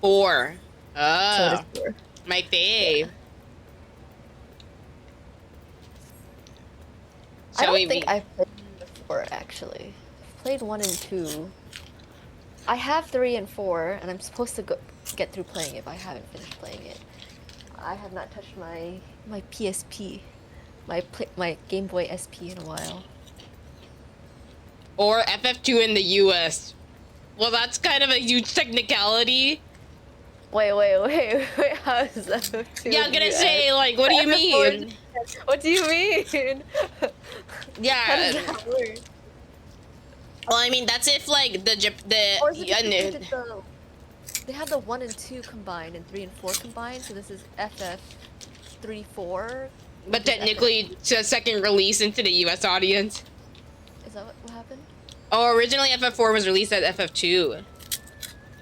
S1: 4.
S4: So it is
S1: Oh,
S4: 4.
S1: my fave.
S4: I
S1: Shall we
S4: don't think
S1: be?
S4: I've played 4 actually. I've played 1 and 2. I have 3 and 4, and I'm supposed to get through playing it, but I haven't finished playing it. I have not touched my PSP, my Game Boy SP in a while.
S1: Or FF2 in the US. Well, that's kind of a huge technicality.
S4: Wait, how is FF2
S1: Yeah,
S4: in
S1: I'm
S4: the
S1: gonna
S4: US?
S1: say, like, what do you mean?
S4: What do you mean?
S1: Yeah.
S4: How does that work?
S1: Well, I mean, that's if, like,
S4: Or is it because they did they have the 1 and 2 combined and 3 and 4 combined, so this is FF3, 4?
S1: But technically, it's a second release into the US audience.
S4: Is that what happened?
S1: Oh, originally FF4 was released as FF2.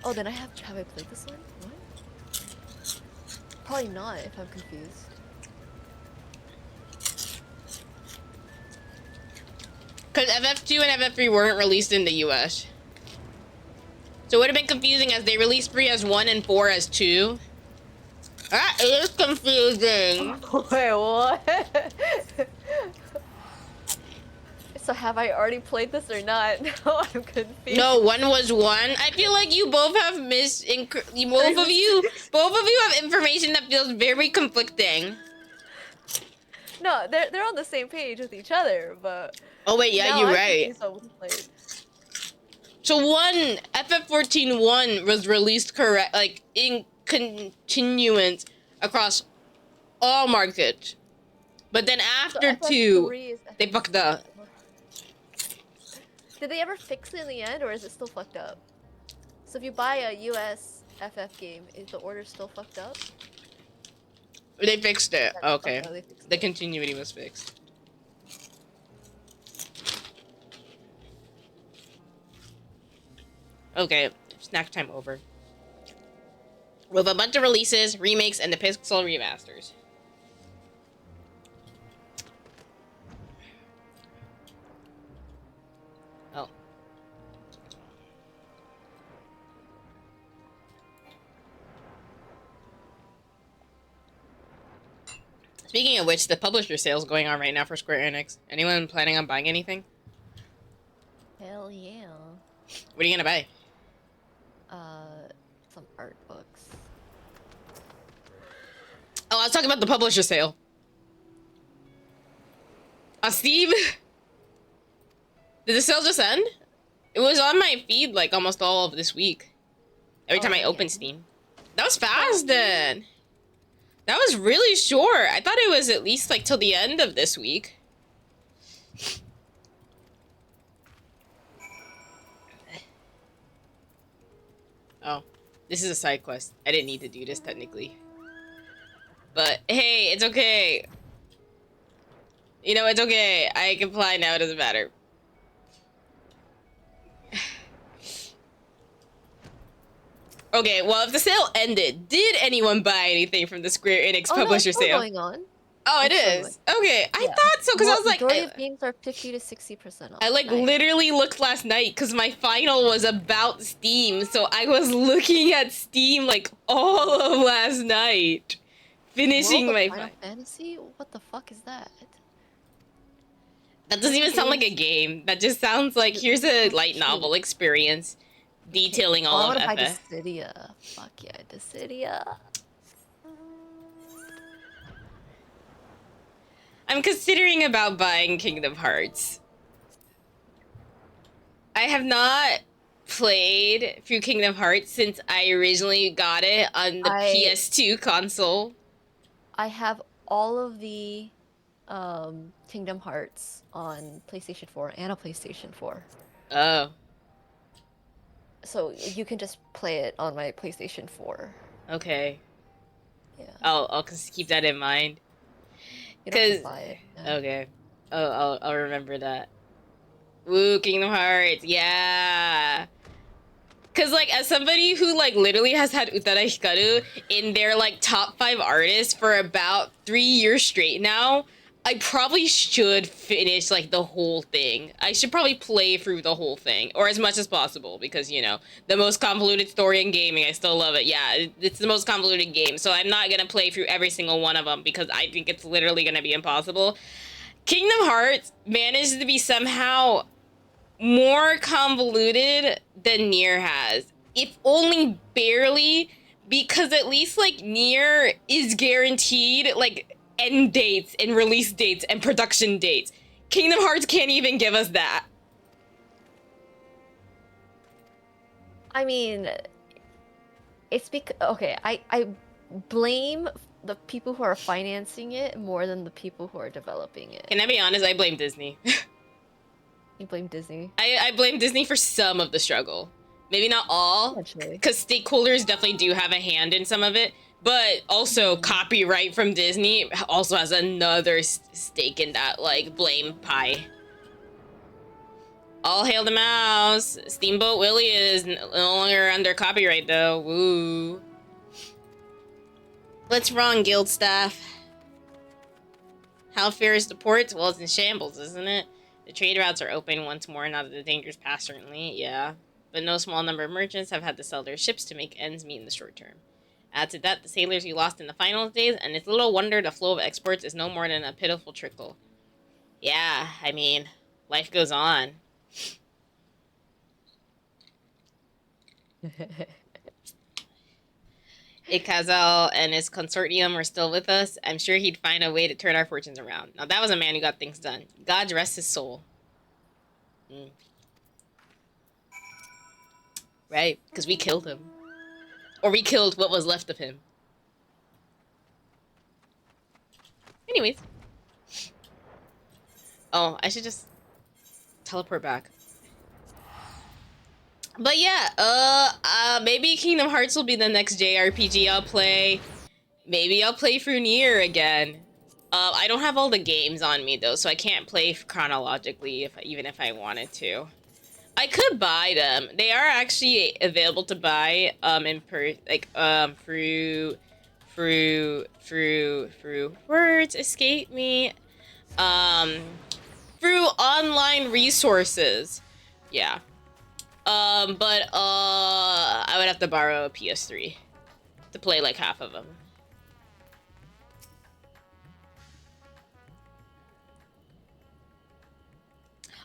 S4: Oh, then have I played this one? What? Probably not, if I'm confused.
S1: Because FF2 and FF3 weren't released in the US. So it would have been confusing as they released 3 as 1 and 4 as 2. That is confusing.
S4: Wait, what? So have I already played this or not? No, I'm confused.
S1: No, 1 was 1. I feel like you both have both of you have information that feels very conflicting.
S4: No, they're on the same page with each other, but
S1: oh wait, yeah, you're right. So FF14 was released correct, like in continuance across all markets, but then after 2, they fucked up.
S4: Did they ever fix it in the end, or is it still fucked up? So if you buy a US FF game, is the order still fucked up?
S1: They fixed it. Okay,
S4: they fixed
S1: the continuity was fixed. Okay, snack time over. With a bunch of releases, remakes, and the pixel remasters. Oh. Speaking of which, the publisher sale's going on right now for Square Enix. Anyone planning on buying anything?
S4: Hell yeah.
S1: What are you gonna buy?
S4: Some art books.
S1: Oh, I was talking about the publisher sale. Steve? Did the sale just end? It was on my feed like almost all of this week. Every time I open Steam. That was fast then. That was really short. I thought it was at least like till the end of this week. Oh, this is a side quest. I didn't need to do this technically. But hey, it's okay. You know, it's okay. I can fly now, it doesn't matter. Okay, well, if the sale ended, did anyone buy anything from the Square Enix publisher sale?
S4: Going on.
S1: Oh, it is? Okay, I thought so, because I was like...
S4: Majority of games are 50 to 60% off.
S1: I, like, literally looked last night, because my final was about Steam, so I was looking at Steam, like, all of last night. Finishing my
S4: Final Fantasy? What the fuck is that?
S1: That doesn't even sound like a game. That just sounds like, here's a light novel experience. Detailing all of FF.
S4: Dissidia. Fuck yeah, Dissidia.
S1: I'm considering about buying Kingdom Hearts. I have not played through Kingdom Hearts since I originally got it on the PS2 console.
S4: I have all of the Kingdom Hearts on PlayStation 4 and a PlayStation 4.
S1: Oh.
S4: So you can just play it on my PlayStation 4.
S1: Okay.
S4: Yeah.
S1: I'll just keep that in mind.
S4: You don't have to buy it. No.
S1: Okay. Oh, I'll remember that. Woo, Kingdom Hearts, yeah. Cause like as somebody who like literally has had Utada Hikaru in their like top 5 artists for about 3 years straight now, I probably should finish, like, the whole thing. I should probably play through the whole thing, or as much as possible, because, you know, the most convoluted story in gaming, I still love it. Yeah, it's the most convoluted game, so I'm not gonna play through every single one of them, because I think it's literally gonna be impossible. Kingdom Hearts managed to be somehow more convoluted than Nier has. If only barely, because at least, like, Nier is guaranteed, like, end dates and release dates and production dates. Kingdom Hearts can't even give us that.
S4: I mean, it's because okay, I blame the people who are financing it more than the people who are developing it.
S1: Can I be honest? I blame Disney.
S4: You blame Disney?
S1: I blame Disney for some of the struggle. Maybe not all, because stakeholders definitely do have a hand in some of it, but also copyright from Disney also has another stake in that, like, blame pie. All hail the mouse. Steamboat Willie is no longer under copyright, though. Woo. What's wrong, guild staff? How fair is the port? Well, it's in shambles, isn't it? The trade routes are open once more now that the danger's passed, certainly, yeah. But no small number of merchants have had to sell their ships to make ends meet in the short term. Add to that the sailors we lost in the finals days, and it's little wonder the flow of exports is no more than a pitiful trickle. Yeah, I mean, life goes on. Ikazal and his consortium are still with us. I'm sure he'd find a way to turn our fortunes around. Now, that was a man who got things done. God rest his soul. Right? Because we killed him. Or we killed what was left of him. Anyways. Oh, I should just teleport back. But yeah, maybe Kingdom Hearts will be the next JRPG I'll play. Maybe I'll play through Nier again. I don't have all the games on me though, so I can't play chronologically even if I wanted to. I could buy them. They are actually available to buy through words escape me. Through online resources. Yeah. But I would have to borrow a PS3 to play like half of them.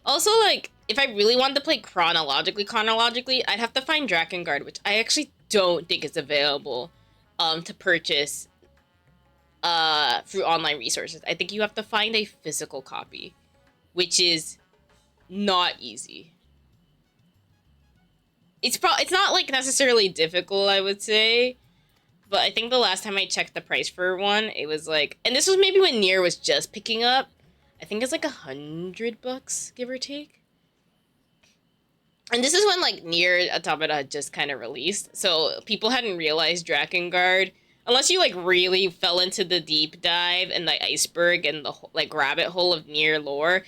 S1: Also, like, if I really wanted to play chronologically, I'd have to find Drakengard, which I actually don't think is available to purchase through online resources. I think you have to find a physical copy, which is not easy. It's not, like, necessarily difficult, I would say, but I think the last time I checked the price for one, it was like, and this was maybe when Nier was just picking up, I think it's like $100, give or take. And this is when, like, Nier Automata had just kind of released, so people hadn't realized Drakengard, unless you, like, really fell into the deep dive and the iceberg and the, like, rabbit hole of Nier lore.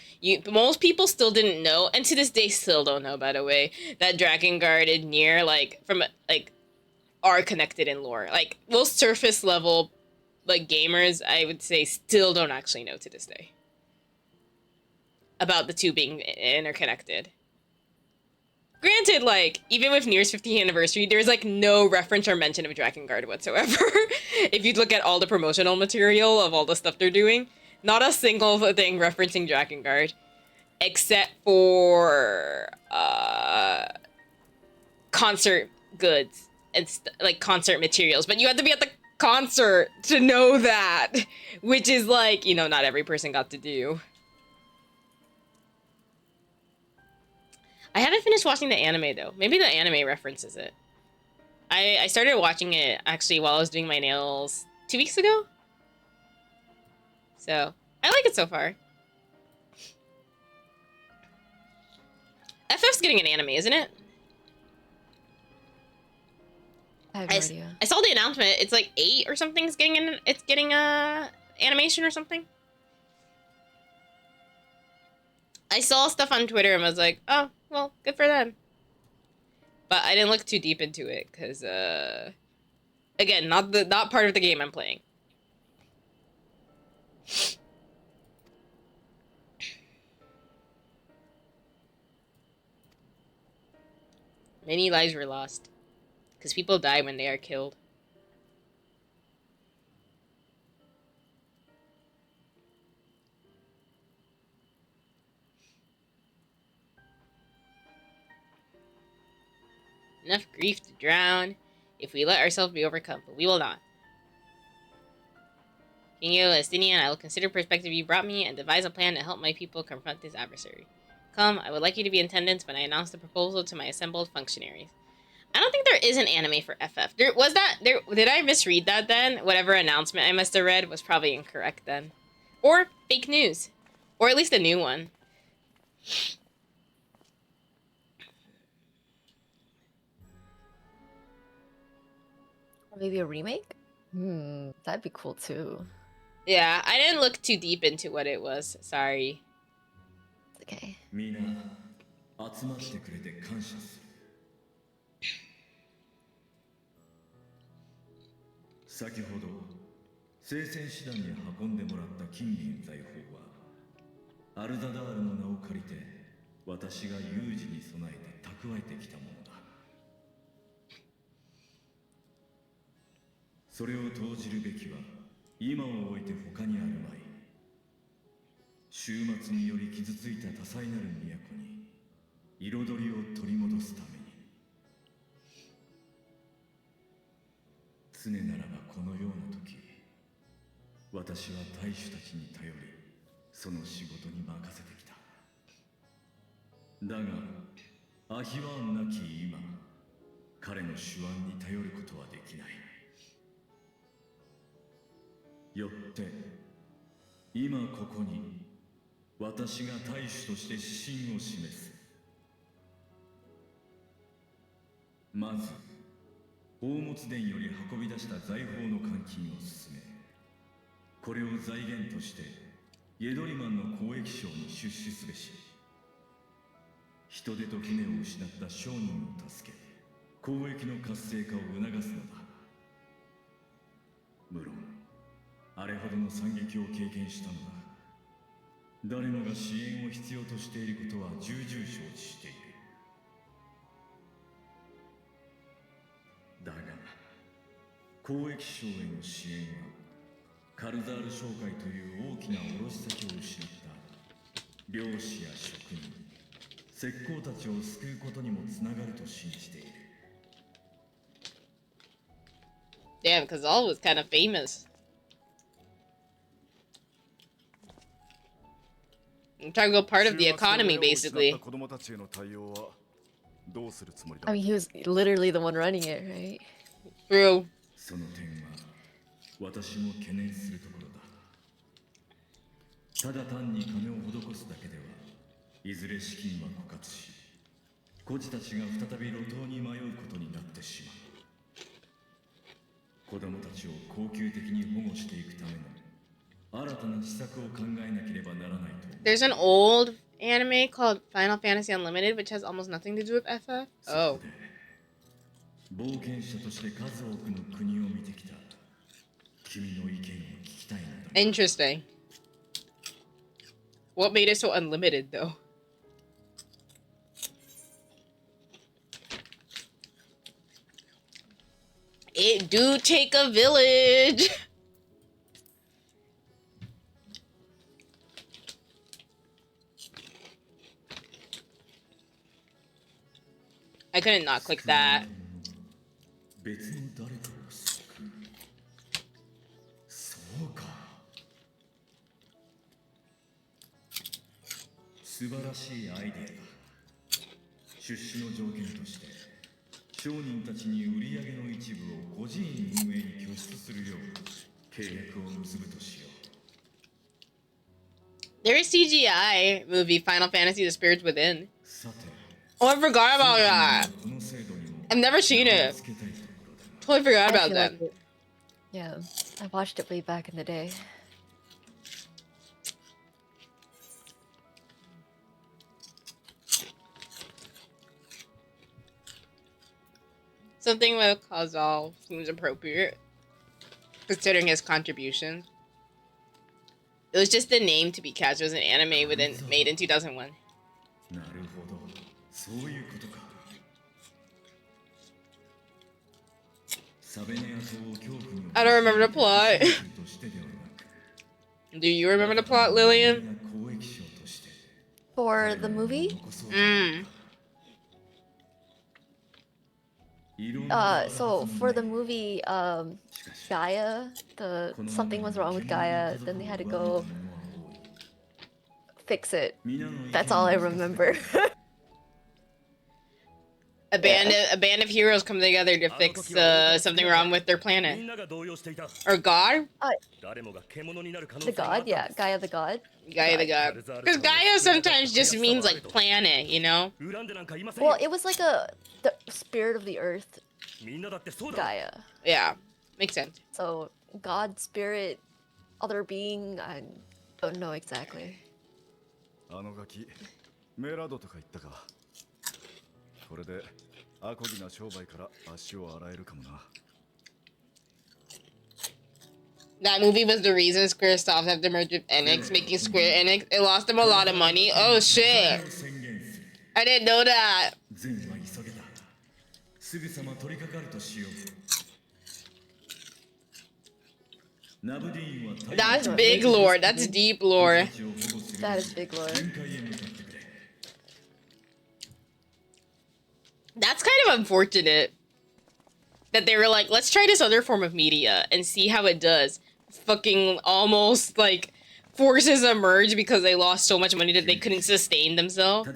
S1: Most people still didn't know, and to this day still don't know, by the way, that Drakengard and Nier, like, are connected in lore. Like, most surface level, like, gamers, I would say, still don't actually know to this day about the two being interconnected. Granted, like, even with Nier's 50th anniversary, there's, like, no reference or mention of Drakengard whatsoever. If you look at all the promotional material of all the stuff they're doing, not a single thing referencing Drakengard, except for, concert goods and, like, concert materials. But you had to be at the concert to know that, which is, like, you know, not every person got to do. I haven't finished watching the anime, though. Maybe the anime references it. I started watching it, actually, while I was doing my nails 2 weeks ago. So, I like it so far. FF's getting an anime, isn't it?
S4: I have no idea.
S1: I saw the announcement. It's like 8 or something. It's getting a animation or something. I saw stuff on Twitter and was like, oh, well, good for them. But I didn't look too deep into it because, again, not part of the game I'm playing. Many lives were lost. Because people die when they are killed. Enough grief to drown if we let ourselves be overcome, but we will not. King Estinian, I will consider perspective you brought me and devise a plan to help my people confront this adversary. Come, I would like you to be in attendance when I announce the proposal to my assembled functionaries. I don't think there is an anime for FF. Did I misread that then? Whatever announcement I must have read was probably incorrect then. Or fake news. Or at least a new one.
S4: Or maybe a remake? That'd be cool too.
S1: Yeah, I didn't look too deep into what it was. Sorry.
S4: It's okay.
S7: 集まってくれて感謝する。先ほど聖戦師団に運んでもらった金銀財宝はアルザダールの名を借りて私が有事に備えて蓄えてきたものだ。それを投じるべきは今を置いて他にあるまい。終末により傷ついた多彩なる都に彩りを取り戻すために。常ならばこのような時、私は大主たちに頼り、その仕事に任せてきた。だが、アヒワンなき今、彼の手腕に頼ることはできない。よって、今ここに、私が大主として指針を示す。まず、宝物殿より運び出した財宝の換金を進め、これを財源としてイェドリマンの交易商に出資すべし。人手と船を失った商人を助け、交易の活性化を促すのだ。無論あれほどの惨劇を経験したのだ。誰もが支援を必要としていることは重々承知している。だが交易商への支援はカルザール商会という大きな卸先を失った漁師や職人、石膏たちを救うことにもつながると信じている。
S1: Damn, Kazal was kind of famous. Integral part of the economy, basically.
S4: I mean, he was literally the one running it, right?
S1: True.
S7: その点は私も懸念するところだ。ただ単に金を施すだけではいずれ資金は枯渇し、孤児たちが再び路頭に迷うことになってしまう。子供たちを恒久的に保護していくための新たな施策を考えなければならないと。
S1: There's an old anime called Final Fantasy Unlimited, which has almost nothing to do with FF. Oh.
S7: 冒険者として数多くの国を見てきた君の意見を聞きたいのだ。
S1: Interesting. What made it so unlimited, though? It do take a village. I couldn't not click that.
S7: 別の誰かを救う。そうか。素晴らしいアイデアだ。出資の条件として商人たちに売り上げの一部を孤児院運営に拠出するよう契約を結ぶとしよう。
S1: There is CGI movie Final Fantasy The Spirits Within. Oh, I forgot about that. I've never seen it. Totally forgot about that.
S4: Like yeah, I watched it way back in the day.
S1: Something with Kazal seems appropriate, considering his contribution. It was just the name to be cast. It was an anime made in 2001. I don't remember the plot. Do you remember the plot, Lillian?
S4: For the movie? So for the movie, Gaia, something was wrong with Gaia, then they had to go fix it. That's all I remember.
S1: A band of heroes come together to fix something wrong with their planet. Or God?
S4: The god, yeah, Gaia the god.
S1: Gaia the god. Because Gaia sometimes just means like planet, you know?
S4: Well, it was like the spirit of the earth, Gaia.
S1: Yeah, makes sense.
S4: So God, spirit, other being, I don't know exactly.
S7: あのガキ、メラドとか言ったか。これでアコギな商売から足を洗えるかもな。
S1: That movie was the reason Square stopped after merge with Enix, making Square Enix. It lost them a lot of money. Oh shit! I didn't know that. That's big lore. That's deep lore.
S4: That is big lore.
S1: That's kind of unfortunate that they were like, let's try this other form of media and see how it does. Fucking almost like forces a merge because they lost so much money that they couldn't sustain themselves.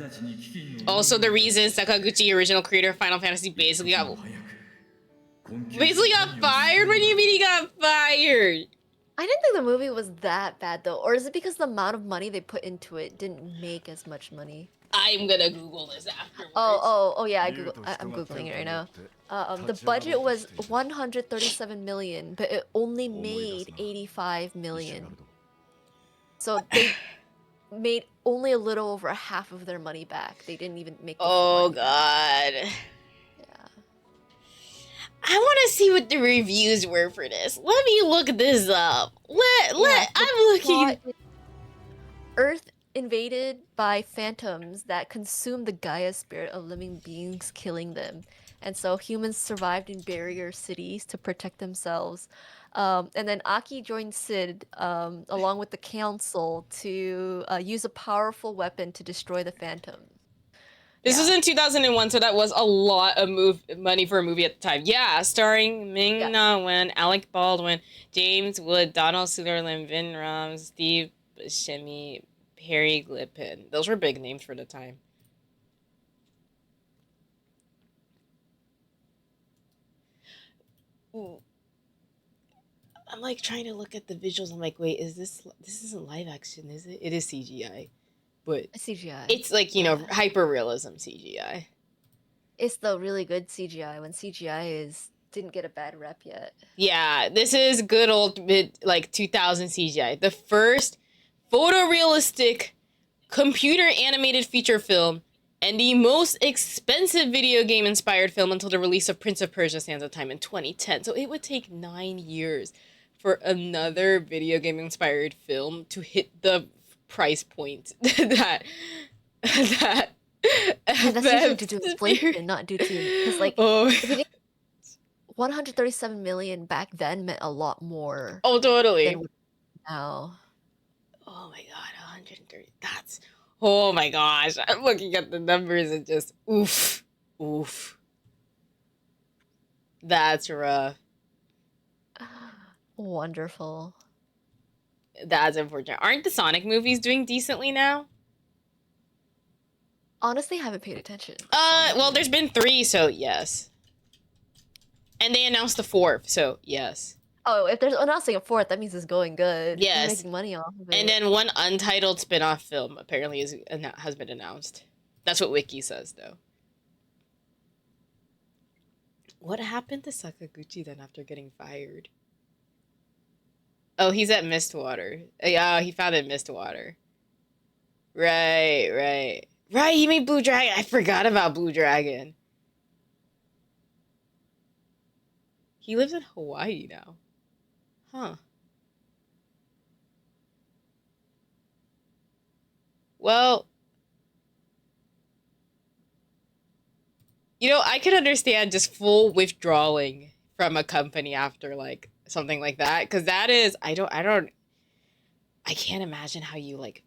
S1: Also, the reason Sakaguchi, original creator of Final Fantasy, basically got fired. What do you mean he got fired?
S4: I didn't think the movie was that bad though, or is it because the amount of money they put into it didn't make as much money?
S1: I'm gonna Google this afterwards.
S4: Oh yeah, I'm Googling it right now. The budget was 137 million, but it only made 85 million. So they made only a little over half of their money back. They didn't even make the full money
S1: God.
S4: back.
S1: I want to see what the reviews were for this. Let me look this up. I'm looking.
S4: Earth invaded by phantoms that consumed the Gaia spirit of living beings, killing them. And so humans survived in barrier cities to protect themselves. And then Aki joined Sid along with the council to use a powerful weapon to destroy the phantom.
S1: This was in 2001, so that was a lot of money for a movie at the time. Yeah, starring Ming-Na Wen, Alec Baldwin, James Wood, Donald Sutherland, Vin Rhames, Steve Buscemi, Perry Glippen. Those were big names for the time. Ooh. I'm like trying to look at the visuals. I'm like, wait, this isn't live action, is it? It is CGI. But
S4: CGI.
S1: It's like, you know, hyper realism CGI.
S4: It's the really good CGI when CGI didn't get a bad rep yet.
S1: Yeah, this is good old mid like 2000 CGI. The first photorealistic computer animated feature film and the most expensive video game inspired film until the release of Prince of Persia: Sands of Time in 2010. So it would take 9 years for another video game inspired film to hit the price point that
S4: that's usually due to inflation, not due to because like 137 million back then meant a lot more.
S1: Oh, totally.
S4: Than now.
S1: Oh my god, 130. That's oh my gosh. I'm looking at the numbers and just oof. That's rough.
S4: Wonderful.
S1: That's unfortunate. Aren't the Sonic movies doing decently now?
S4: Honestly, I haven't paid attention.
S1: Well, there's been 3, so yes. And they announced the 4th, so yes.
S4: Oh, if there's announcing a 4th, that means it's going good.
S1: Yes.
S4: They're making money off of it.
S1: And then one untitled spin-off film apparently has been announced. That's what Wiki says, though. What happened to Sakaguchi then after getting fired? Oh, he's at Mistwater. Yeah, he founded Mistwater. Right. He made Blue Dragon. I forgot about Blue Dragon. He lives in Hawaii now. Huh. Well, you know, I could understand just full withdrawing from a company after like something like that, because that is I can't imagine how you like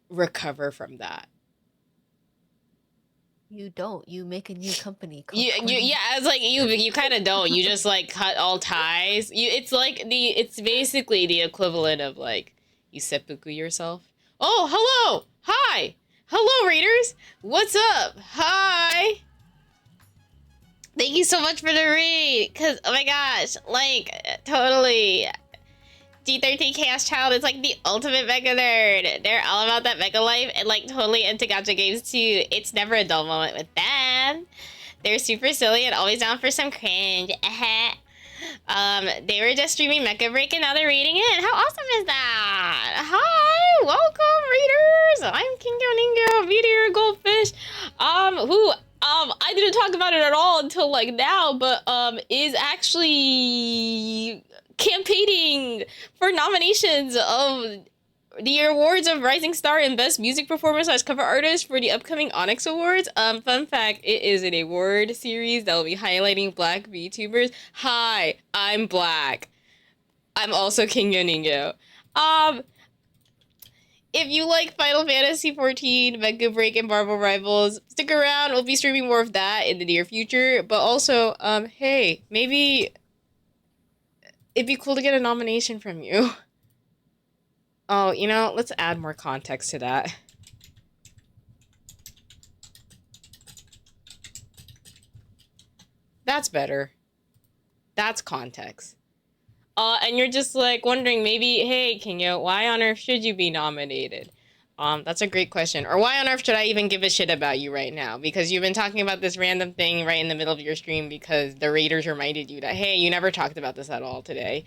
S1: recover from that.
S4: You don't. You make a new company.
S1: Yeah, it's like you kind of don't. You just like cut all ties. It's basically the equivalent of like you seppuku yourself. Oh, hello, hi, hello, readers. What's up? Hi. Thank you so much for the read. Cause oh my gosh, like totally. D13 Chaos Child is like the ultimate mecha nerd. They're all about that mecha life and like totally into gacha games too. It's never a dull moment with them. They're super silly and always down for some cringe. They were just streaming Mecha Break and now they're reading it. How awesome is that? Hi, welcome readers. I'm Kingo Ningo, Meteor Goldfish. I didn't talk about it at all until like now, but is actually campaigning for nominations of the awards of Rising Star and Best Music Performance / Cover Artist for the upcoming Onyx Awards. Fun fact, it is an award series that will be highlighting Black VTubers. Hi, I'm Black. I'm also King Yoningo. If you like Final Fantasy XIV, Mecha Break, and Marvel Rivals, stick around. We'll be streaming more of that in the near future. But also, hey, maybe it'd be cool to get a nomination from you. Oh, you know, let's add more context to that. That's better. That's context. And you're just like wondering maybe, hey, Kingo, why on earth should you be nominated? That's a great question. Or why on earth should I even give a shit about you right now? Because you've been talking about this random thing right in the middle of your stream because the raiders reminded you that, hey, you never talked about this at all today.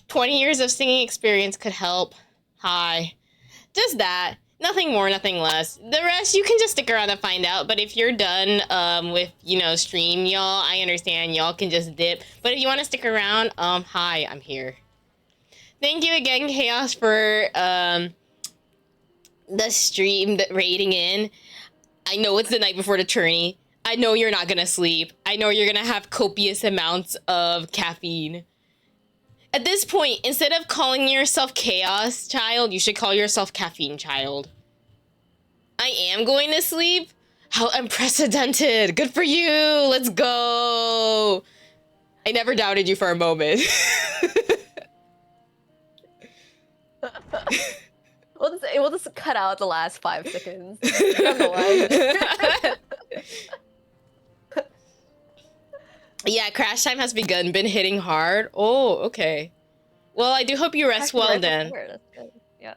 S1: 20 years of singing experience could help. Hi. Just that. Nothing more, nothing less. The rest, you can just stick around and find out. But if you're done with, you know, stream, y'all, I understand. Y'all can just dip. But if you want to stick around, hi, I'm here. Thank you again, Chaos, for the stream rating in. I know it's the night before the tourney. I know you're not gonna sleep. I know you're gonna have copious amounts of caffeine. At this point, instead of calling yourself Chaos Child, you should call yourself Caffeine Child. I am going to sleep? How unprecedented. Good for you. Let's go. I never doubted you for a moment.
S4: We'll just cut out the last 5 seconds. I don't know why.
S1: Yeah, crash time has begun. Been hitting hard. Oh, okay. Well, I do hope you rest well then.
S4: That's good. Yeah.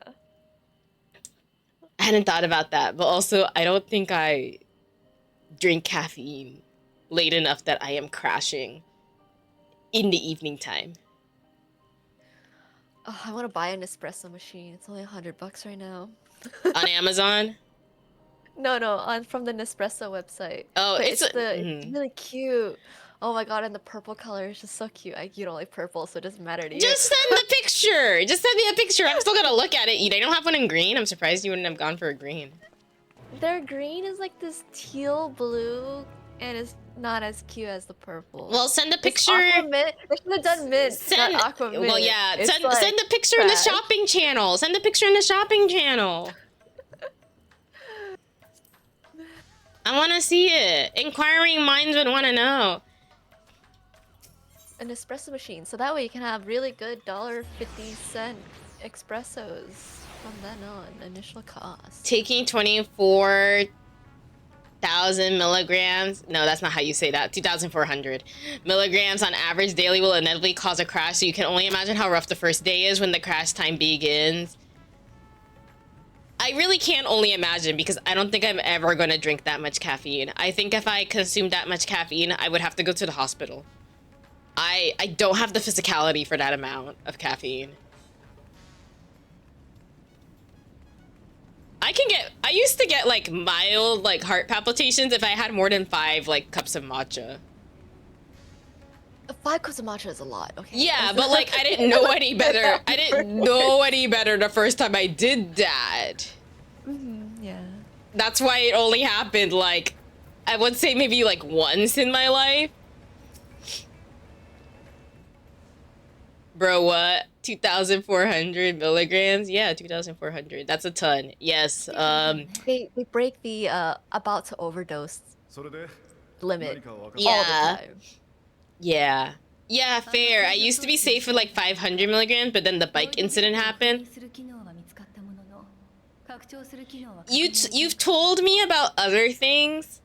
S1: I hadn't thought about that, but also I don't think I drink caffeine late enough that I am crashing in the evening time.
S4: Oh, I want to buy an espresso machine. It's only $100 right now.
S1: On Amazon?
S4: No, from the Nespresso website.
S1: Oh,
S4: but it's really cute. Oh my god, and the purple color is just so cute. You don't like purple, so it doesn't matter to you.
S1: Just send the picture! Just send me a picture. I'm still gonna look at it. They don't have one in green? I'm surprised you wouldn't have gone for a green.
S4: Their green is like this teal blue, and it's not as cute as the purple.
S1: Well, send the picture.
S4: They should have done mint, not aqua mint.
S1: Well, yeah, send the picture in the shopping channel. Send the picture in the shopping channel. I want to see it. Inquiring minds would want to know.
S4: An espresso machine, so that way you can have really good $1.50 espressos from then on. Initial cost.
S1: Taking 24,000 milligrams. No, that's not how you say that. 2,400 milligrams on average daily will inevitably cause a crash. So you can only imagine how rough the first day is when the crash time begins. I really can't only imagine because I don't think I'm ever going to drink that much caffeine. I think if I consumed that much caffeine, I would have to go to the hospital. I don't have the physicality for that amount of caffeine. I used to get like mild like heart palpitations if I had more than 5 like cups of matcha.
S4: 5 cups of matcha is a lot, okay?
S1: Yeah, but like I didn't know any better. I didn't know any better the first time I did that.
S4: Yeah.
S1: That's why it only happened like I would say maybe like once in my life. Bro, what? 2,400 milligrams? Yeah, 2,400. That's a ton. Yes.
S4: They break the about to overdose limit all the time.
S1: Yeah. Yeah, fair. I used to be safe for like 500 milligrams, but then the bike incident happened. You've told me about other things.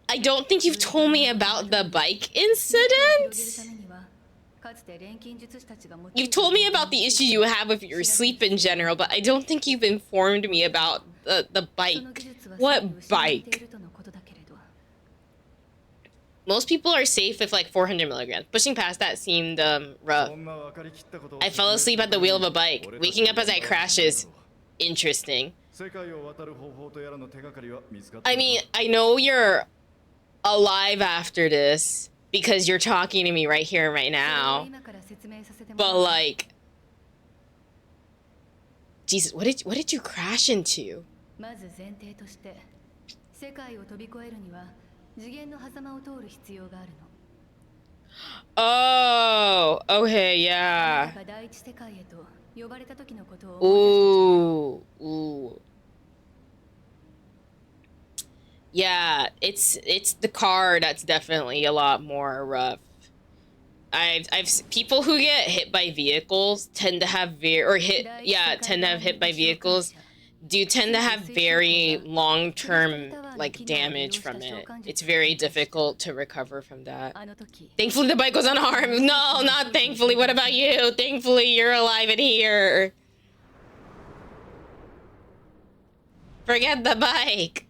S1: I don't think you've told me about the bike incident. You've told me about the issue you have with your sleep in general, but I don't think you've informed me about the bike. What bike? Most people are safe with like 400 milligrams. Pushing past that seemed rough. I fell asleep at the wheel of a bike. Waking up as I crash is interesting. I mean, I know you're alive after this because you're talking to me right here and right now. But like, Jesus, what did you crash into? Oh, okay, yeah. Ooh. Yeah, it's the car that's definitely a lot more rough. I've people who get hit by vehicles tend to have hit by vehicles do tend to have very long-term like damage from it. It's very difficult to recover from that. Thankfully the bike was unharmed. No, not thankfully. What about you? Thankfully you're alive and here. Forget the bike.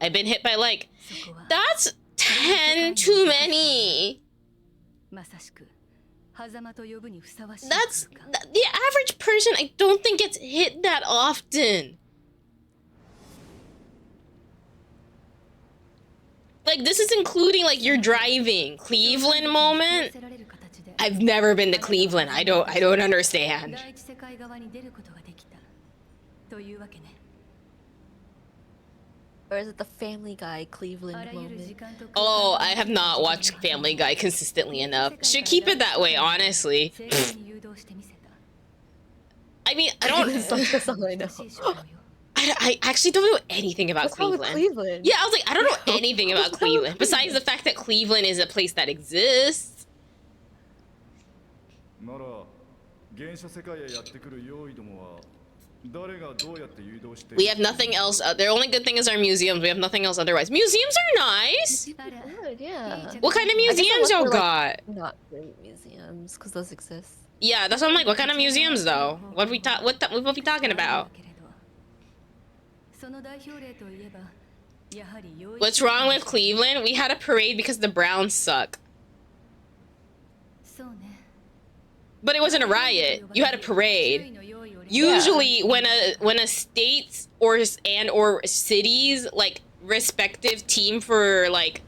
S1: I've been hit by like, that's 10 too many. That's the average person. I don't think gets hit that often. Like this is including like your driving Cleveland moment. I've never been to Cleveland. I don't understand.
S4: Or is it the Family Guy Cleveland moment?
S1: Oh, I have not watched Family Guy consistently enough. Should keep it that way, honestly. I mean, I don't...
S4: That's all I know.
S1: I actually don't know anything about Cleveland. Yeah, I was like, I don't know anything about Cleveland. Besides the fact that Cleveland is a place that exists. We have nothing else. The only good thing is our museums. We have nothing else otherwise. Museums are nice.
S4: Good, yeah.
S1: What kind of museums y'all got?
S4: Not great museums, because those exist.
S1: Yeah, that's what I'm like. What kind of museums though? What we talking about? What's wrong with Cleveland? We had a parade because the Browns suck. But it wasn't a riot. You had a parade. Usually, when a state's or city's like respective team for like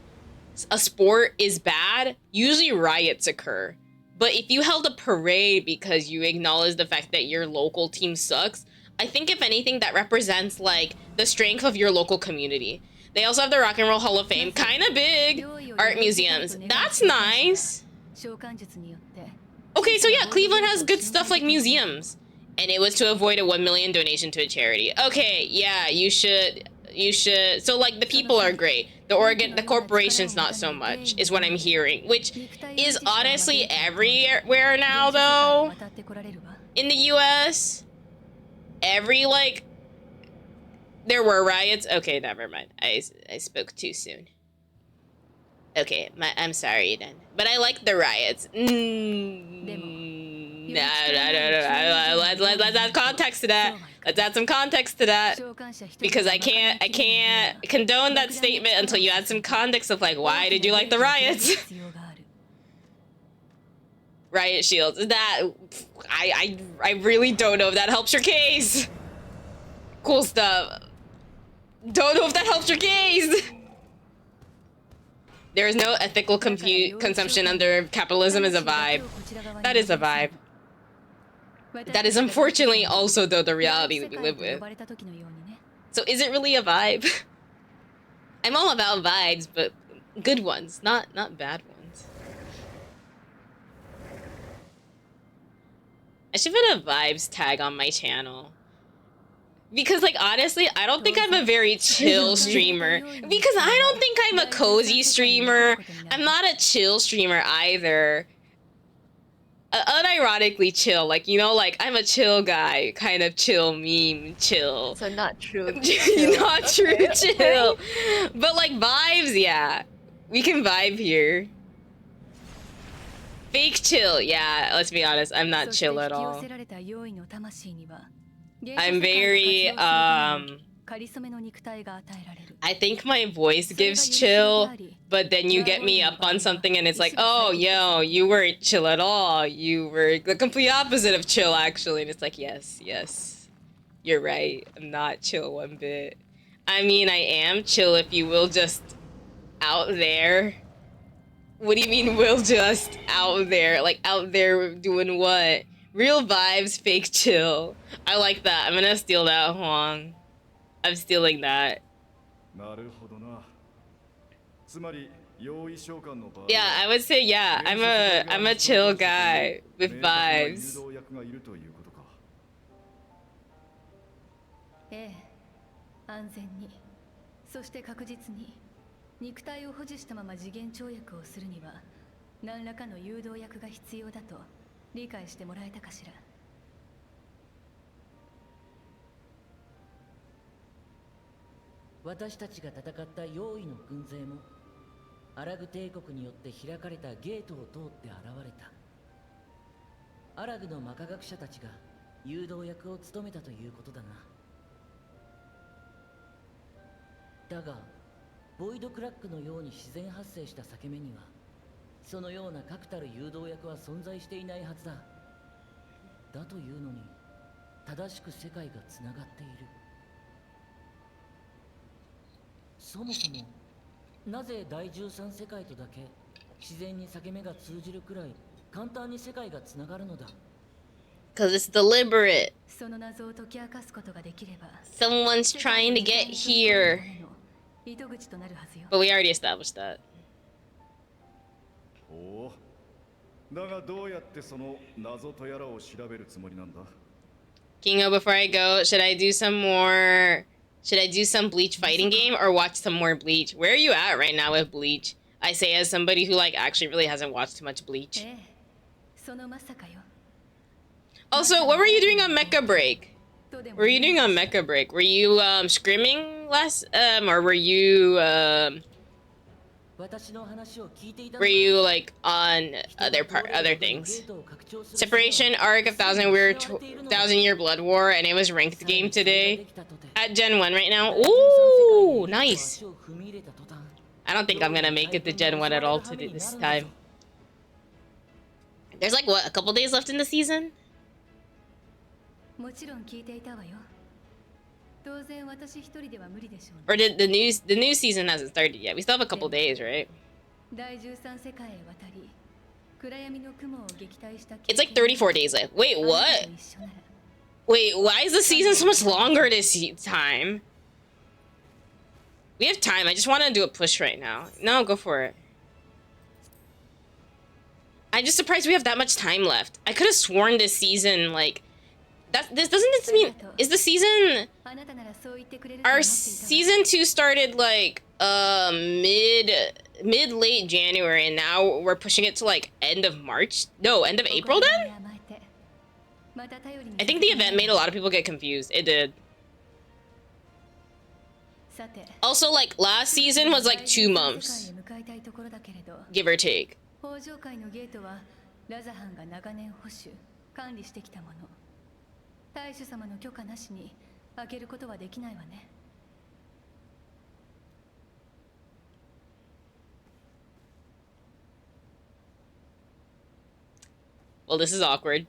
S1: a sport is bad, usually riots occur. But if you held a parade because you acknowledge the fact that your local team sucks, I think if anything that represents like the strength of your local community. They also have the Rock and Roll Hall of Fame, kind of big. Art museums, that's nice. Okay, so yeah, Cleveland has good stuff like museums. And it was to avoid a 1 million donation to a charity. Okay, yeah, you should. So like the people are great. The corporation's not so much, is what I'm hearing. Which is honestly everywhere now though. In the US. There were riots. Okay, never mind. I spoke too soon. Okay, I'm sorry then. But I like the riots. No. Let's add context to that. Let's add some context to that. Because I can't condone that statement until you add some context of like, why did you like the riots? Riot shields. That I really don't know if that helps your case. Cool stuff. Don't know if that helps your case. There is no ethical consumption under capitalism is a vibe. That is a vibe. That is unfortunately also the reality that we live with. So is it really a vibe? I'm all about vibes, but good ones, not bad ones. I should put a vibes tag on my channel. Because, like, honestly, I don't think I'm a very chill streamer. Because I don't think I'm a cozy streamer. I'm not a chill streamer either. Unironically chill. Like, you know, like, I'm a chill guy. Kind of chill meme chill.
S4: So not true.
S1: Not true chill. But, like, vibes, yeah. We can vibe here. Fake chill, yeah. Let's be honest, I'm not chill at all. I'm very, I think my voice gives chill, but then you get me up on something and it's like, oh, yo, you weren't chill at all. You were the complete opposite of chill, actually. And it's like, yes, you're right. I'm not chill one bit. I mean, I am chill, if you will, just out there. What do you mean, will just out there? Like, out there doing what? Real vibes, fake chill. I like that. I'm gonna steal that, Huang. I'm stealing that. Yeah, I would say, yeah, I'm a chill guy with vibes. Because it's deliberate. Someone's trying to get here. But we already established that. Kingo, before I go, should I do some Bleach fighting game or watch some more Bleach? Where are you at right now with Bleach? I say as somebody who, like, actually really hasn't watched too much Bleach. Also, what were you doing on Mecha Break? Were you scrimming last, or were you like on other things? Separation arc of Thousand Year Blood War, and it was ranked game today at Gen 1 right now. Ooh, nice. I don't think I'm gonna make it to Gen 1 at all today this time. There's like what, a couple days left in the season? Or the new season hasn't started yet. We still have a couple days, right? It's like 34 days left. Wait, what? Wait, why is the season so much longer this time? We have time. I just want to do a push right now. No, go for it. I'm just surprised we have that much time left. I could have sworn this season, like, this mean, is the season, our season 2 started like mid late January, and now we're pushing it to like end of March? No, end of April then? I think the event made a lot of people get confused. It did. Also, like, last season was like 2 months, give or take. Well, this is awkward.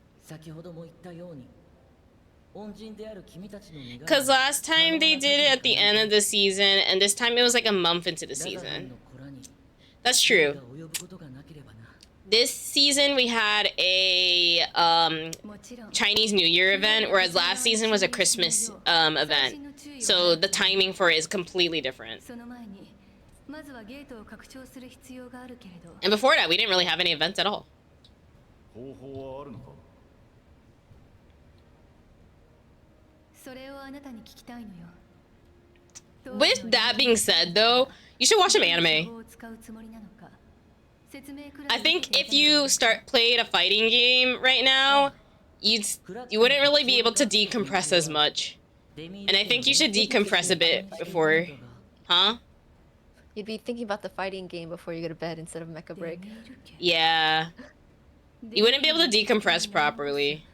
S1: Because last time they did it at the end of the season, and this time it was like a month into the season. That's true. this season we had a Chinese New Year event, whereas last season was a Christmas event. So the timing for it is completely different. And before that, we didn't really have any events at all. With that being said, though, you should watch some anime. I think if you played a fighting game right now, you wouldn't really be able to decompress as much. And I think you should decompress a bit before, huh?
S4: You'd be thinking about the fighting game before you go to bed instead of Mecha Break.
S1: Yeah. You wouldn't be able to decompress properly.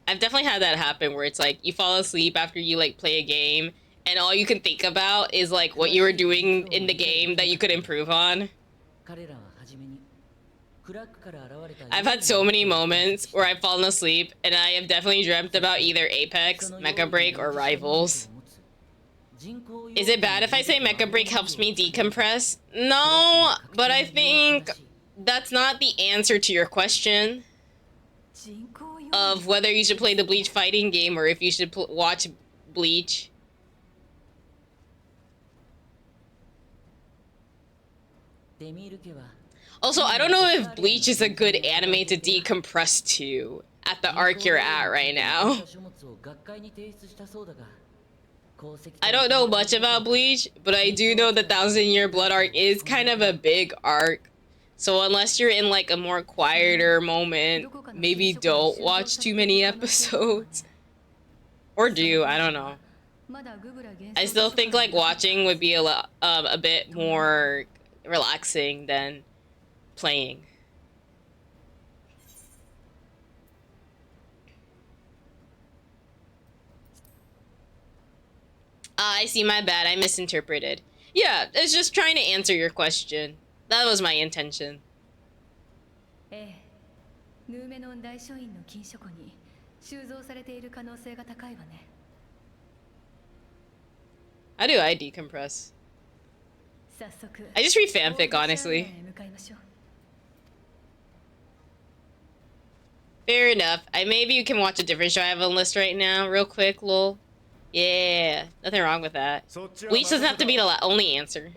S1: I've definitely had that happen where it's like you fall asleep after you like play a game and all you can think about is like what you were doing in the game that you could improve on. I've had so many moments where I've fallen asleep and I have definitely dreamt about either Apex, Mecha Break, or Rivals. Is it bad if I say Mecha Break helps me decompress? No, but I think that's not the answer to your question of whether you should play the Bleach fighting game or if you should watch Bleach. Also, I don't know if Bleach is a good anime to decompress to at the arc you're at right now. I don't know much about Bleach, but I do know the 1,000-Year Blood arc is kind of a big arc. So unless you're in like a more quieter moment, maybe don't watch too many episodes. Or do, I don't know. I still think like watching would be a bit more relaxing than playing. I see, my bad, I misinterpreted. Yeah, it's just trying to answer your question. That was my intention. I decompress. I just read fanfic, honestly. Fair enough. Maybe you can watch a different show I have on the list right now, real quick, lol. Yeah, nothing wrong with that. Bleach doesn't have to be the only answer. I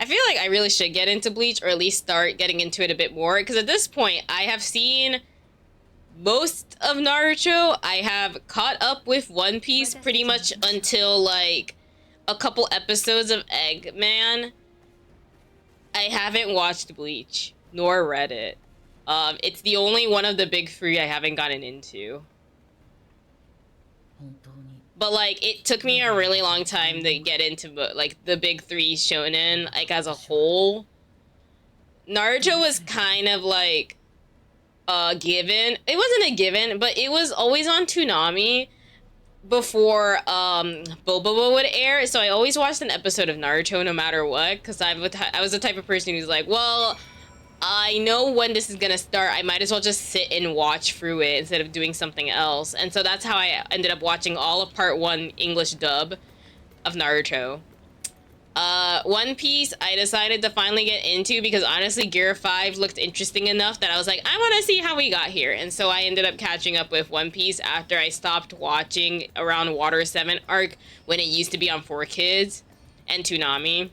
S1: feel like I really should get into Bleach, or at least start getting into it a bit more, because at this point, I have seen most of Naruto. I have caught up with One Piece pretty much until, like, a couple episodes of Eggman. I haven't watched Bleach, nor read it. It's the only one of the big three I haven't gotten into. But, like, it took me a really long time to get into, like, the big three shonen, like, as a whole. Naruto was kind of, like, a given. It wasn't a given, but it was always on Toonami before Bobobo would air, so I always watched an episode of Naruto no matter what, because I was the type of person who's like, well, I know when this is gonna start, I might as well just sit and watch through it instead of doing something else. And so that's how I ended up watching all of part 1 English dub of Naruto. One Piece I decided to finally get into because honestly Gear 5 looked interesting enough that I was like, I want to see how we got here. And so I ended up catching up with One Piece after I stopped watching around Water 7 arc when it used to be on 4Kids and Toonami.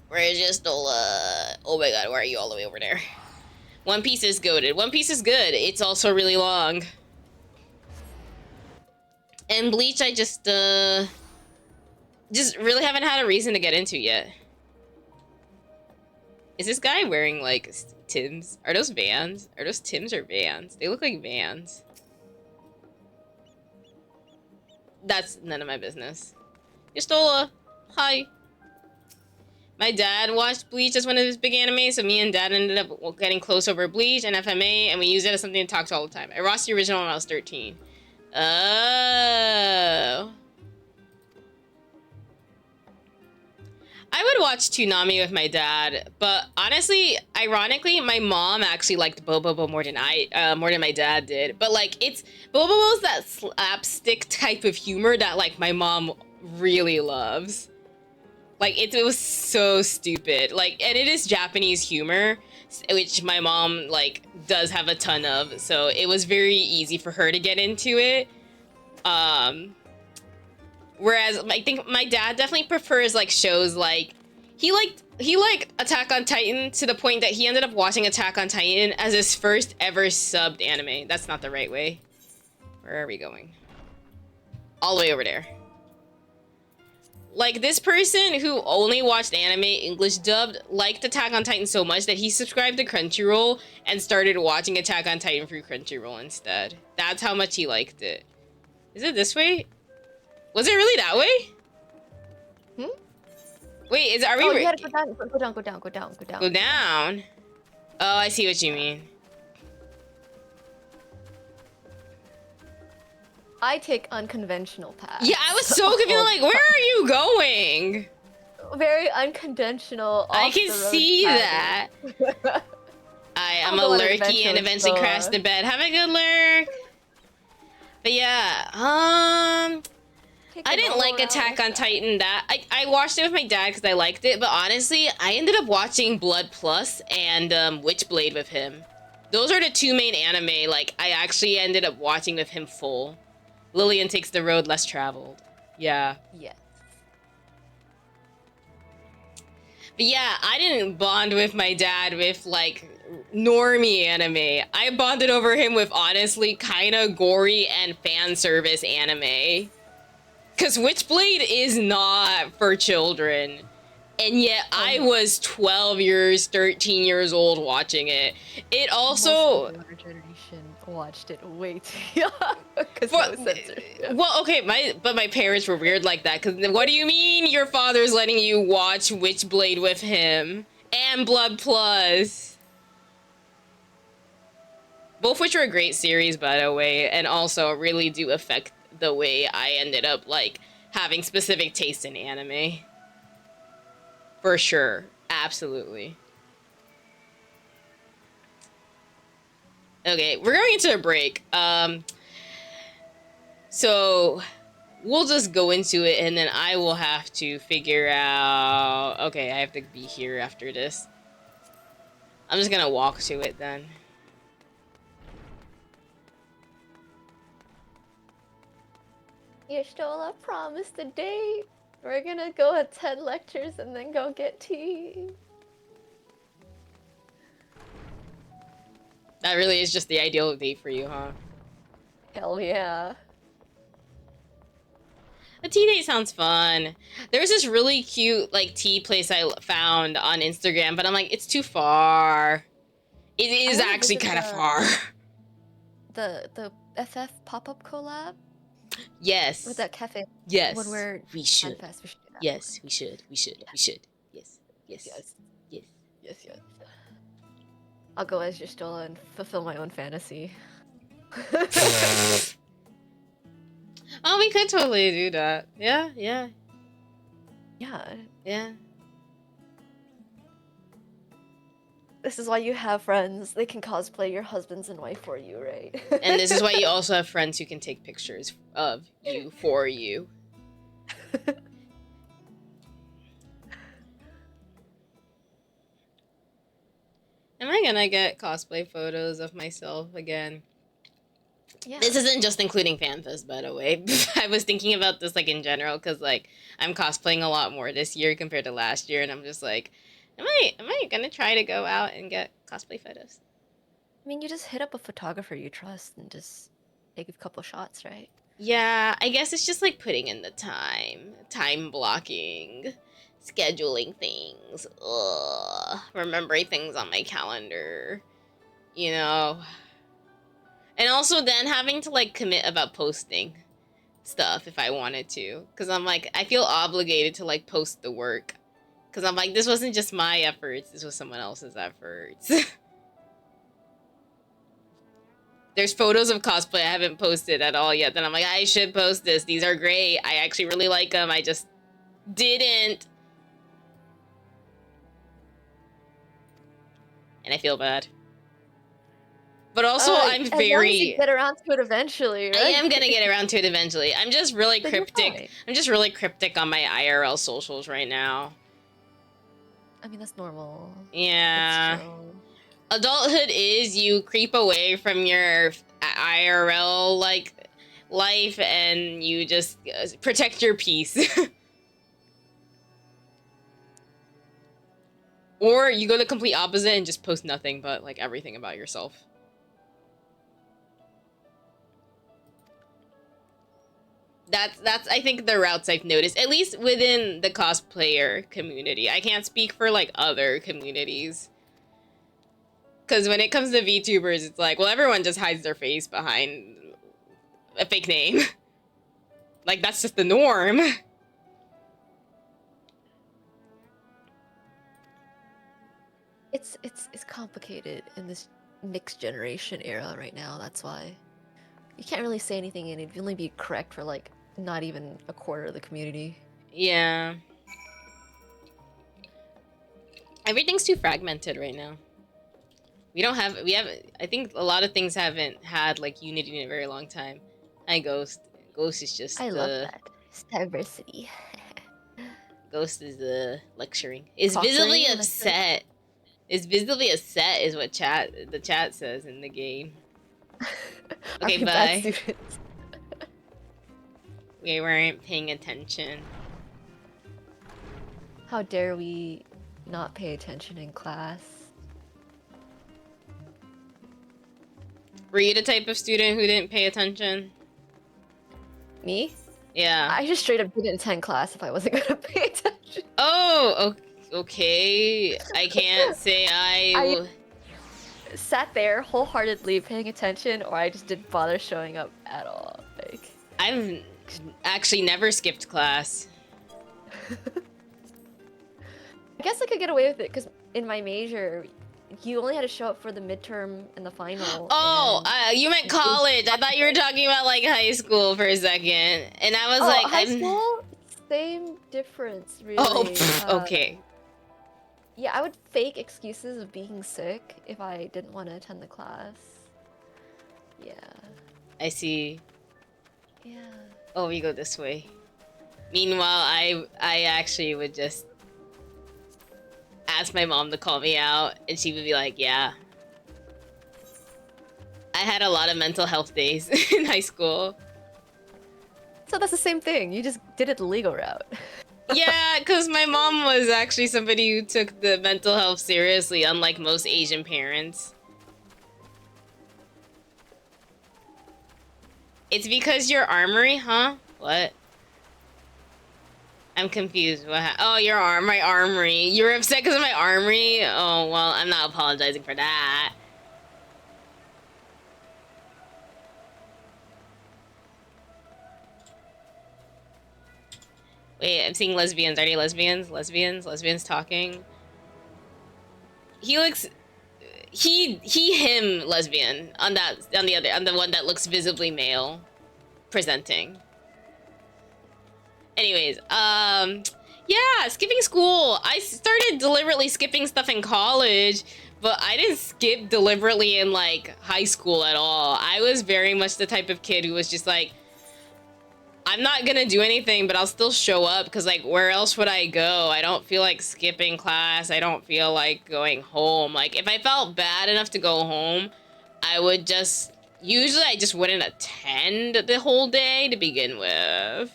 S1: Where's just oh my god, why are you all the way over there? One Piece is goated. One Piece is good. It's also really long. And Bleach, I just really haven't had a reason to get into yet. Is this guy wearing, like, Tims? Are those Vans? Are those Tims or Vans? They look like Vans. That's none of my business. Yustola, hi. My dad watched Bleach as one of his big animes, so me and Dad ended up getting close over Bleach and FMA, and we used it as something to talk to all the time. I watched the original when I was 13. Oh. I would watch Toonami with my dad, but honestly, ironically, my mom actually liked Bobobo more than my dad did. But like, it's Bobobo's that slapstick type of humor that like my mom really loves. Like it was so stupid. Like, and it is Japanese humor, which my mom like does have a ton of. So it was very easy for her to get into it. Whereas I think my dad definitely prefers like shows like he liked Attack on Titan to the point that he ended up watching Attack on Titan as his first ever subbed anime. That's not the right way. Where are we going? All the way over there. Like, this person who only watched anime English dubbed liked Attack on Titan so much that he subscribed to Crunchyroll and started watching Attack on Titan through Crunchyroll instead. That's how much he liked it. Is it this way? Was it really that way? Wait, are we?
S4: Oh, you gotta go down. Go down. Go down. Go down. Go down.
S1: Go down. Oh, I see what you mean.
S4: I take unconventional paths.
S1: Yeah, I was so confused. Like, where are you going?
S4: Very unconventional.
S1: I can see that. I'm a lurky and eventually crashed the bed. Have a good lurk. But yeah, I didn't like Attack on Titan that. I watched it with my dad because I liked it, but honestly, I ended up watching Blood Plus and Witchblade with him. Those are the two main anime, like, I actually ended up watching with him full. Lillian Takes the Road Less Traveled. Yeah.
S4: Yes.
S1: But yeah, I didn't bond with my dad with, like, normie anime. I bonded over him with, honestly, kind of gory and fan service anime. Because Witchblade is not for children. And yet I was 12 years, 13 years old watching it. It also...
S4: Most of our generation watched it way too young.
S1: Well, okay, but my parents were weird like that. Because what do you mean your father's letting you watch Witchblade with him? And Blood Plus. Both which are a great series, by the way. And also really do affect the way I ended up, like, having specific taste in anime. For sure. Absolutely. Okay, we're going into a break. So we'll just go into it and then I will have to figure out... Okay, I have to be here after this. I'm just gonna walk to it then.
S4: Yashtola promised a date. We're gonna go attend lectures and then go get tea.
S1: That really is just the ideal date for you, huh?
S4: Hell yeah.
S1: A tea date sounds fun. There's this really cute, like, tea place I found on Instagram, but I'm like, it's too far. It is actually kind of far.
S4: The FF pop-up collab?
S1: Yes.
S4: With that cafe.
S1: Yes.
S4: When we're
S1: we should.
S4: Fest, we should do that
S1: yes, we should. We should. We should. Yes. Yes.
S4: Yes.
S1: Yes.
S4: Yes, yes. I'll go as Yashtola and fulfill my own fantasy.
S1: Oh, we could totally do that. Yeah, yeah.
S4: Yeah.
S1: Yeah.
S4: This is why you have friends. They can cosplay your husbands and wife for you, right?
S1: And this is why you also have friends who can take pictures of you for you. Am I gonna get cosplay photos of myself again?
S4: Yeah.
S1: This isn't just including FanFest, by the way. I was thinking about this, like, in general, because, like, I'm cosplaying a lot more this year compared to last year, and I'm just like, am I gonna try to go out and get cosplay photos?
S4: I mean, you just hit up a photographer you trust and just take a couple shots, right?
S1: Yeah, I guess it's just, like, putting in the time blocking, scheduling things, remembering things on my calendar, you know? And also then having to, like, commit about posting stuff if I wanted to. Because I'm like, I feel obligated to, like, post the work. Because I'm like, this wasn't just my efforts. This was someone else's efforts. There's photos of cosplay I haven't posted at all yet. Then I'm like, I should post this. These are great. I actually really like them. I just didn't. and I feel bad. But also, I'm
S4: as long as you
S1: very...
S4: get around to it eventually, right?
S1: I am gonna get around to it eventually. I'm just really
S4: Then you're
S1: cryptic.
S4: fine.
S1: I'm just really cryptic on my IRL socials right now.
S4: I mean, that's normal.
S1: Yeah.
S4: That's chill.
S1: Adulthood is you creep away from your IRL like life and you just protect your peace. Or you go the complete opposite and just post nothing but like everything about yourself. That's I think the routes I've noticed, at least within the cosplayer community. I can't speak for like other communities. Because when it comes to VTubers, it's like, well, everyone just hides their face behind a fake name. Like, that's just the norm.
S4: It's complicated in this mixed generation era right now. That's why you can't really say anything, and it'd only be correct for like not even a quarter of the community.
S1: Yeah. Everything's too fragmented right now. We have, I think a lot of things haven't had like unity in a very long time. Hi, Ghost. Ghost is just,
S4: I love that. It's diversity.
S1: Ghost is, lecturing. Is
S4: Proffering,
S1: visibly
S4: lecturing.
S1: upset. Is visibly upset is what the chat says in the game. Okay, bye.
S4: Bad students.
S1: We weren't paying attention.
S4: How dare we not pay attention in class?
S1: Were you the type of student who didn't pay attention?
S4: Me?
S1: Yeah.
S4: I just straight up didn't attend class if I wasn't gonna pay attention.
S1: Oh, okay. I can't say
S4: I sat there wholeheartedly paying attention, or I just didn't bother showing up at all. Like,
S1: I've actually never skipped class.
S4: I guess I could get away with it because in my major, you only had to show up for the midterm and the final.
S1: Oh, you meant college. I thought you were talking about like high school for a second, and I was like,
S4: high school, same difference, really.
S1: Oh, okay.
S4: Yeah, I would fake excuses of being sick if I didn't want to attend the class. Yeah.
S1: I see.
S4: Yeah.
S1: Oh, we go this way. Meanwhile, I actually would just ask my mom to call me out, and she would be like, yeah. I had a lot of mental health days in high school.
S4: So that's the same thing. You just did it the legal route.
S1: Yeah, because my mom was actually somebody who took the mental health seriously, unlike most Asian parents. It's because your armory, huh? What? I'm confused. What? Oh, my armory. You're upset because of my armory? Oh, well, I'm not apologizing for that. Wait, I'm seeing lesbians. Are they lesbians? Lesbians talking. He looks... him lesbian on the one that looks visibly male presenting. Anyways, yeah, skipping school. I started deliberately skipping stuff in college, but I didn't skip deliberately in like high school at all. I was very much the type of kid who was just like, I'm not gonna do anything, but I'll still show up because like, where else would I go? I don't feel like skipping class. I don't feel like going home. Like if I felt bad enough to go home, I would just, usually I just wouldn't attend the whole day to begin with.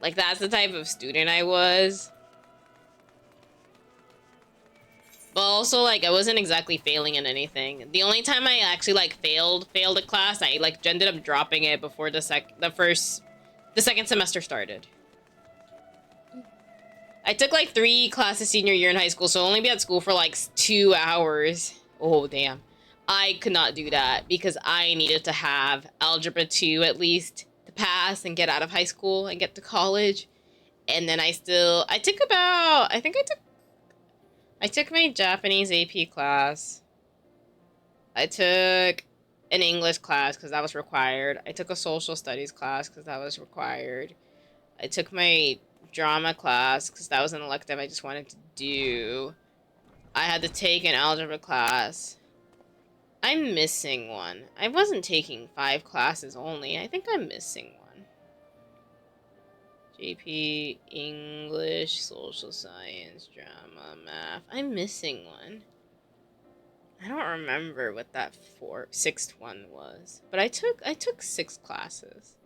S1: Like that's the type of student I was. But also like I wasn't exactly failing in anything. The only time I actually like failed a class, I like ended up dropping it before the second semester started. I took like 3 classes senior year in high school, so I'll only be at school for like 2 hours. Oh, damn. I could not do that because I needed to have Algebra 2 at least to pass and get out of high school and get to college. And then I took my Japanese AP class. I took an English class because that was required. I took a social studies class because that was required. I took my drama class because that was an elective I just wanted to do. I had to take an algebra class. I'm missing one. I wasn't taking 5 classes only. I think I'm missing one. JP, English, Social Science, Drama, Math. I'm missing one. I don't remember what that 6th one was. But I took 6 classes.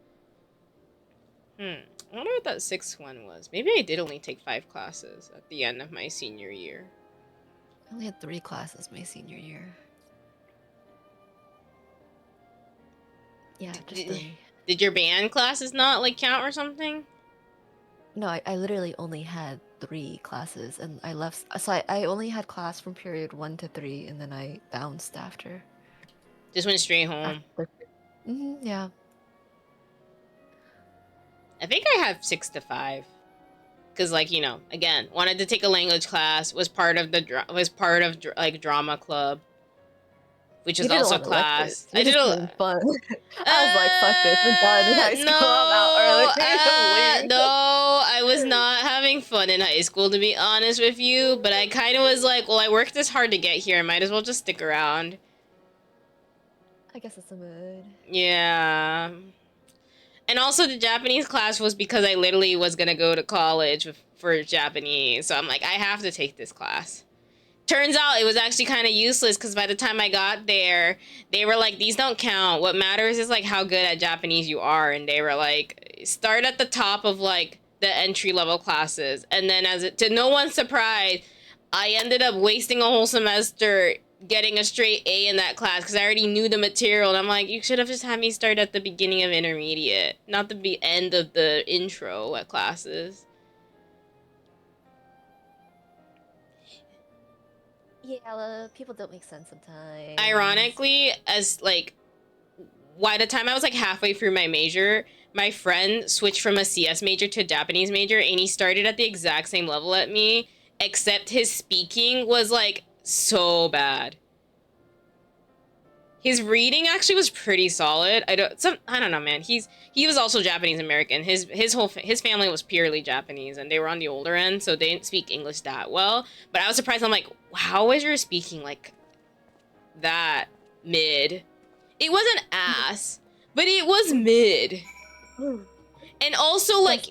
S1: I wonder what that 6th one was. Maybe I did only take 5 classes at the end of my senior year.
S4: I only had 3 classes my senior year. Yeah, just 3.
S1: Did your band classes not like count or something?
S4: No, I literally only had 3 classes, and I left. So I only had class from period 1 to 3, and then I bounced after.
S1: Just went straight home.
S4: Yeah.
S1: I think I have 6 to 5. Cause like, you know, again, wanted to take a language class, was part of like drama club, which is also class.
S4: I did a fun. I was like, fuck this, I'm done in high school. I'm out early.
S1: No, I was not having fun in high school, to be honest with you. But I kind of was like, well, I worked this hard to get here. I might as well just stick around.
S4: I guess it's a mood.
S1: Yeah. And also the Japanese class was because I literally was gonna go to college for Japanese. So I'm like, I have to take this class. Turns out it was actually kind of useless because by the time I got there, they were like, these don't count. What matters is like how good at Japanese you are. And they were like, start at the top of like the entry level classes. And then to no one's surprise, I ended up wasting a whole semester getting a straight A in that class because I already knew the material. And I'm like, you should have just had me start at the beginning of intermediate, not the end of the intro at classes.
S4: Yeah, people don't make sense sometimes.
S1: Ironically, as like, by the time I was like halfway through my major, my friend switched from a CS major to a Japanese major, and he started at the exact same level at me, except his speaking was like so bad. His reading actually was pretty solid. I don't know, man. He was also Japanese American. His family was purely Japanese, and they were on the older end, so they didn't speak English that well. But I was surprised. I'm like, how is your speaking like that mid? It wasn't ass, but it was mid. And also like,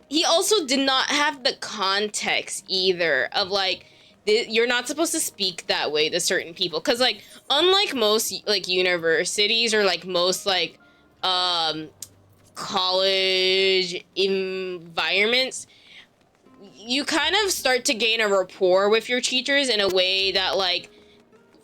S1: he also did not have the context either of like, you're not supposed to speak that way to certain people, because like, unlike most like universities or like most like college environments, you kind of start to gain a rapport with your teachers in a way that like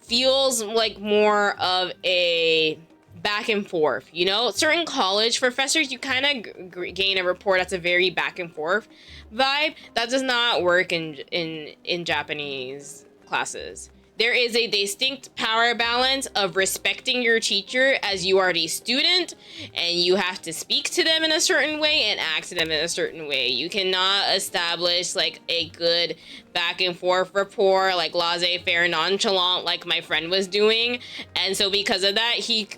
S1: feels like more of a back and forth, you know? Certain college professors, you kind of gain a rapport that's a very back and forth vibe. That does not work in Japanese classes. There is a distinct power balance of respecting your teacher as you are the student, and you have to speak to them in a certain way and act to them in a certain way. You cannot establish like a good back and forth rapport, like laissez-faire nonchalant like my friend was doing. And so because of that, he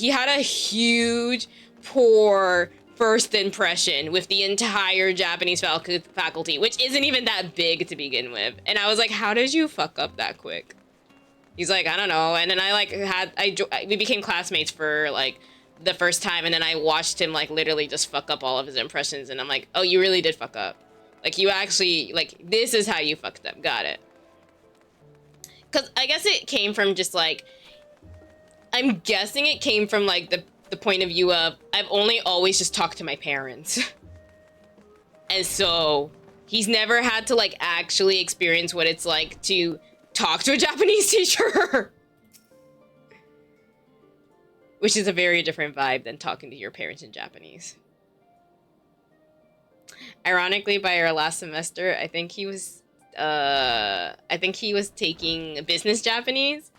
S1: had a huge poor first impression with the entire Japanese faculty, which isn't even that big to begin with. And I was like, how did you fuck up that quick? He's like, I don't know. And then I like we became classmates for like the first time, and then I watched him like literally just fuck up all of his impressions, and I'm like, oh, you really did fuck up. Like, you actually, like, this is how you fucked up. Got it. Because I guess it came from just like, I'm guessing it came from like the point of view of, I've only always just talked to my parents. And so he's never had to like actually experience what it's like to talk to a Japanese teacher. Which is a very different vibe than talking to your parents in Japanese. Ironically, by our last semester, I think he was taking business Japanese,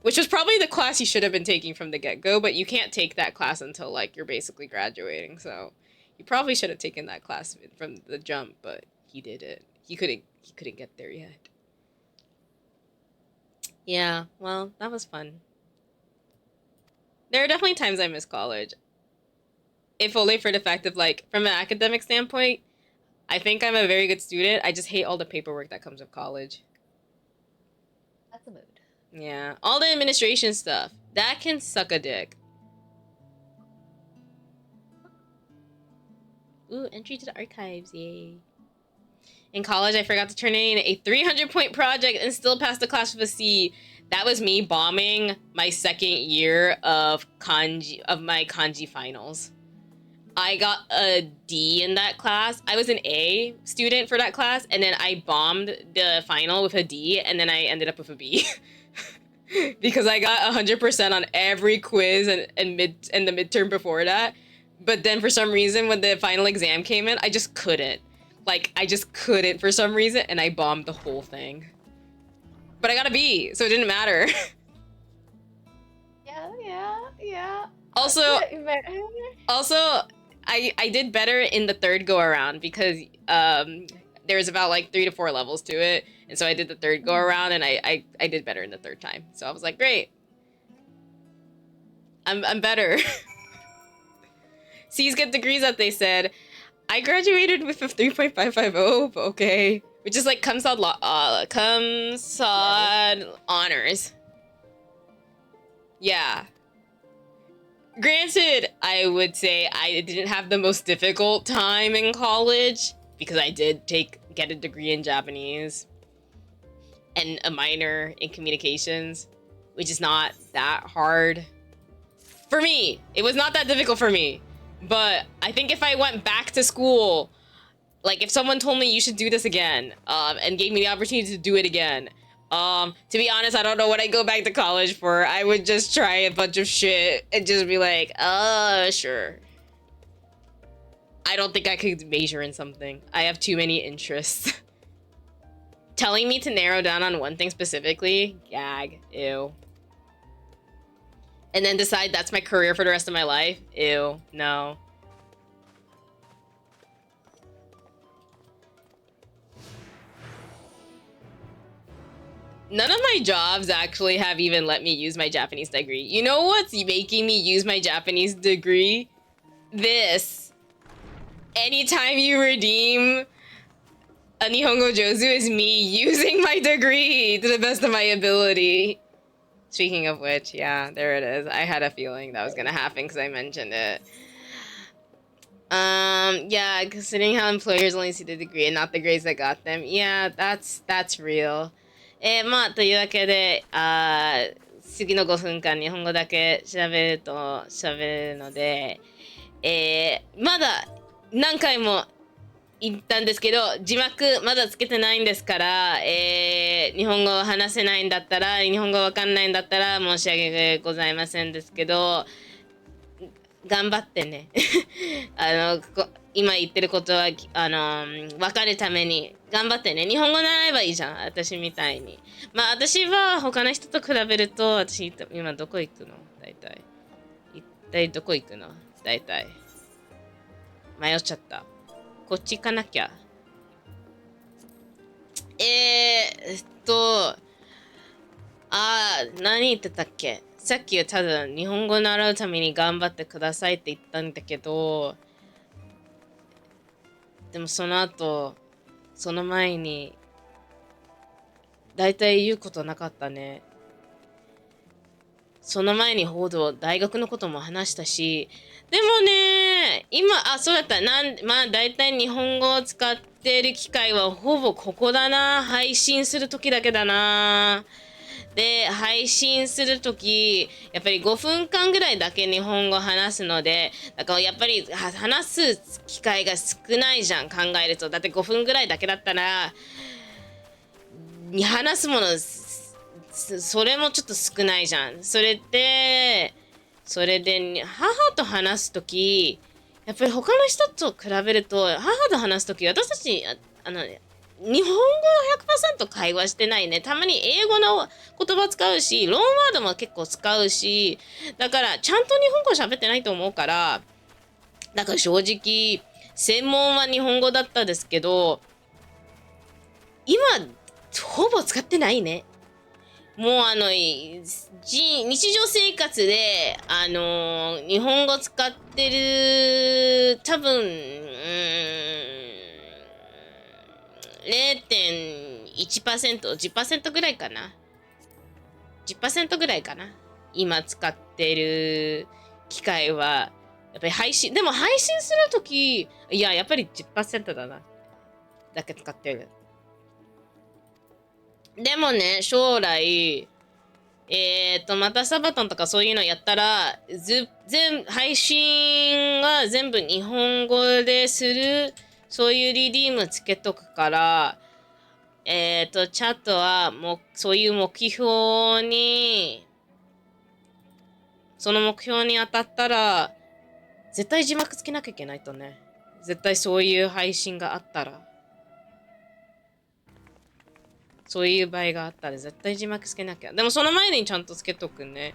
S1: which was probably the class he should have been taking from the get-go, but you can't take that class until like you're basically graduating. So he probably should have taken that class from the jump, but he didn't. He couldn't get there yet. Yeah, well, that was fun. There are definitely times I miss college. If only for the fact of like, from an academic standpoint, I think I'm a very good student. I just hate all the paperwork that comes with college. Yeah, all the administration stuff. That can suck a dick. Ooh, entry to the archives, yay. In college, I forgot to turn in a 300-point project and still passed the class with a C. That was me bombing my second year of my kanji finals. I got a D in that class. I was an A student for that class, and then I bombed the final with a D, and then I ended up with a B. Because I got 100% on every quiz and the midterm before that. But then for some reason, when the final exam came in, I just couldn't. Like, I just couldn't for some reason, and I bombed the whole thing. But I got a B, so it didn't matter.
S4: Yeah.
S1: Also, I did better in the third go around because there's about like 3 to 4 levels to it, and so I did the third go around, and I did better in the third time. So I was like, great, I'm better. C's get degrees up, they said. I graduated with a 3.550, but okay, which is like cum laude honors. Yeah. Granted, I would say I didn't have the most difficult time in college because I did get a degree in Japanese and a minor in communications, which is not that hard. For me, it was not that difficult for me. But I think if I went back to school, like if someone told me you should do this again, and gave me the opportunity to do it again, to be honest, I don't know what I'd go back to college for. I would just try a bunch of shit and just be like, sure. I don't think I could major in something. I have too many interests. Telling me to narrow down on one thing specifically, gag, ew. And then decide that's my career for the rest of my life, ew, no. None of my jobs actually have even let me use my Japanese degree. You know what's making me use my Japanese degree? This. Anytime you redeem a Nihongo Jozu is me using my degree to the best of my ability. Speaking of which, yeah, there it is. I had a feeling that was gonna happen because I mentioned it. Yeah, considering how employers only see the degree and not the grades that got them. Yeah, that's real. まあ、というわけで、次の5分間日本語だけ喋るので、まだ何回も言ったんですけど、字幕まだつけてないんですから、日本語を話せないんだったら、日本語わかんないんだったら申し訳ございませんですけど、頑張ってね。今言ってることは、分かるために頑張ってね。日本語習えばいいじゃん。私みたいに。まあ私は他の人と比べると、私今どこ行くの大体。一体どこ行くの大体。迷っちゃった。こっち行かなきゃ。何言ってたっけ？さっきはただ日本語を習うために頑張ってくださいって言ったんだけど、でもその後、その前に、だいたい言うことなかったね。その前に大学のことも話したし、でもね、今、そうだった。まあだいたい日本語を使ってる機会はほぼここだな。配信するときだけだな。で、配信するとき、やっぱり5分間ぐらいだけ日本語話すので、だからやっぱり話す機会が少ないじゃん、考えると。だって5分ぐらいだけだったら、話すもの、それもちょっと少ないじゃん。それで、母と話すとき、やっぱり他の人と比べると、母と話すとき、私たち、日本語を 100% 会話してないね。たまに英語の言葉使うし、ローンワードも結構使うし、だからちゃんと日本語喋ってないと思うから、だから正直、専門は日本語だったですけど、今、ほぼ使ってないね。もう日常生活で、日本語使ってる、多分、0.1%、10% ぐらいかな。10% ぐらいかな。今使ってる機械は、やっぱり配信、でも配信するとき、いや、やっぱり10%だな。だけ使ってる。でもね、将来、またサバトンとかそういうのやったら、配信は全部日本語でする、そういうリディームつけとくから、チャットはそういう目標に、その目標に当たったら、絶対字幕つけなきゃいけないとね。絶対そういう配信があったら。そういう場合があったら絶対字幕つけなきゃ。でもその前にちゃんとつけとくね。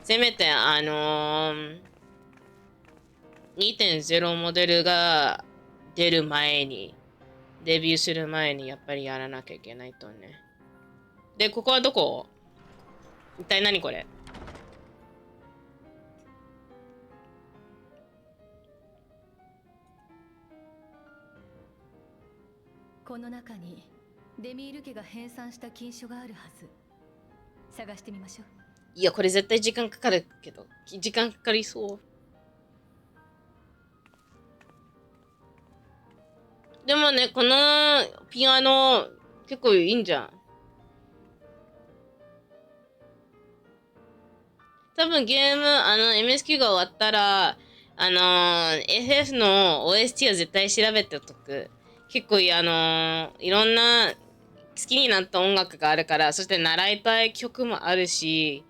S1: せめて、2.0 モデルが出る前に、デビューする前にやっぱりやらなきゃいけないとね。で、ここはどこ？一体何これ？
S6: この中にデミール家が編纂した禁書があるはず。探してみましょう。
S1: いや、これ絶対時間かかるけど。時間かかりそう。でもね、このピアノ結構いいんじゃん。多分ゲーム、MSQ が終わったら、FF の OST は絶対調べておく。結構、いろんな好きになった音楽があるから、そして習いたい曲もあるし、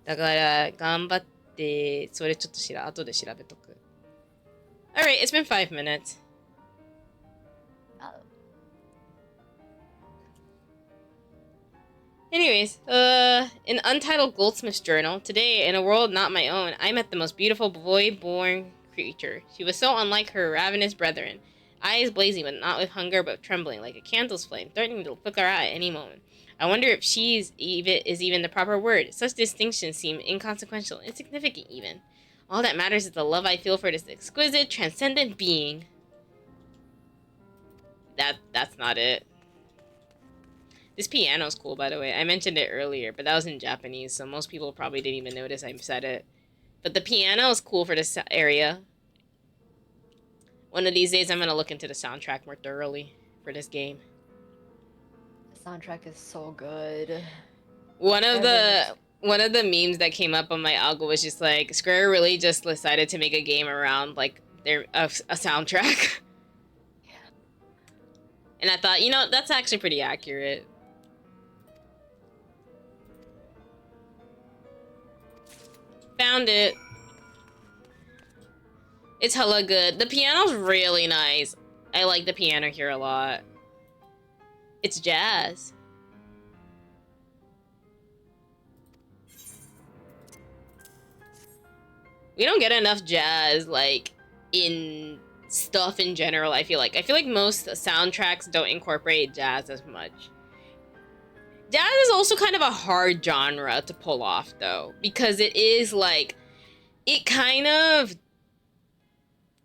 S1: だから、頑張って、それちょっと後で調べとく。Alright, it's been 5 minutes. Anyways, an untitled goldsmith's journal. Today, in a world not my own, I met the most beautiful boy-born creature. She was so unlike her ravenous brethren. Eyes blazing, but not with hunger, but trembling, like a candle's flame, threatening to flicker out at any moment. I wonder if she is even the proper word. Such distinctions seem inconsequential, insignificant even. All that matters is the love I feel for this exquisite, transcendent being. That's not it. This piano's cool, by the way. I mentioned it earlier, but that was in Japanese, so most people probably didn't even notice I said it. But the piano is cool for this area. One of these days, I'm gonna look into the soundtrack more thoroughly for this game.
S4: The soundtrack is so good.
S1: One of the memes that came up on my algo was just like, Square really just decided to make a game around like a soundtrack.
S4: Yeah.
S1: And I thought, you know, that's actually pretty accurate. Found it. It's hella good. The piano's really nice. I like the piano here a lot. It's jazz. We don't get enough jazz, like, in stuff in general, I feel like. I feel like most soundtracks don't incorporate jazz as much. Jazz is also kind of a hard genre to pull off, though, because it is, like, it kind of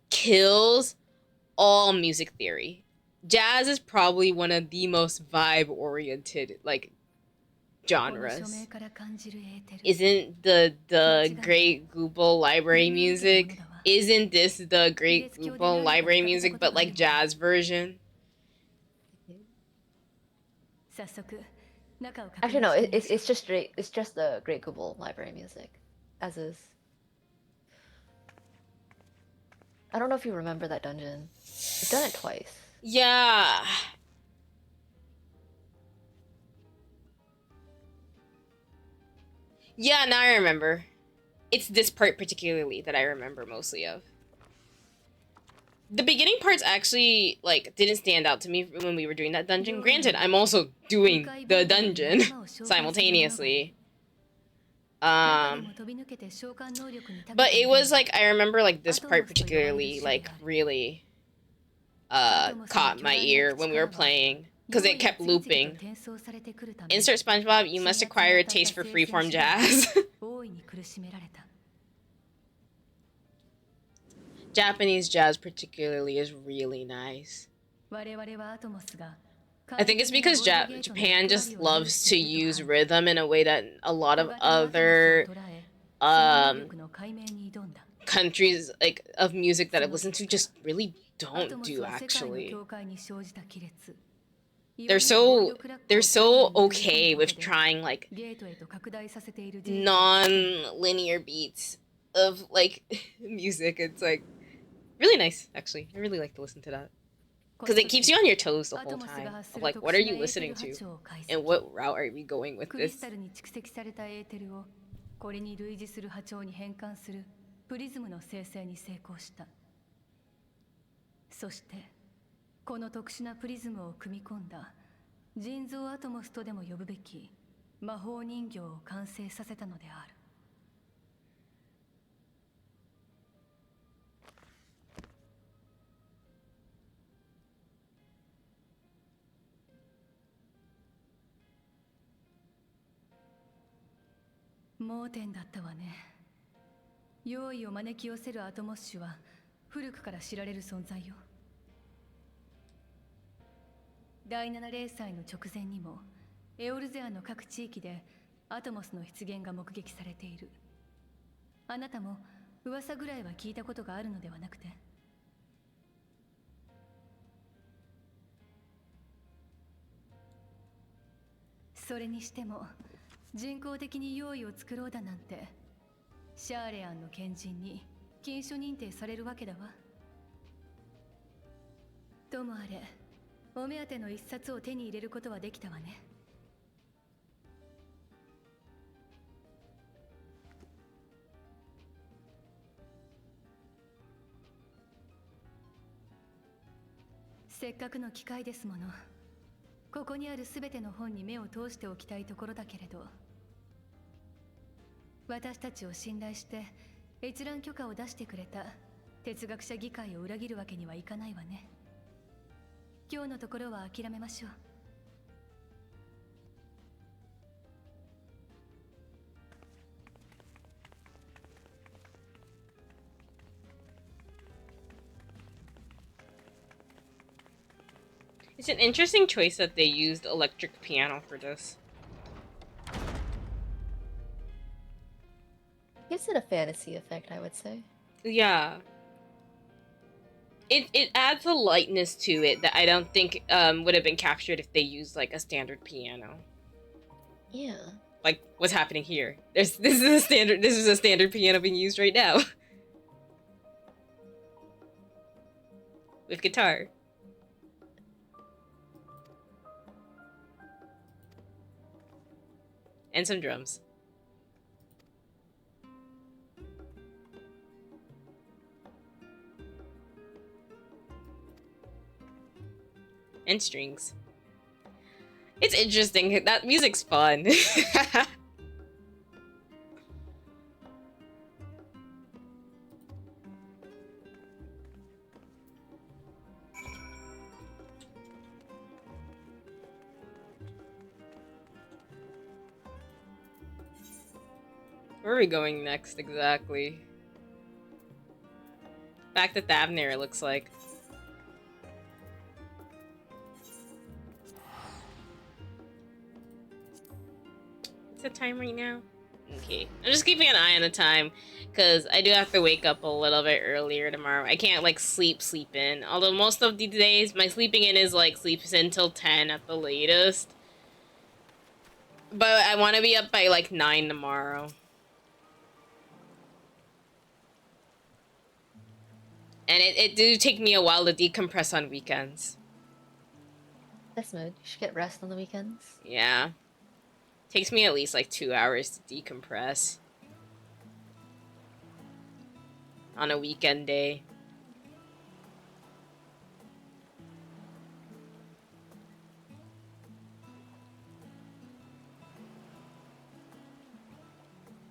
S1: kills all music theory. Jazz is probably one of the most vibe-oriented, like, genres. Isn't the Great Google Library music? Isn't this the Great Google Library music, but like jazz version?
S4: Actually, no. It's just straight. It's just the Great Google Library music, as is. I don't know if you remember that dungeon. We've done it twice.
S1: Yeah. Yeah, now I remember. It's this part particularly that I remember mostly of. The beginning parts actually, like, didn't stand out to me when we were doing that dungeon. Granted, I'm also doing the dungeon simultaneously. But it was, like, I remember, like, this part particularly, like, really, caught my ear when we were playing. Because it kept looping. Insert SpongeBob, you must acquire a taste for freeform jazz. Japanese jazz particularly is really nice. I think it's because Japan just loves to use rhythm in a way that a lot of other countries like of music that I've listened to just really don't do actually. They're so okay with trying like non-linear beats of like music. It's like really nice actually. I really like to listen to that. Because it keeps you on your toes the whole time. Of like, what are you listening to? And what route are we going with this?
S6: これに類似する波長に変換するプリズムの生成に成功した。そしてこの特殊なプリズムを組み込んだ人造アトモスとでも呼ぶべき魔法人形を完成させたのである。盲点だったわね。用意を招き寄せるアトモス種は古くから知られる存在よ。第7零祭の直前にもエオルゼアの各地域でアトモスの出現が目撃されている。あなたも噂ぐらいは聞いたことがあるのではなくて？それにしても人工的に用意を作ろうだなんてシャーレアンの賢人に禁書認定されるわけだわ。ともあれお目当ての一冊を手に入れることはできたわね。せっかくの機会ですもの。ここにあるすべての本に目を通しておきたいところだけれど、私たちを信頼して閲覧許可を出してくれた哲学者議会を裏切るわけにはいかないわね。今日のところは諦めましょう。
S1: It's an interesting choice that they used electric piano for this.
S4: Gives it a fantasy effect, I would say.
S1: Yeah. It adds a lightness to it that I don't think would have been captured if they used like a standard piano.
S4: Yeah.
S1: Like what's happening here. This is a standard piano being used right now. With guitar. And some drums. And strings. It's interesting. That music's fun. Where are we going next, exactly? Back to Thavnir, it looks like. What's the time right now? Okay. I'm just keeping an eye on the time, because I do have to wake up a little bit earlier tomorrow. I can't, like, sleep in. Although most of the days, my sleeping in is, like, sleeps until 10 at the latest. But I want to be up by, like, 9 tomorrow. And it do take me a while to decompress on weekends.
S4: That's mood. You should get rest on the weekends.
S1: Yeah. Takes me at least like 2 hours to decompress. On a weekend day.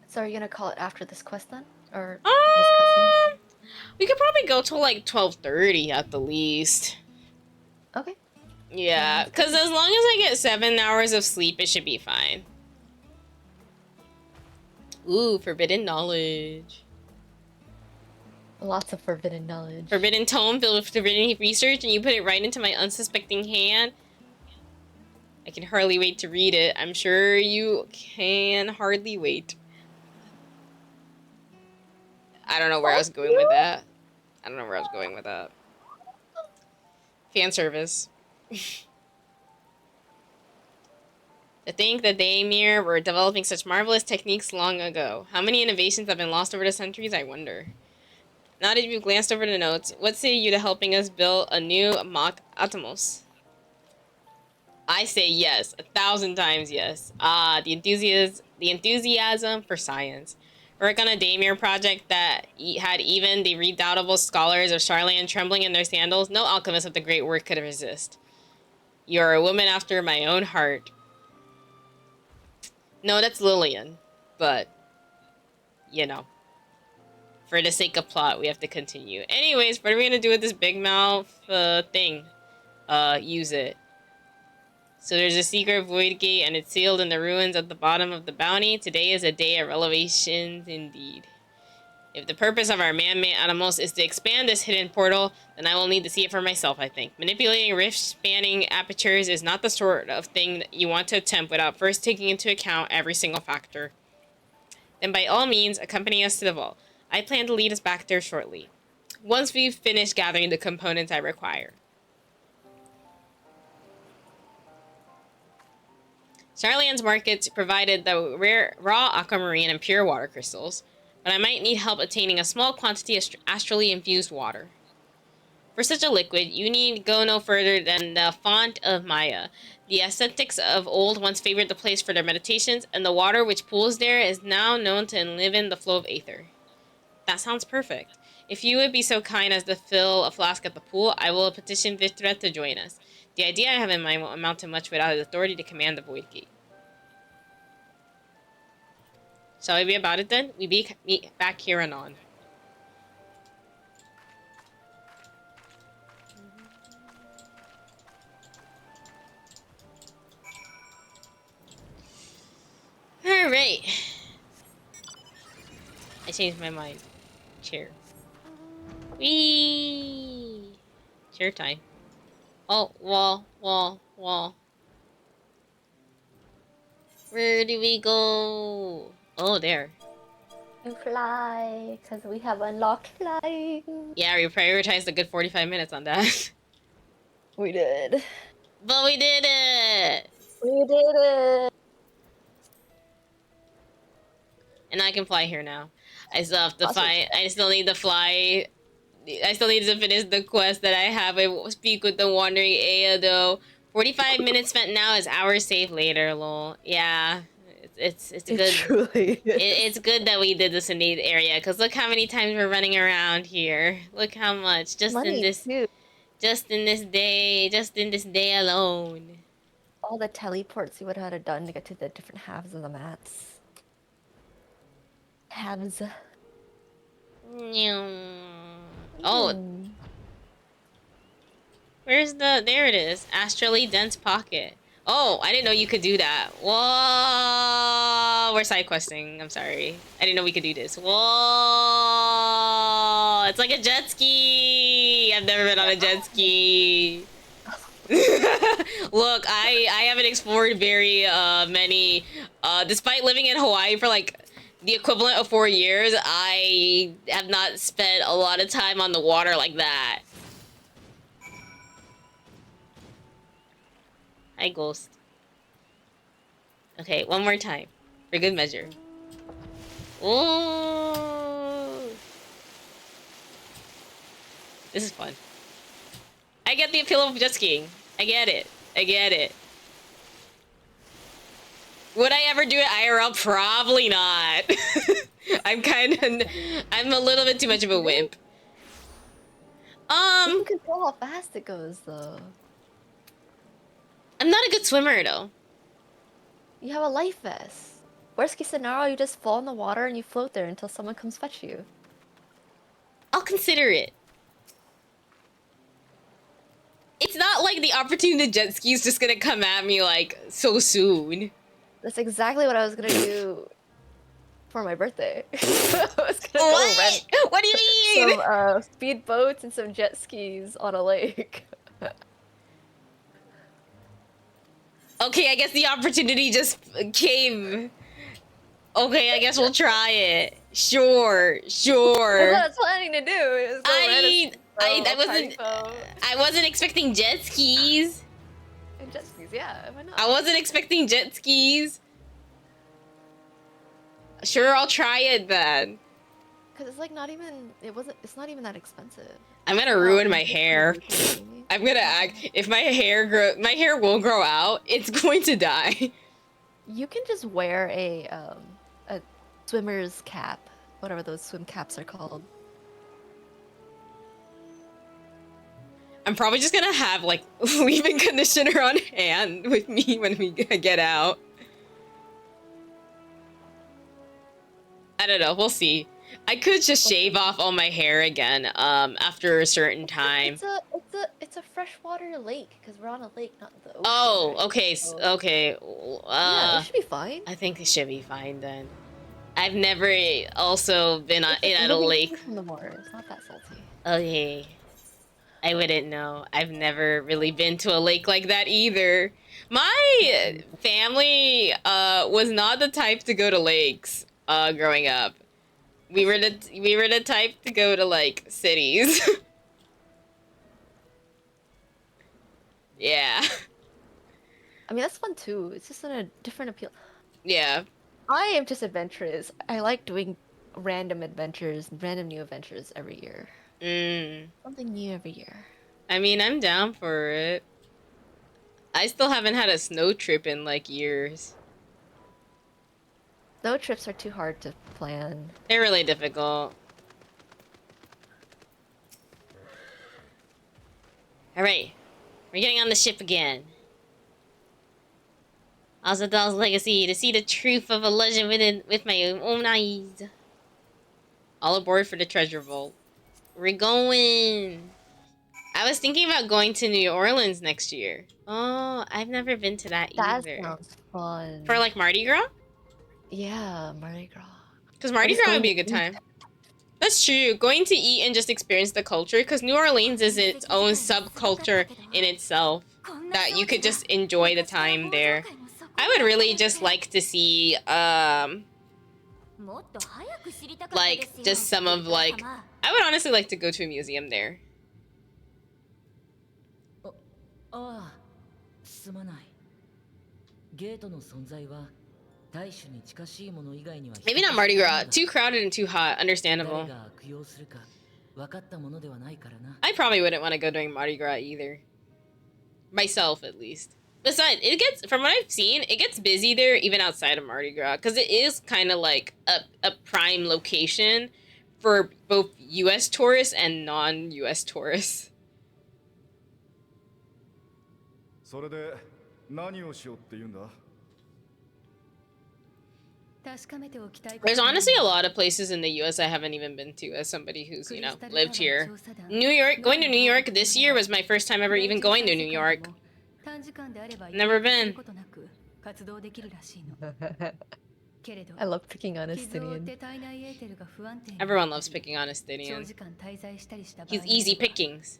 S4: So are you gonna call it after this quest then? Or this cutscene?
S1: We could probably go till like 12:30 at the least.
S4: Okay.
S1: Yeah, because as long as I get 7 hours of sleep, it should be fine. Ooh, forbidden knowledge.
S4: Lots of forbidden knowledge.
S1: Forbidden tome filled with forbidden research, and you put it right into my unsuspecting hand. I can hardly wait to read it. I'm sure you can hardly wait. I don't know where I was going with that. I don't know where I was going with that. Fan service. To think that Daimir were developing such marvelous techniques long ago. How many innovations have been lost over the centuries, I wonder. Now that you've glanced over the notes, what say you to helping us build a new mock Atomos? I say yes, 1,000 times yes. The enthusiasm for science. Work on a Daimir project that had even the redoubtable scholars of Charlatan trembling in their sandals. No alchemist of the great work could resist. You're a woman after my own heart. No, that's Lillian. But, you know. For the sake of plot, we have to continue. Anyways, what are we gonna do with this big mouth thing? Use it. So there's a secret void gate and it's sealed in the ruins at the bottom of the bounty. Today is a day of revelations indeed. If the purpose of our man-made animals is to expand this hidden portal, then I will need to see it for myself, I think. Manipulating rift-spanning apertures is not the sort of thing that you want to attempt without first taking into account every single factor. Then by all means, accompany us to the vault. I plan to lead us back there shortly, once we've finished gathering the components I require. Charlan's markets provided the rare raw aquamarine and pure water crystals, but I might need help obtaining a small quantity of astrally infused water. For such a liquid, you need go no further than the font of Maya. The ascetics of old once favored the place for their meditations, and the water which pools there is now known to enliven the flow of aether. That sounds perfect. If you would be so kind as to fill a flask at the pool, I will petition Vithra to join us. The idea I have in mind won't amount to much without his authority to command the Void Gate. Shall we be about it then? We meet back here anon. Alright. I changed my mind. Chair. Whee! Chair time. Oh, wall. Where do we go? Oh, there.
S4: You fly, because we have unlocked flying.
S1: Yeah, we prioritized a good 45 minutes on that.
S4: We did.
S1: But we did it!
S4: We did it!
S1: And I can fly here now. I still have to fly. I still need to fly. I still need to finish the quest that I have. I speak with the wandering Aya though. 45 minutes spent now is hours saved later, lol. Yeah. It's good.
S4: It truly is.
S1: It's good that we did this in the area, because look how many times we're running around here. Look how much. Just in this day alone.
S4: All the teleports you would have done to get to the different halves of the mats. Halves.
S1: Oh. Where's the... There it is. Astrally dense pocket. Oh, I didn't know you could do that. Whoa. We're side questing. I'm sorry. I didn't know we could do this. Whoa. It's like a jet ski. I've never been on a jet ski. Look, I haven't explored very many. Despite living in Hawaii for like the equivalent of 4 years, I have not spent a lot of time on the water like that. Hi, Ghost. Okay, one more time. For good measure. Ooh. This is fun. I get the appeal of jet skiing. I get it. Would I ever do it IRL? Probably not. I'm a little bit too much of a wimp.
S4: You can control how fast it goes, though.
S1: I'm not a good swimmer, though.
S4: You have a life vest. Worst case scenario, you just fall in the water and you float there until someone comes fetch you.
S1: I'll consider it. It's not like the opportunity to jet ski is just gonna come at me like so soon.
S4: That's exactly what I was gonna do for my birthday. I was gonna
S1: what?
S4: Go rent
S1: what do you mean?
S4: some speed boats and some jet skis on a lake.
S1: Okay, I guess the opportunity just came. Okay, I guess we'll try it. Sure.
S4: That's what I was planning to do. Is go
S1: I wasn't expecting jet skis.
S4: And jet skis, yeah, why not?
S1: I wasn't expecting jet skis. Sure, I'll try it then.
S4: Cause it's like not even. It's not even that expensive.
S1: I'm gonna ruin my hair. I'm gonna act. If my hair will grow out. It's going to die.
S4: You can just wear a swimmer's cap, whatever those swim caps are called.
S1: I'm probably just gonna have like leave-in conditioner on hand with me when we get out. I don't know. We'll see. I could just shave off all my hair again after a certain time.
S4: It's a freshwater lake because we're on a lake, not the ocean.
S1: Oh,
S4: right?
S1: okay, okay.
S4: Yeah, it should be fine.
S1: I think it should be fine then. I've never also been at a lake.
S4: From the water. It's not that salty.
S1: Okay. I wouldn't know. I've never really been to a lake like that either. My family was not the type to go to lakes growing up. We were the type to go to like cities. Yeah.
S4: I mean, that's fun too. It's just a different appeal.
S1: Yeah.
S4: I am just adventurous. I like doing random new adventures every year. Something new every year.
S1: I mean, I'm down for it. I still haven't had a snow trip in like years.
S4: Snow trips are too hard to plan.
S1: They're really difficult. Alright. We're getting on the ship again. Azadal's legacy, to see the truth of a legend with my own eyes. All aboard for the treasure vault. We're going. I was thinking about going to New Orleans next year. Oh, I've never been to that either.
S4: That sounds fun.
S1: For like Mardi Gras?
S4: Yeah, Mardi Gras.
S1: Because Mardi Gras would be a good time. That's true. Going to eat and just experience the culture, because New Orleans is its own subculture in itself. That you could just enjoy the time there. I would really just like to see, like, just some of, like... I would honestly like to go to a museum there. Maybe not Mardi Gras. Too crowded and too hot. Understandable. I probably wouldn't want to go during Mardi Gras either. Myself, at least. Besides, from what I've seen, it gets busy there even outside of Mardi Gras. Because it is kind of like a prime location for both US tourists and non-US tourists. There's honestly a lot of places in the US I haven't even been to as somebody who's, you know, lived here. New York, going to New York this year was my first time ever even going to New York. Never been.
S4: I love picking on Estinian.
S1: Everyone loves picking on Estinian. He's easy pickings.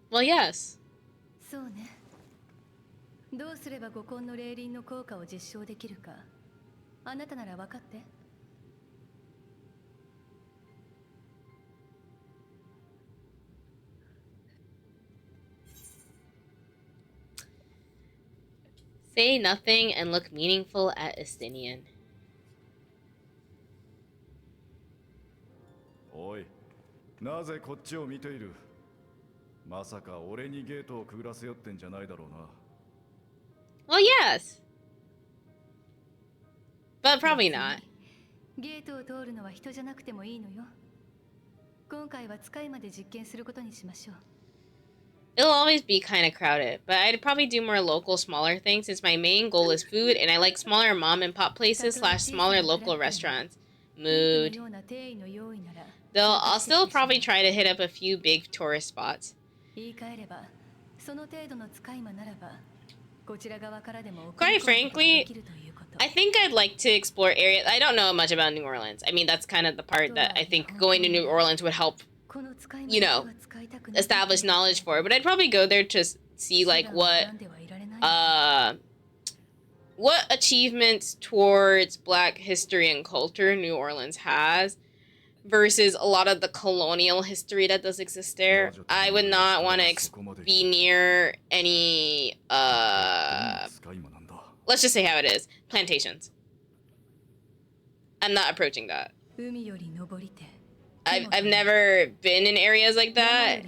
S1: Well, yes.
S6: そうね。どうすれば五根の霊輪の効果を実証できるか、あなたなら分かって。
S1: Say nothing and look meaningful at Estinian.
S7: おい、なぜこっちを見ている？まさか俺にゲートをくぐらせよってんじゃないだろうな。
S1: Well, yes. But probably not.
S6: ゲートを通るのは人じゃなくてもいいのよ。今回は使いまで実験することにしましょう。
S1: It'll always be kind of crowded, but I'd probably do more local, smaller things since my main goal is food and I like smaller mom and pop places / smaller local restaurants. mood. Though I'll still probably try to hit up a few big tourist spots. Quite frankly, I think I'd like to explore areas. I don't know much about New Orleans. I mean, that's kind of the part that I think going to New Orleans would help, you know, establish knowledge for. But I'd probably go there to see, like, what achievements towards Black history and culture New Orleans has versus a lot of the colonial history that does exist there. I would not want to be near any, let's just say how it is, plantations. I'm not approaching that. I've never been in areas like that,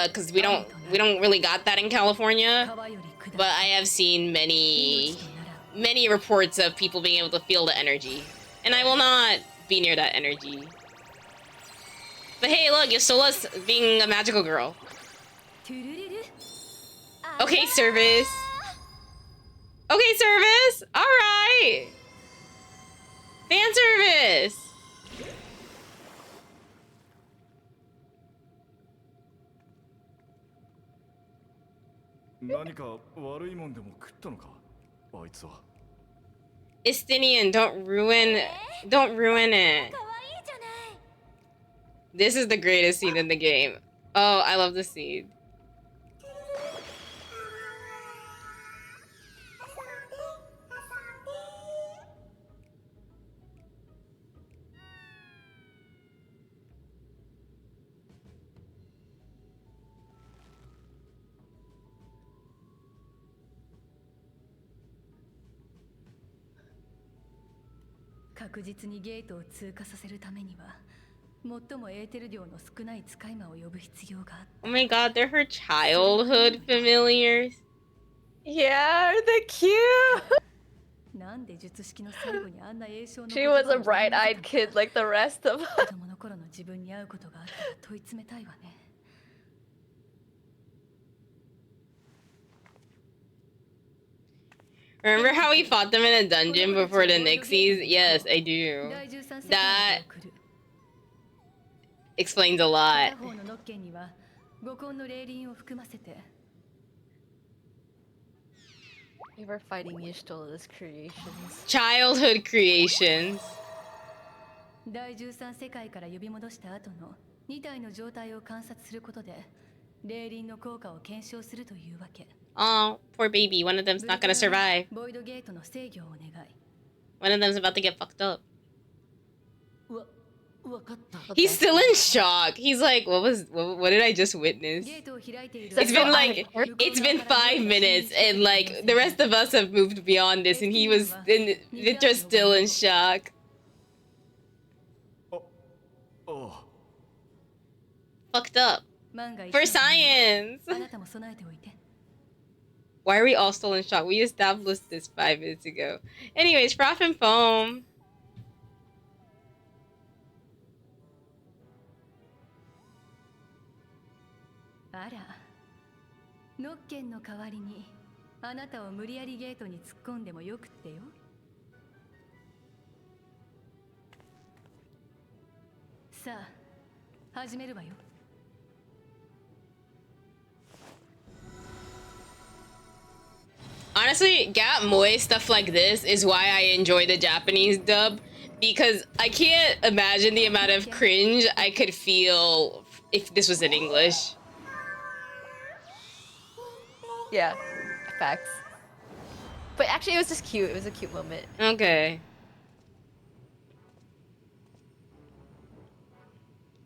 S1: because we don't really got that in California. But I have seen many reports of people being able to feel the energy, and I will not be near that energy. But hey, look, Yasola's being a magical girl. Okay, service. Okay, service. All right. Fan service. Estinian, don't ruin it. This is the greatest scene in the game. Oh, I love this scene. Oh my god, they're her childhood familiars.
S4: Yeah, they're cute. She was a bright-eyed kid like the rest of us.
S1: Remember how we fought them in a dungeon before the Nixies? Yes, I do. That explains a lot.
S4: We were fighting Y'shtola's creations.
S1: Childhood creations. Oh, poor baby. One of them's not gonna survive. One of them's about to get fucked up. He's still in shock. He's like, what did I just witness? It's been 5 minutes, and like the rest of us have moved beyond this, and they're just still in shock. Fucked up. For science. Why are we all still in shock? We established this 5 minutes ago. Anyways, froth and foam. Honestly, Gap Moe stuff like this is why I enjoy the Japanese dub, because I can't imagine the amount of cringe I could feel if this was in English.
S4: Yeah, facts. But actually, it was just cute. It was a cute moment.
S1: Okay.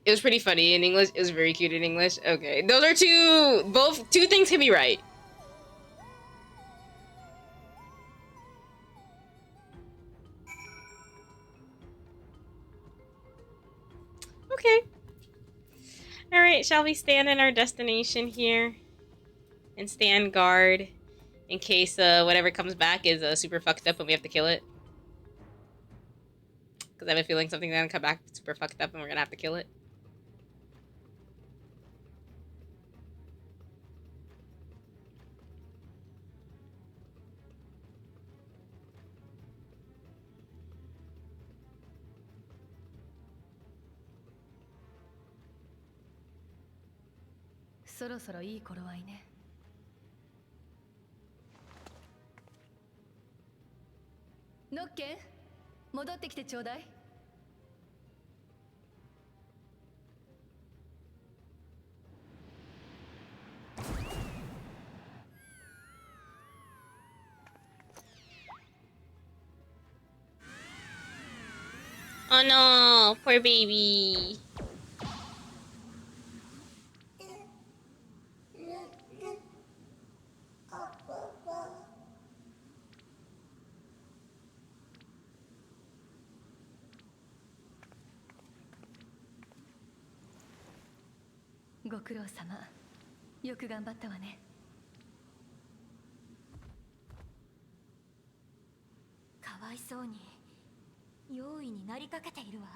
S1: It was pretty funny in English. It was very cute in English. Okay. Those are two things can be right. Okay. Alright, shall we stand in our destination here? And stand guard in case whatever comes back is super fucked up and we have to kill it? Because I have a feeling something's gonna come back super fucked up and we're gonna have to kill it.
S6: そろそろいい頃合いね。ノッケン、戻ってきてちょうだい。
S1: Oh no, poor baby.
S6: Go ご苦労様。よく頑張ったわね。
S2: かわいそうに用意になりかけているわ。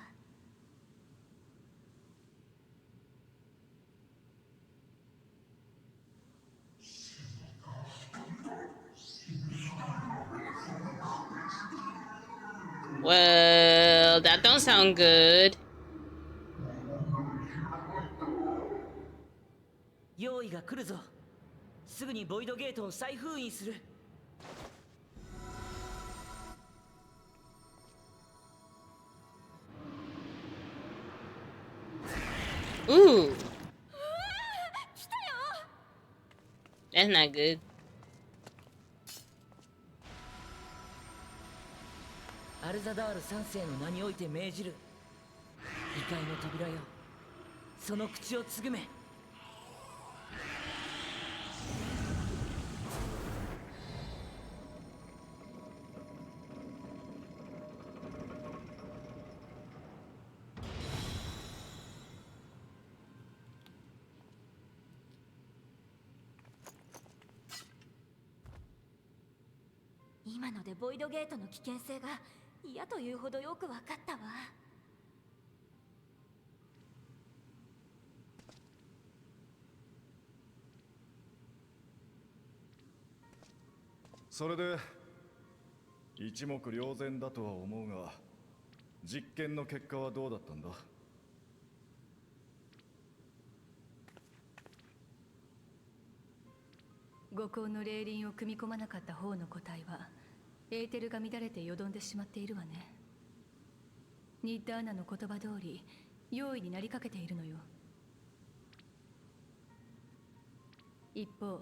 S1: Well, that don't sound good.
S5: 用意が来るぞ。すぐにボイドゲートを再封印する。
S1: Ooh. That's not good.
S5: アルザダール三世の名において命じる。異界の扉よ、その口をつぐめ。
S2: 今のでボイドゲートの危険性が嫌というほどよく分かったわ。
S7: それで一目瞭然だとは思うが、実験の結果はどうだったんだ？
S6: 五光の霊輪を組み込まなかった方の個体はエーテルが乱れてよどんでしまっているわね。ニッダーナの言葉通り用意になりかけているのよ。一方、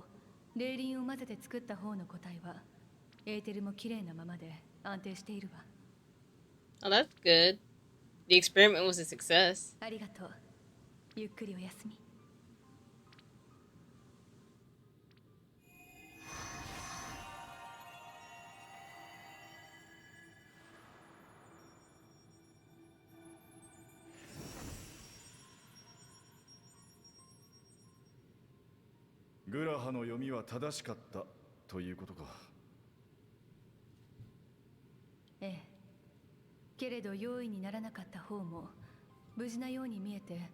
S6: 霊輪を混ぜて作った方の個体はエーテルも綺麗なままで安定しているわ。
S1: Oh, that's good. The experiment was a success.
S6: ありがとう。ゆっくりお休み。
S7: グラハの読みは正しかったということか。
S6: ええ。けれど用意にならなかった方も無事なように見えて、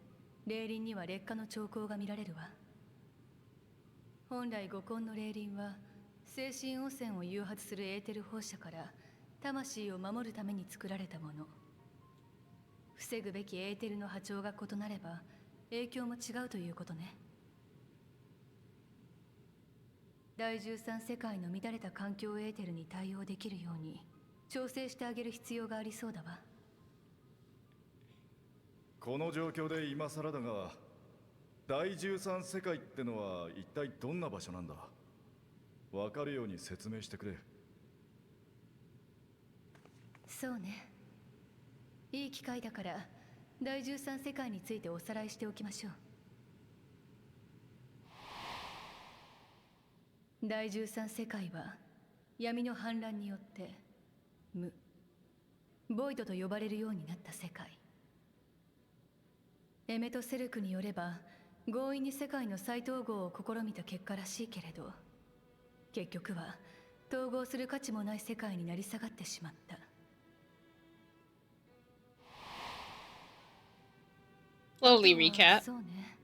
S6: 霊輪には劣化の兆候が見られるわ。本来五根の霊輪は精神汚染を誘発するエーテル放射から魂を守るために作られたもの。防ぐべきエーテルの波長が異なれば影響も違うということね。第13世界の乱れた環境エーテルに対応できるように調整してあげる必要がありそうだわ。
S7: この状況で今更だが、第13世界ってのは一体どんな場所なんだ？わかるように説明してくれ。
S6: そうね。いい機会だから第13世界についておさらいしておきましょう。第13世界は闇の反乱によって無ボイドと呼ばれるようになった世界。エメトセルクによれば強引に世界の再統合を試みた結果らしいけれど、結局は統合する価値もない世界になり下がってしまった。
S1: Slowly recap.
S6: そうね。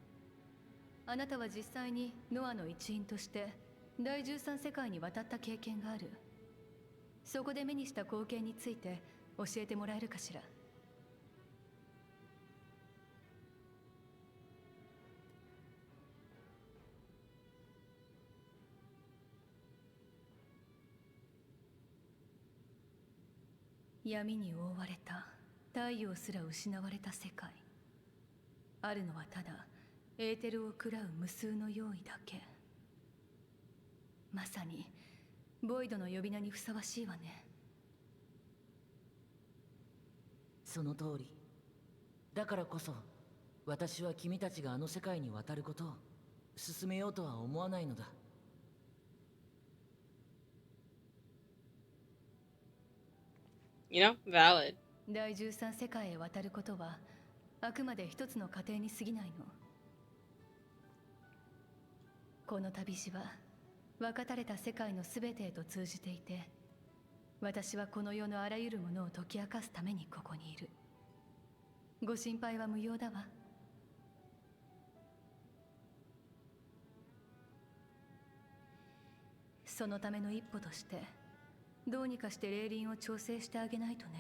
S6: あなたは実際にノアの一員として第13世界に渡った経験がある。そこで目にした光景について教えてもらえるかしら。闇に覆われた太陽すら失われた世界。あるのはただエーテルを喰らう無数の用意だけ。まさにボイドの呼び名にふさわしいわね。
S5: その通り。だからこそ私は君たちがあの世界に渡ることを進めようとは思わないのだ。
S1: You know, valid.
S6: 第13世界へ渡ることはあくまで一つの過程に過ぎないの。この旅路は分かたれた世界のすべてへと通じていて、私はこの世のあらゆるものを解き明かすためにここにいる。ご心配は無用だわ。そのための一歩としてどうにかして霊輪を調整してあげないとね。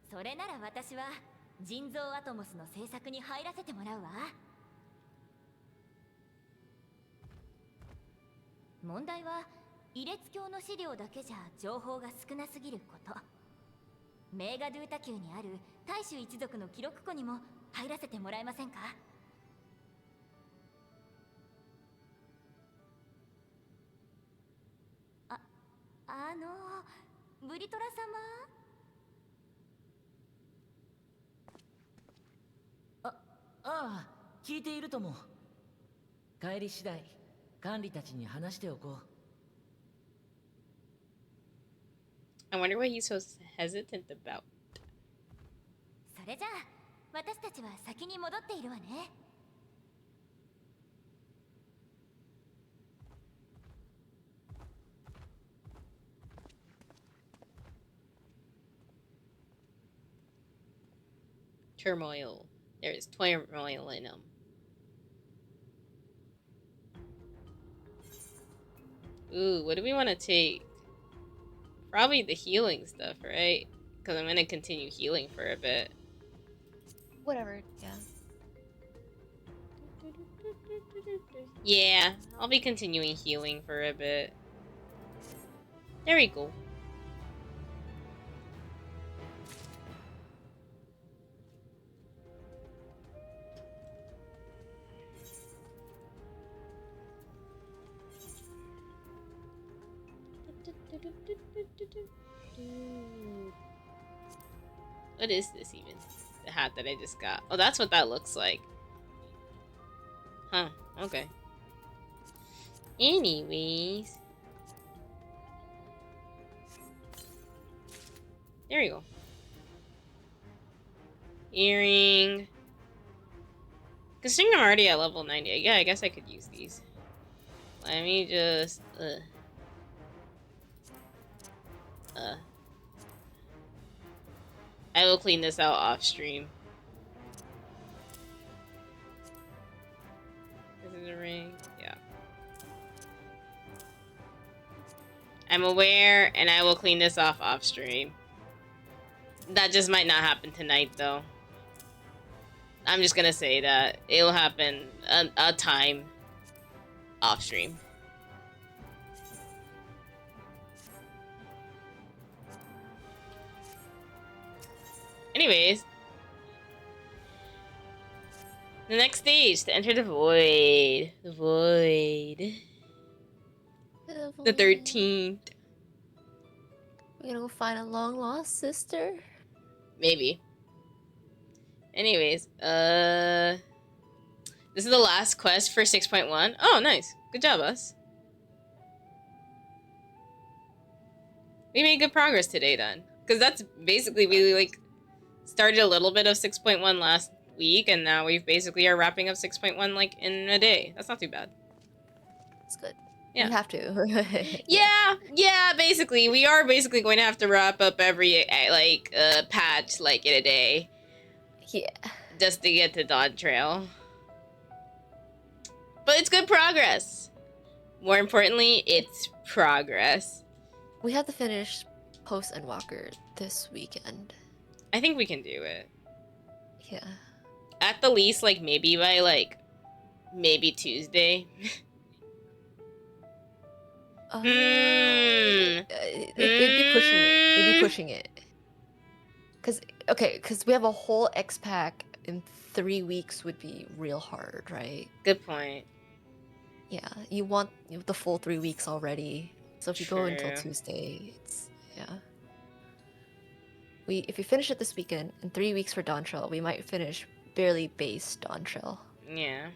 S2: それなら私は人造アトモスの制作に入らせてもらうわ。問題はイレツ教の資料だけじゃ情報が少なすぎること。メーガドゥータ宮にある大衆一族の記録庫にも入らせてもらえませんか？ブリトラ様。
S5: ああ、聞いているとも。帰り次第管理たちに話しておこう。
S1: I wonder what he's so hesitant about.
S2: それじゃあ私たちは先に戻っているわね。
S1: Turmoil. There is turmoil in him. Ooh, what do we want to take? Probably the healing stuff, right? Because I'm going to continue healing for a bit.
S4: Whatever, yeah.
S1: Yeah, I'll be continuing healing for a bit. There we go. What is this even? The hat that I just got. Oh, that's what that looks like. Huh, okay. Anyways. There we go. Earring. Considering I'm already at level 90, yeah, I guess I could use these. Let me just... I will clean this out off stream. This is a ring. Yeah. I'm aware, and I will clean this off stream. That just might not happen tonight, though. I'm just gonna say that it'll happen a time off stream. Anyways, the next stage to enter the void. The void. The 13th.
S4: We're gonna go find a long lost sister.
S1: Maybe. Anyways, this is the last quest for 6.1. Oh, nice. Good job, us. We made good progress today, then. Because that's basically, we, like, started a little bit of 6.1 last week, and now we basically are wrapping up 6.1, like, in a day. That's not too bad.
S4: It's good.
S1: Yeah.
S4: We have to.
S1: yeah, basically. We are basically going to have to wrap up every, like, patch, like, in a day.
S4: Yeah.
S1: Just to get to Dawn Trail. But it's good progress. More importantly, it's progress.
S4: We have to finish post-endwalker this weekend.
S1: I think we can do it.
S4: Yeah.
S1: At the least, like, maybe by, like, maybe Tuesday.
S4: If finishing it. Because we have a whole X pack in 3 weeks would be real hard, right?
S1: Good point.
S4: Yeah, you want the full 3 weeks already. So if you go until
S1: True.
S4: Tuesday, it's if we finish it this weekend, in 3 weeks for Dawn Trail, we might finish barely base Dawn Trail.
S1: Yeah.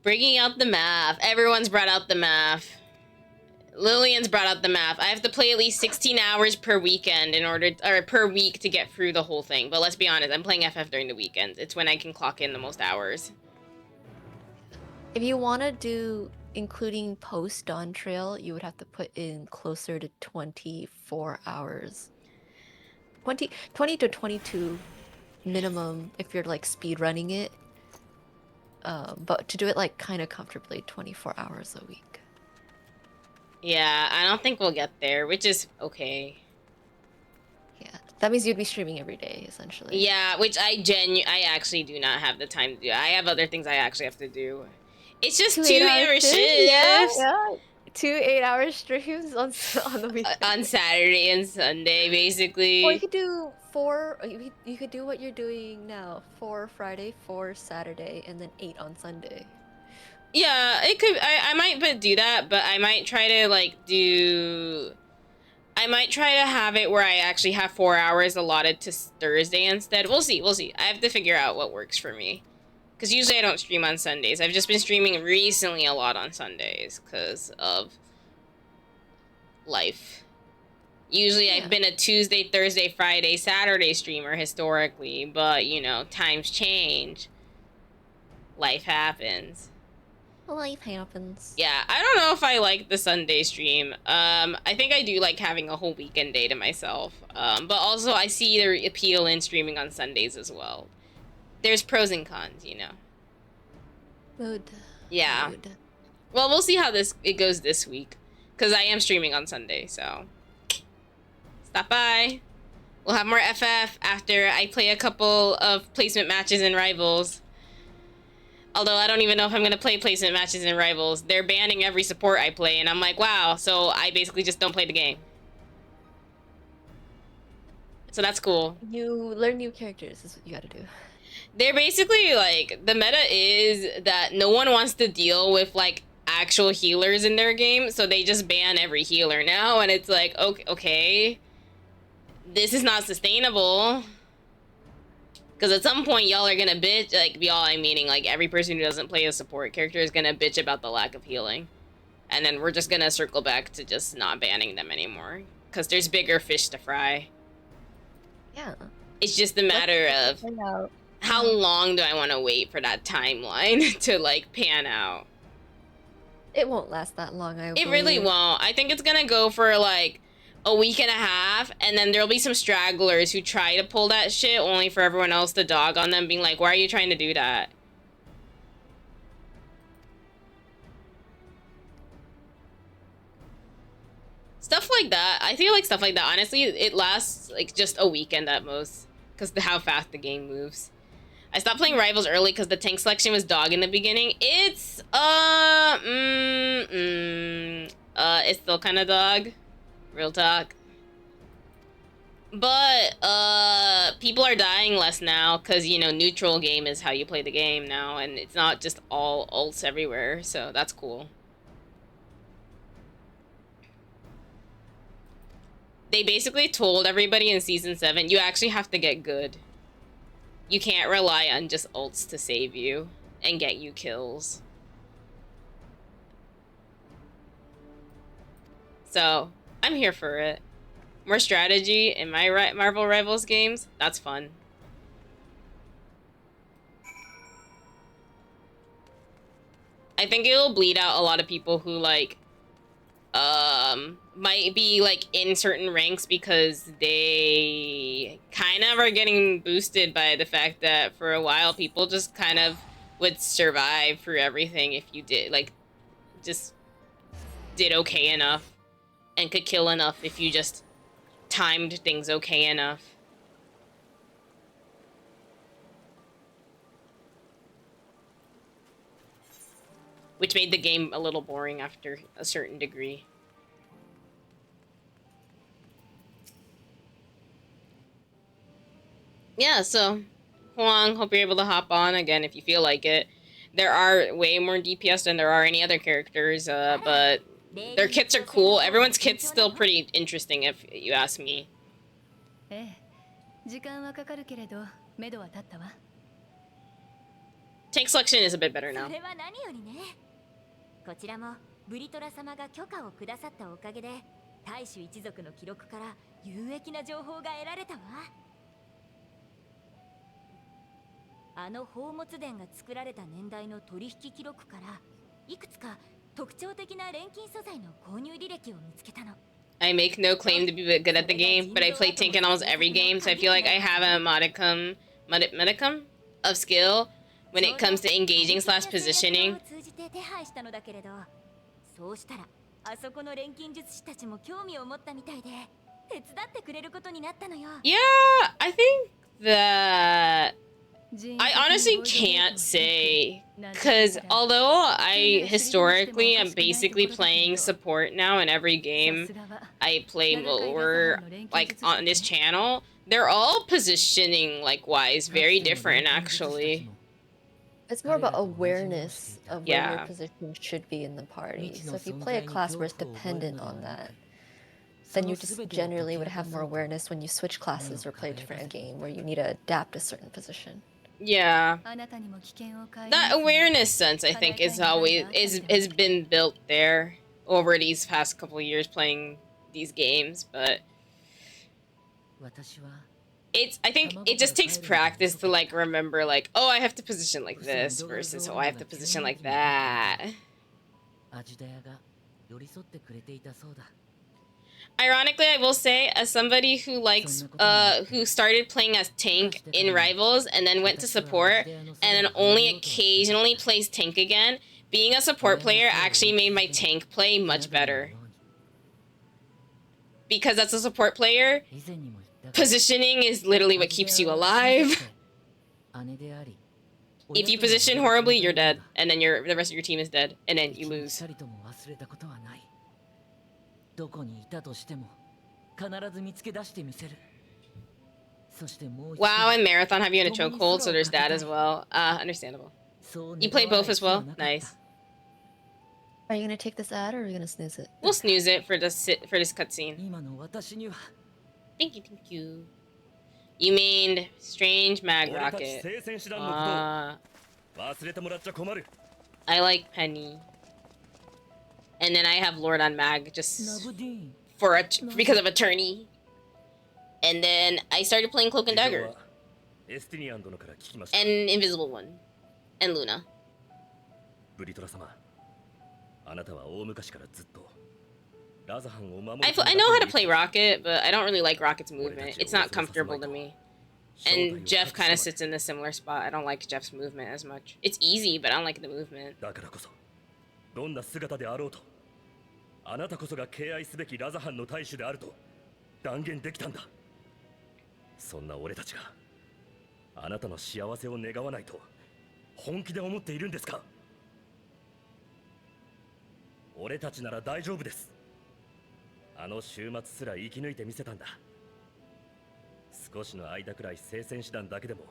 S1: Bringing out the math. Everyone's brought out the math. Lillian's brought out the math. I have to play at least 16 hours per weekend per week to get through the whole thing. But let's be honest, I'm playing FF during the weekends. It's when I can clock in the most hours.
S4: If you want to do including post Dawn Trail, you would have to put in closer to 24 hours. 20 to 22 minimum if you're like speed running it. But to do it like kind of comfortably, 24 hours a week.
S1: Yeah, I don't think we'll get there, which is okay.
S4: Yeah, that means you'd be streaming every day, essentially.
S1: Yeah, which I actually do not have the time to do. I have other things I actually have to do. It's just 2 8-hour shifts.
S4: Yeah. 2 8-hour streams on the weekend.
S1: On Saturday and Sunday, basically.
S4: Or you could do 4. You could do what you're doing now: 4 Friday, 4 Saturday, and then 8 on Sunday.
S1: Yeah, it could. I might do that, but I might try to I might try to have it where I actually have 4 hours allotted to Thursday instead. We'll see. I have to figure out what works for me. Because usually I don't stream on Sundays. I've just been streaming recently a lot on Sundays because of life. Usually I've been a Tuesday, Thursday, Friday, Saturday streamer historically, but, you know, times change. Life happens.
S4: Life happens.
S1: Yeah, I don't know if I like the Sunday stream. I think I do like having a whole weekend day to myself. But also I see the appeal in streaming on Sundays as well. There's pros and cons, you know.
S4: Mood.
S1: Yeah. Well, we'll see how it goes this week, because I am streaming on Sunday, so stop by. We'll have more FF after I play a couple of placement matches in Rivals. Although I don't even know if I'm going to play placement matches in Rivals. They're banning every support I play, and I'm like, wow, so I basically just don't play the game. So that's cool.
S4: You learn new characters is what you gotta do.
S1: They're basically, like, the meta is that no one wants to deal with, like, actual healers in their game, so they just ban every healer now, and it's like, okay, this is not sustainable. Because at some point, y'all are gonna bitch, like, y'all, I'm meaning, like, every person who doesn't play a support character is gonna bitch about the lack of healing. And then we're just gonna circle back to just not banning them anymore. Because there's bigger fish to fry.
S4: Yeah.
S1: It's just a matter of how long do I want to wait for that timeline to, like, pan out.
S4: It won't last that long, I believe.
S1: It really won't. I think it's gonna go for, like, a week and a half, and then there'll be some stragglers who try to pull that shit only for everyone else to dog on them, being like, why are you trying to do that? Stuff like that. I feel like stuff like that, honestly, it lasts, like, just a weekend at most, because of how fast the game moves. I stopped playing Rivals early because the tank selection was dog in the beginning. It's, it's still kind of dog. Real talk. But, people are dying less now because, you know, neutral game is how you play the game now, and it's not just all ults everywhere, so that's cool. They basically told everybody in Season 7, you actually have to get good. You can't rely on just ults to save you and get you kills. So, I'm here for it. More strategy in my Marvel Rivals games, that's fun. I think it'll bleed out a lot of people who, like, might be, like, in certain ranks because they kind of are getting boosted by the fact that for a while people just kind of would survive through everything if you did, like, just did okay enough and could kill enough if you just timed things okay enough. which made the game a little boring after a certain degree. Yeah, so Huang, hope you're able to hop on again if you feel like it. There are way more DPS than there are any other characters, but their kits are cool. Everyone's kit's still pretty interesting if you ask me. Tank selection is a bit better now.
S2: こちらもブリトラ様が許可をくださったおかげで大衆一族の記録から有益な情報が得られたわ。あの宝物殿が作られた年代の取引記録からいくつか特徴的な錬金素材の購入履歴を見つけたの。
S1: I make no claim to be good at the game, but I play tank in almost every game, so I feel like I have a modicum of skill when it comes to engaging slash positioning.
S2: そうしたらあそこの錬金術師たちも興味を持ったみたいで手伝ってくれることになったのよ。
S1: Yeah, I think that I honestly can't say, because although I historically am basically playing support now in every game I play more, like, on this channel, they're all positioning, like, wise very different, actually.
S4: It's more about awareness of where your position should be in the party. So if you play a class where it's dependent on that, then you just generally would have more awareness when you switch classes or play a different game where you need to adapt a certain position.
S1: Yeah. That awareness sense, I think, is always has been built there over these past couple of years playing these games, but I think it just takes practice to, like, remember, like, oh, I have to position like this versus, oh, I have to position like that. Ironically, I will say, as somebody who likes, who started playing as tank in Rivals and then went to support and then only occasionally plays tank again, being a support player actually made my tank play much better. Because as a support player, positioning is literally what keeps you alive. If you position horribly, you're dead, and then the rest of your team is dead, and then you lose. Wow, and Marathon have you in a chokehold, so there's that as well. Understandable. You play both as well? Nice.
S4: Are you gonna take this ad or are you gonna snooze it?
S1: We'll snooze it for this cutscene. Thank you. You mean strange mag rocket. I like Penny. And then I have Lord on mag just because of attorney. And then I started playing Cloak and Dagger. And Invisible One. And Luna. I know how to play Rocket, but I don't really like Rocket's movement. It's not comfortable to me. And Jeff kind of sits in a similar spot. I don't like Jeff's movement as much. It's easy, but I don't like the movement. あなたこそが敬愛すべきラザハンの大主であると断言できたんだ。そんな俺たちがあなたの幸せを願わないと本気で思っているんですか？俺たちなら大丈夫です。あの週末すら生き抜いてみせたんだ。少しの間くらい聖戦士団だけでも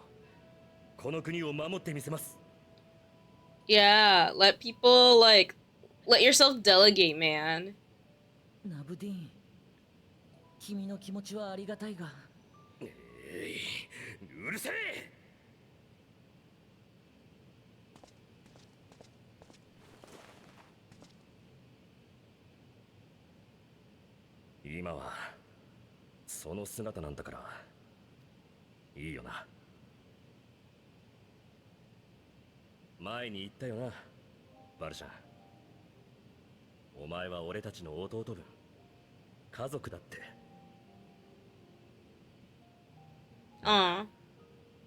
S1: この国を守ってみせます。Yeah, let people let yourself delegate, man. ナブディーン、君の気持ちはありがたいが。うるせえ。今はその姿なんだからいいよな。前に言ったよな、バルシャン。お前は俺たちの弟分、家族だって。ああ。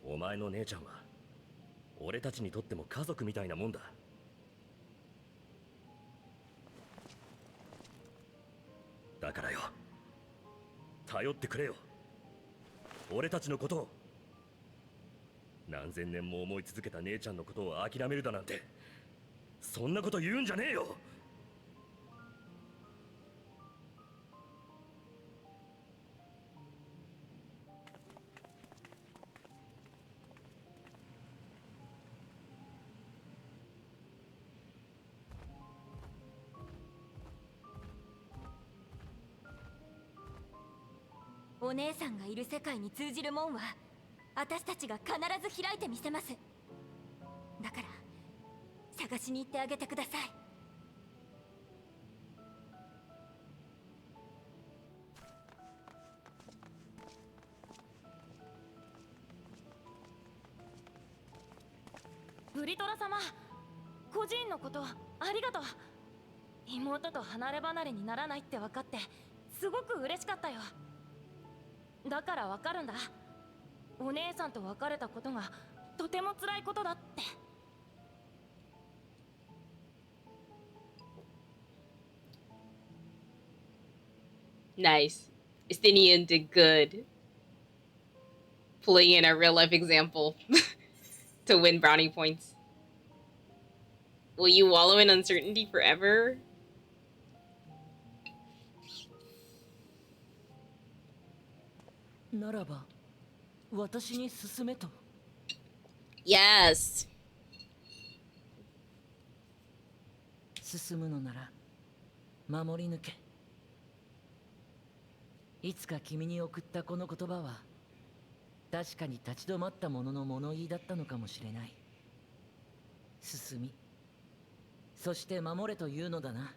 S1: お前の姉ちゃんは俺たちにとっても家族みたいなもんだ。だからよ、頼ってくれよ。俺たちのことを。何千年も思い続けた姉ちゃんのことを諦めるだなんて
S3: そんなこと言うんじゃねえよ。
S2: お姉さんがいる世界に通じる門は私たちが必ず開いてみせます。だから探しに行ってあげてください。
S8: ブリトラ様、孤児院のことありがとう。妹と離れ離れにならないって分かってすごく嬉しかったよ。だから分かるんだ、お姉さんと別れたことがとても辛いことだって。
S1: Nice. Estinian did good. Pulling in a real life example to win brownie points. Will you wallow in uncertainty forever?
S5: ならば私に進めと。
S1: Yes.
S5: 進むのなら守り抜け。いつか君に送ったこの言葉は確かに立ち止まったものの物言いだったのかもしれない。進み、そして守れというのだな。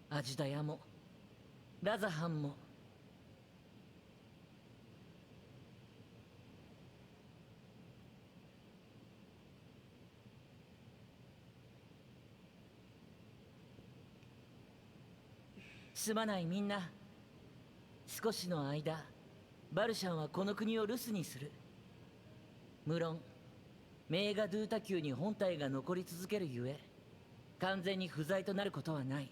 S5: アジュダヤもラザハンも。すまないみんな。少しの間バルシャンはこの国を留守にする。無論メーガドゥータ級に本体が残り続けるゆえ完全に不在となることはない。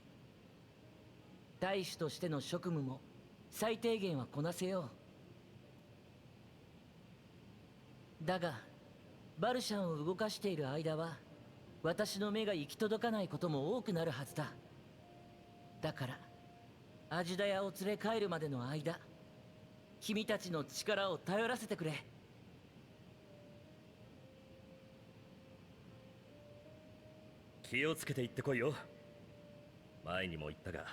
S5: 大使としての職務も最低限はこなせよう。だがバルシャンを動かしている間は私の目が行き届かないことも多くなるはずだ。だからアジュダヤを連れ帰るまでの間、君たちの力を頼らせてくれ。
S3: 気をつけて行ってこいよ。前にも言ったが、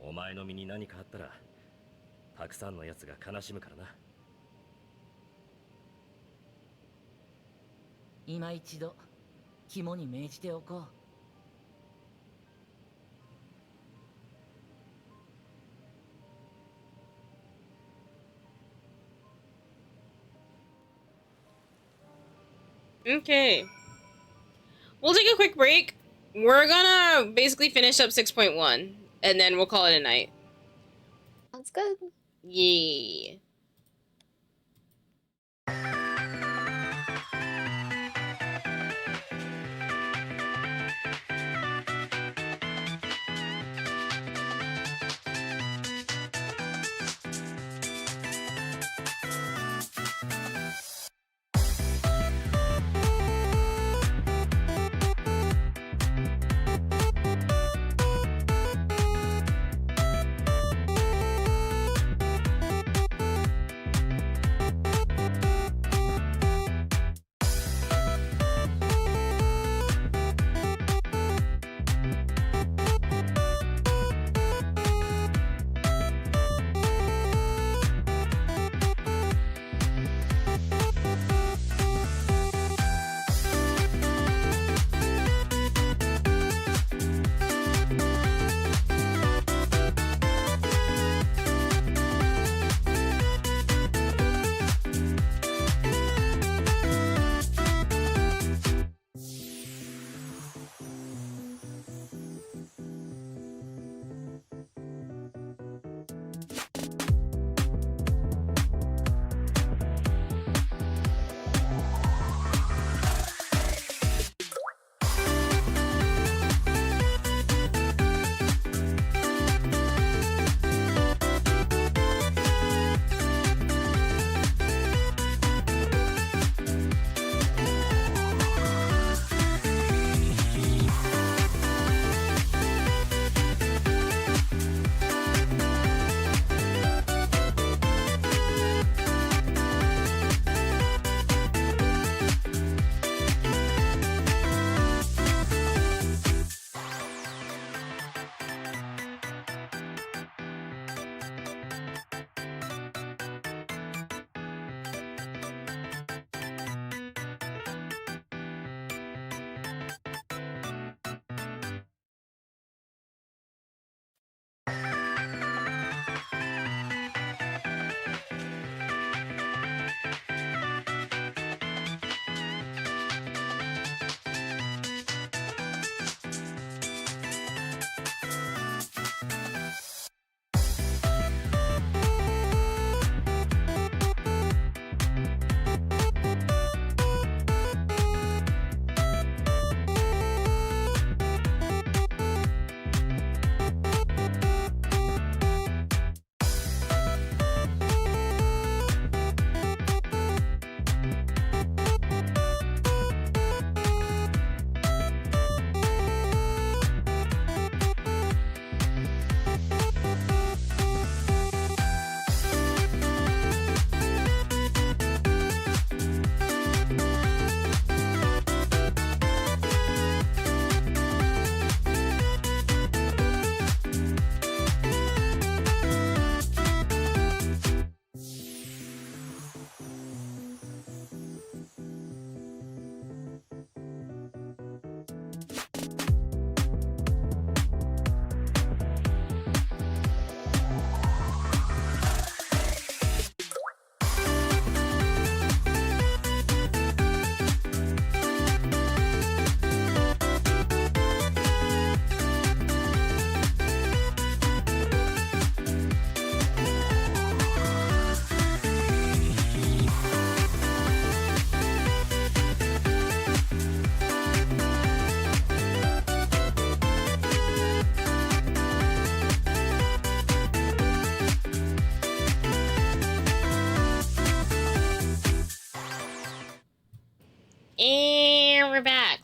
S3: お前の身に何かあったらたくさんの奴が悲しむからな。
S5: 今一度肝に銘じておこう。
S1: Okay. We'll take a quick break. We're gonna basically finish up 6.1 and then we'll call it a night.
S4: Sounds good.
S1: Yay.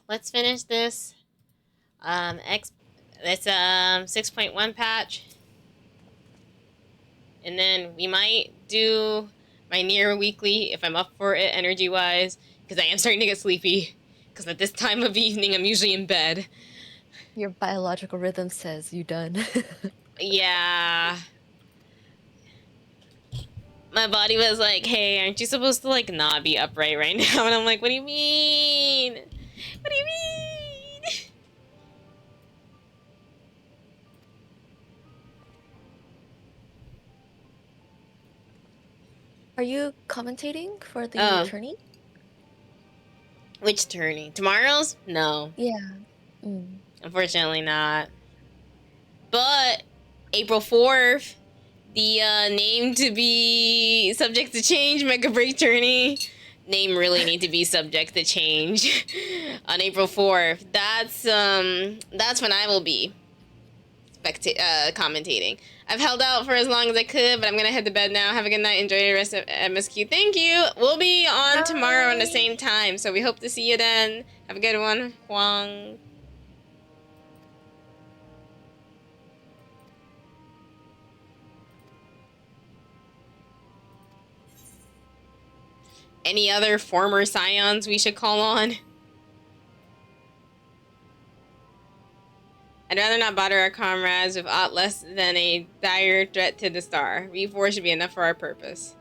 S1: let's finish this. It's 6.1 patch. And then we might do my near weekly if I'm up for it energy-wise, because I am starting to get sleepy. Because at this time of evening, I'm usually in bed.
S4: Your biological rhythm says you done.
S1: Yeah. My body was like, hey, aren't you supposed to, like, not be upright right now? And I'm like, what do you mean? What do you mean?
S4: Are you commentating for the tourney?
S1: Which tourney? Tomorrow's? No.
S4: Yeah.
S1: Unfortunately not. But April 4th, the name to be subject to change Mega Break tourney. Name really need to be subject to change on April 4th. That's when I will be commentating. I've held out for as long as I could, but I'm gonna head to bed now. Have a good night. Enjoy the rest of MSQ. Thank you. We'll be on tomorrow at the same time, so we hope to see you then. Have a good one, Huang. Any other former scions we should call on? I'd rather not bother our comrades with aught less than a dire threat to the star. V4 should be enough for our purpose.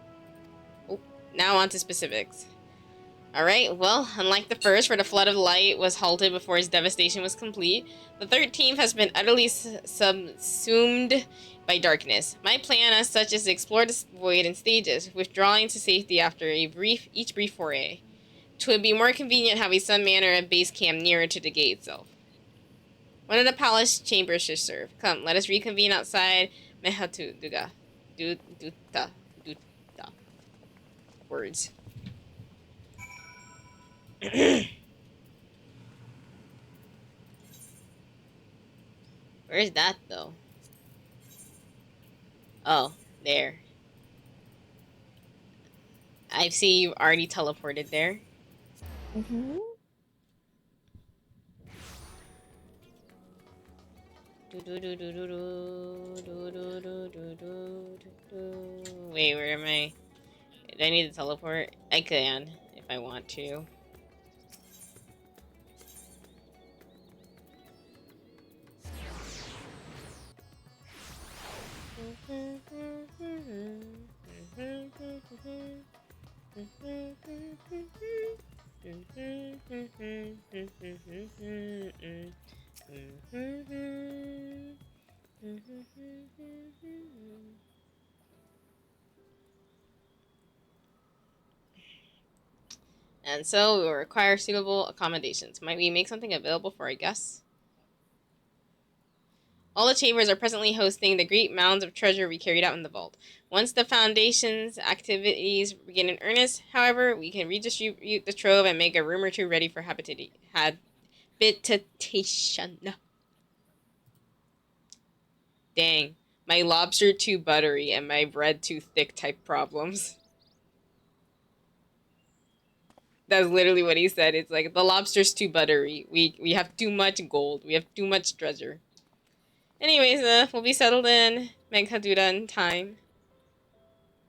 S1: Oh, now on to specifics. Alright, well, unlike the first, where the flood of light was halted before its devastation was complete, the 13th has been utterly subsumed by darkness. My plan as such is to explore this void in stages, withdrawing to safety after each brief foray. 'Twould be more convenient having some manner of base camp nearer to the gate itself. One of the palace chambers should serve. Come, let us reconvene outside Mehatu Duga. Duta. Words. Where's that, though? Oh, there. I see you already teleported there.
S4: Mm-hmm.
S1: Wait, where am I? Do I need to teleport? I can, if I want to. And so we will require suitable accommodations. Might we make something available for our guests? All the chambers are presently hosting the great mounds of treasure we carried out in the vault. Once the Foundation's activities begin in earnest, however, we can redistribute the trove and make a room or two ready for habitation. Dang, my lobster too buttery and my bread too thick type problems. That's literally what he said. It's like, the lobster's too buttery. We have too much gold. We have too much treasure. Anyways, we'll be settled in Meghaduda in time.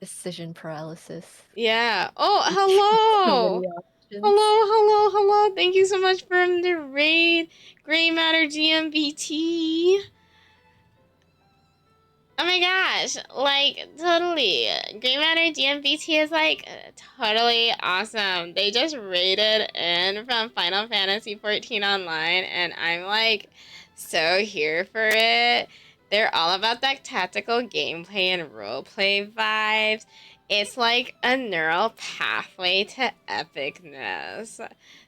S4: Decision paralysis.
S1: Yeah. Oh, hello! Hello. Thank you so much for the raid. Gray Matter GMBT. Oh my gosh, like, totally. Gray Matter GMBT is, like, totally awesome. They just raided in from Final Fantasy XIV Online, and I'm, like, so here for it. They're all about that tactical gameplay and roleplay vibes. It's like a neural pathway to epicness.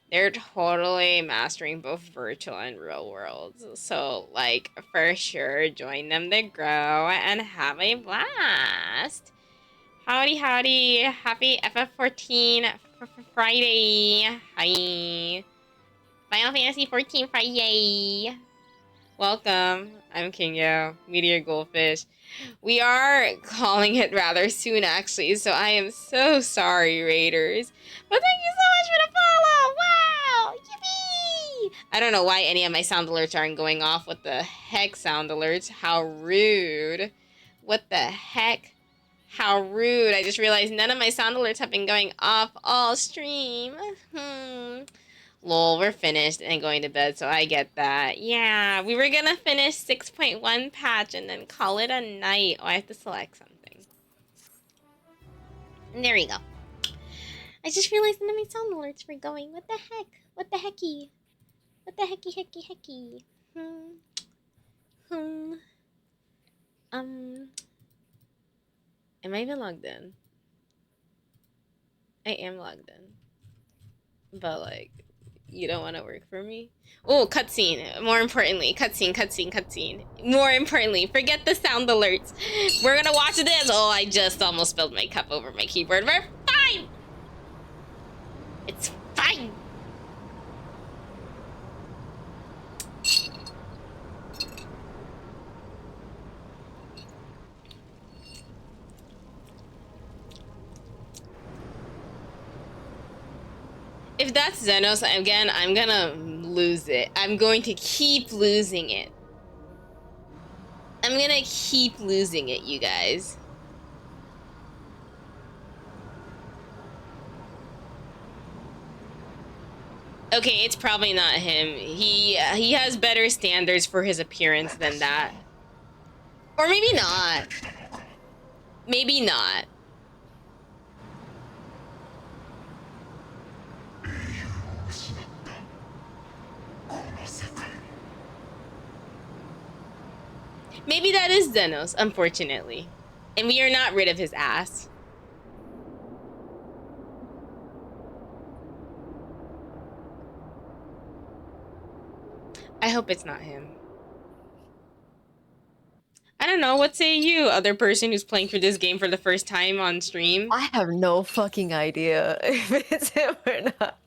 S1: They're totally mastering both virtual and real worlds. So, like, for sure, join them to grow and have a blast. Howdy. Happy FF14 Friday. Hi. Final Fantasy 14 Friday. Welcome. I'm Kingo, Meteor Goldfish. We are calling it rather soon, actually, so I am so sorry, Raiders. But thank you so much for the follow! Wow! I don't know why any of my sound alerts aren't going off. What the heck, sound alerts? How rude. What the heck? How rude. I just realized none of my sound alerts have been going off all stream. Lol, we're finished and going to bed, so I get that. Yeah, we were gonna finish 6.1 patch and then call it a night. Oh, I have to select something. And there we go. I just realized none of my sound alerts were going. What the heck? What the hecky? What the hecky? Am I even logged in? I am logged in. But, like, you don't want to work for me? Oh, cutscene. More importantly, cutscene. More importantly, forget the sound alerts. We're gonna watch this. Oh, I just almost spilled my cup over my keyboard. We're fine. It's fine. If that's Xenos, again, I'm gonna lose it. I'm going to keep losing it. I'm gonna keep losing it, you guys. Okay, it's probably not him. He has better standards for his appearance than that. Or maybe not. Maybe not. Maybe that is Xenos, unfortunately. And we are not rid of his ass. I hope it's not him. I don't know, what say you, other person who's playing through this game for the first time on stream?
S4: I have no fucking idea if it's him or not.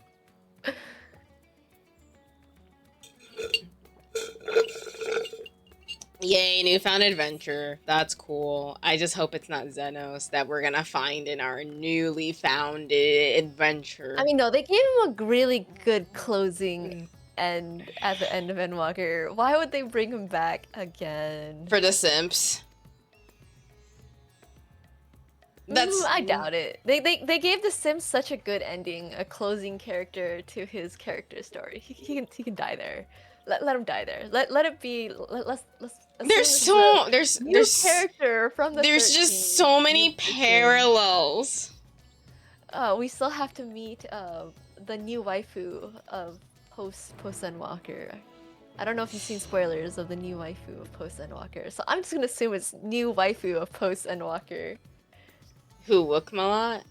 S1: Yay, newfound adventure. That's cool. I just hope it's not Xenos that we're gonna find in our newly founded adventure.
S4: I mean, no, they gave him a really good closing end at the end of Endwalker. Why would they bring him back again?
S1: For the simps. That's
S4: I doubt it. They gave the Sims such a good ending, a closing character to his character story. He can die there. Let him die there. Let it be. Let's
S1: there's
S4: character from the
S1: there's just so many parallels.
S4: We still have to meet the new waifu of post-endwalker. I don't know if you've seen spoilers of the new waifu of post-endwalker, so I'm just gonna assume it's new waifu of post-endwalker.
S1: Who, Wookmalot?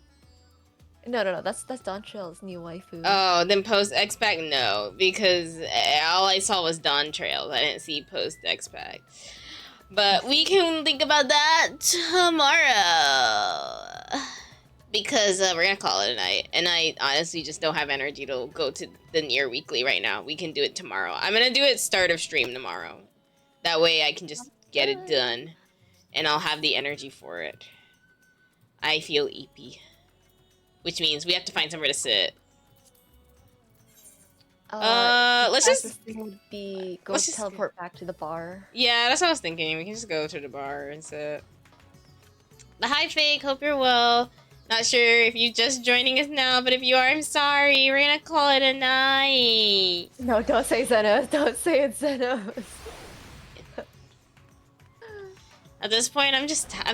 S4: No, that's Don Trail's new waifu.
S1: Oh, then post-expac? No, because all I saw was Dawn Trails. I didn't see post-expac. But we can think about that tomorrow. Because we're gonna call it a night. And I honestly just don't have energy to go to the near weekly right now. We can do it tomorrow. I'm gonna do it start of stream tomorrow. That way I can just get it done. And I'll have the energy for it. I feel eepy. Which means we have to find somewhere to sit. Let's just
S4: teleport back to the bar.
S1: Yeah, that's what I was thinking. We can just go to the bar and sit. The hi fake, hope you're well. Not sure if you're just joining us now, but if you are, I'm sorry. We're gonna call it a night.
S4: No, don't say Xenos. Don't say it's Xenos.
S1: At this point, I'm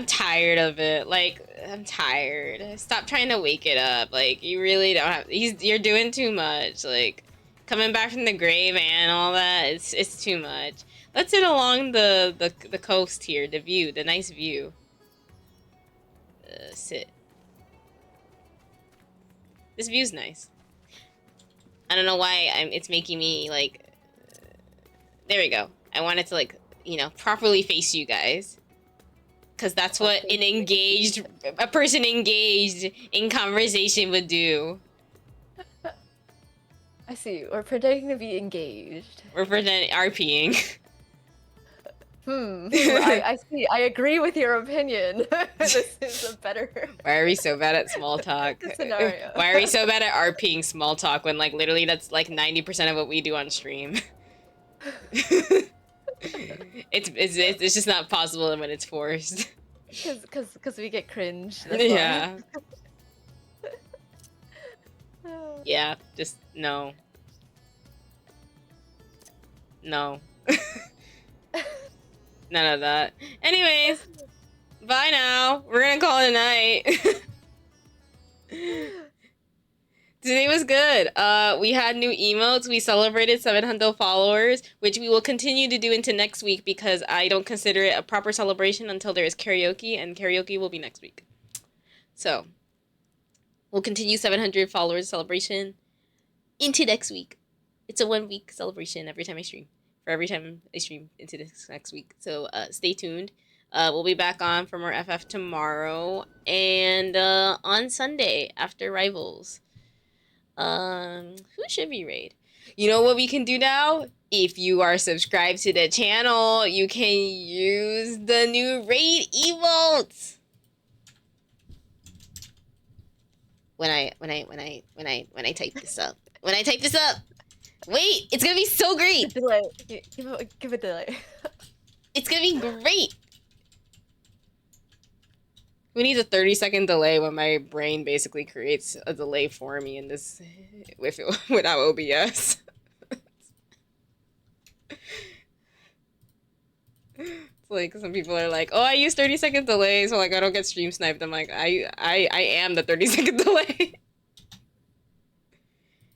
S1: tired of it. Like, I'm tired. Stop trying to wake it up. Like, you really don't have, you're doing too much. Like, coming back from the grave and all that, it's too much. Let's sit along the coast here, the view, the nice view. Sit. This view's nice. I don't know why it's making me, like, there we go. I want it to, like, you know, properly face you guys. Because that's what a person engaged in conversation would do.
S4: I see. We're pretending to be engaged.
S1: We're pretending RPing.
S4: I see. I agree with your opinion. This is a better.
S1: Why are we so bad at small talk?
S4: Scenario.
S1: Why are we so bad at RPing small talk when like literally that's like 90% of what we do on stream? It's just not possible when it's forced.
S4: Cause we get cringe. That's
S1: Yeah.
S4: why.
S1: Yeah, just no. No. None of that. Anyways, bye now. We're gonna call it a night. Today was good. We had new emotes. We celebrated 700 followers, which we will continue to do into next week because I don't consider it a proper celebration until there is karaoke, and karaoke will be next week. So, we'll continue 700 followers celebration into next week. It's a 1 week celebration every time I stream. For every time I stream into this next week. So, stay tuned. We'll be back on for more FF tomorrow and on Sunday after Rivals. Who should we raid? You know what we can do now? If you are subscribed to the channel, you can use the new raid emotes. When I type this up. When I type this up. Wait, it's gonna be so great.
S4: Delay. Give a delay.
S1: It's gonna be great. Who needs a 30-second delay when my brain basically creates a delay for me in this without OBS? It's like some people are like, oh, I use 30-second delay so like I don't get stream sniped. I'm like, I am the 30-second delay.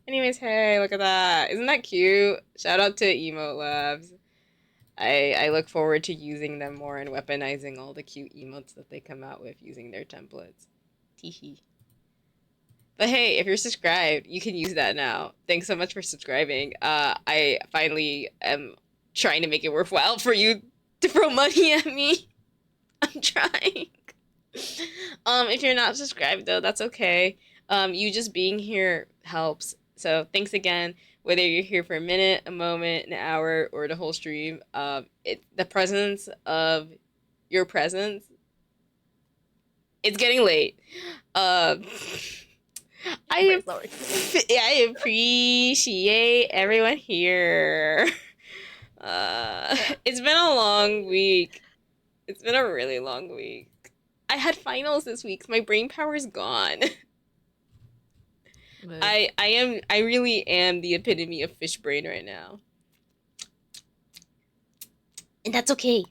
S1: Anyways, hey, look at that. Isn't that cute? Shout out to Emote Labs. I look forward to using them more and weaponizing all the cute emotes that they come out with using their templates. Teehee. But hey, if you're subscribed, you can use that now. Thanks so much for subscribing. I finally am trying to make it worthwhile for you to throw money at me. I'm trying. If you're not subscribed though, that's okay. You just being here helps. So thanks again. Whether you're here for a minute, a moment, an hour, or the whole stream, the presence of your presence, it's getting late. I appreciate everyone here. It's been a long week. It's been a really long week. I had finals this week. So my brain power is gone. I really am the epitome of fish brain right now. And that's okay.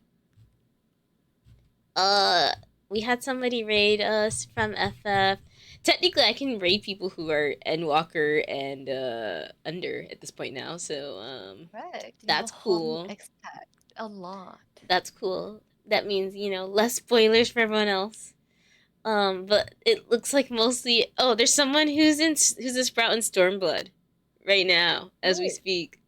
S1: We had somebody raid us from FF. Technically, I can raid people who are Endwalker and under at this point now. So
S4: Correct.
S1: That's cool.
S4: Expect a lot.
S1: That's cool. That means, you know, less spoilers for everyone else. But it looks like mostly. Oh, there's someone who's a Sprout in Stormblood right now as we speak.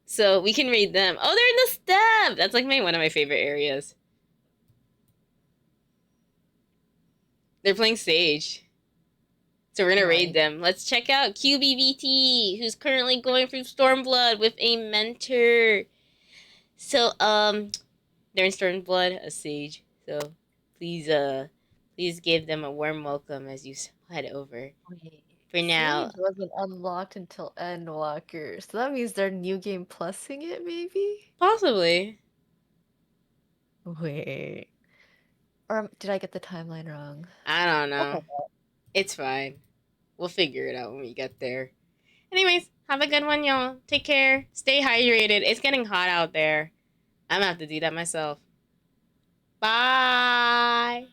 S1: So we can raid them. Oh, they're in the steppe. That's like one of my favorite areas. They're playing Sage. So we're gonna raid them. Let's check out QBVT, who's currently going through Stormblood with a mentor. So they're in Stormblood, a Sage. So please give them a warm welcome as you head over. For now,
S4: Sage wasn't unlocked until Endwalker, so that means they're new game plusing it, maybe?
S1: Possibly.
S4: Wait. Or did I get the timeline wrong?
S1: I don't know. It's fine. We'll figure it out when we get there. Anyways, have a good one, y'all. Take care. Stay hydrated. It's getting hot out there. I'm gonna have to do that myself. Bye.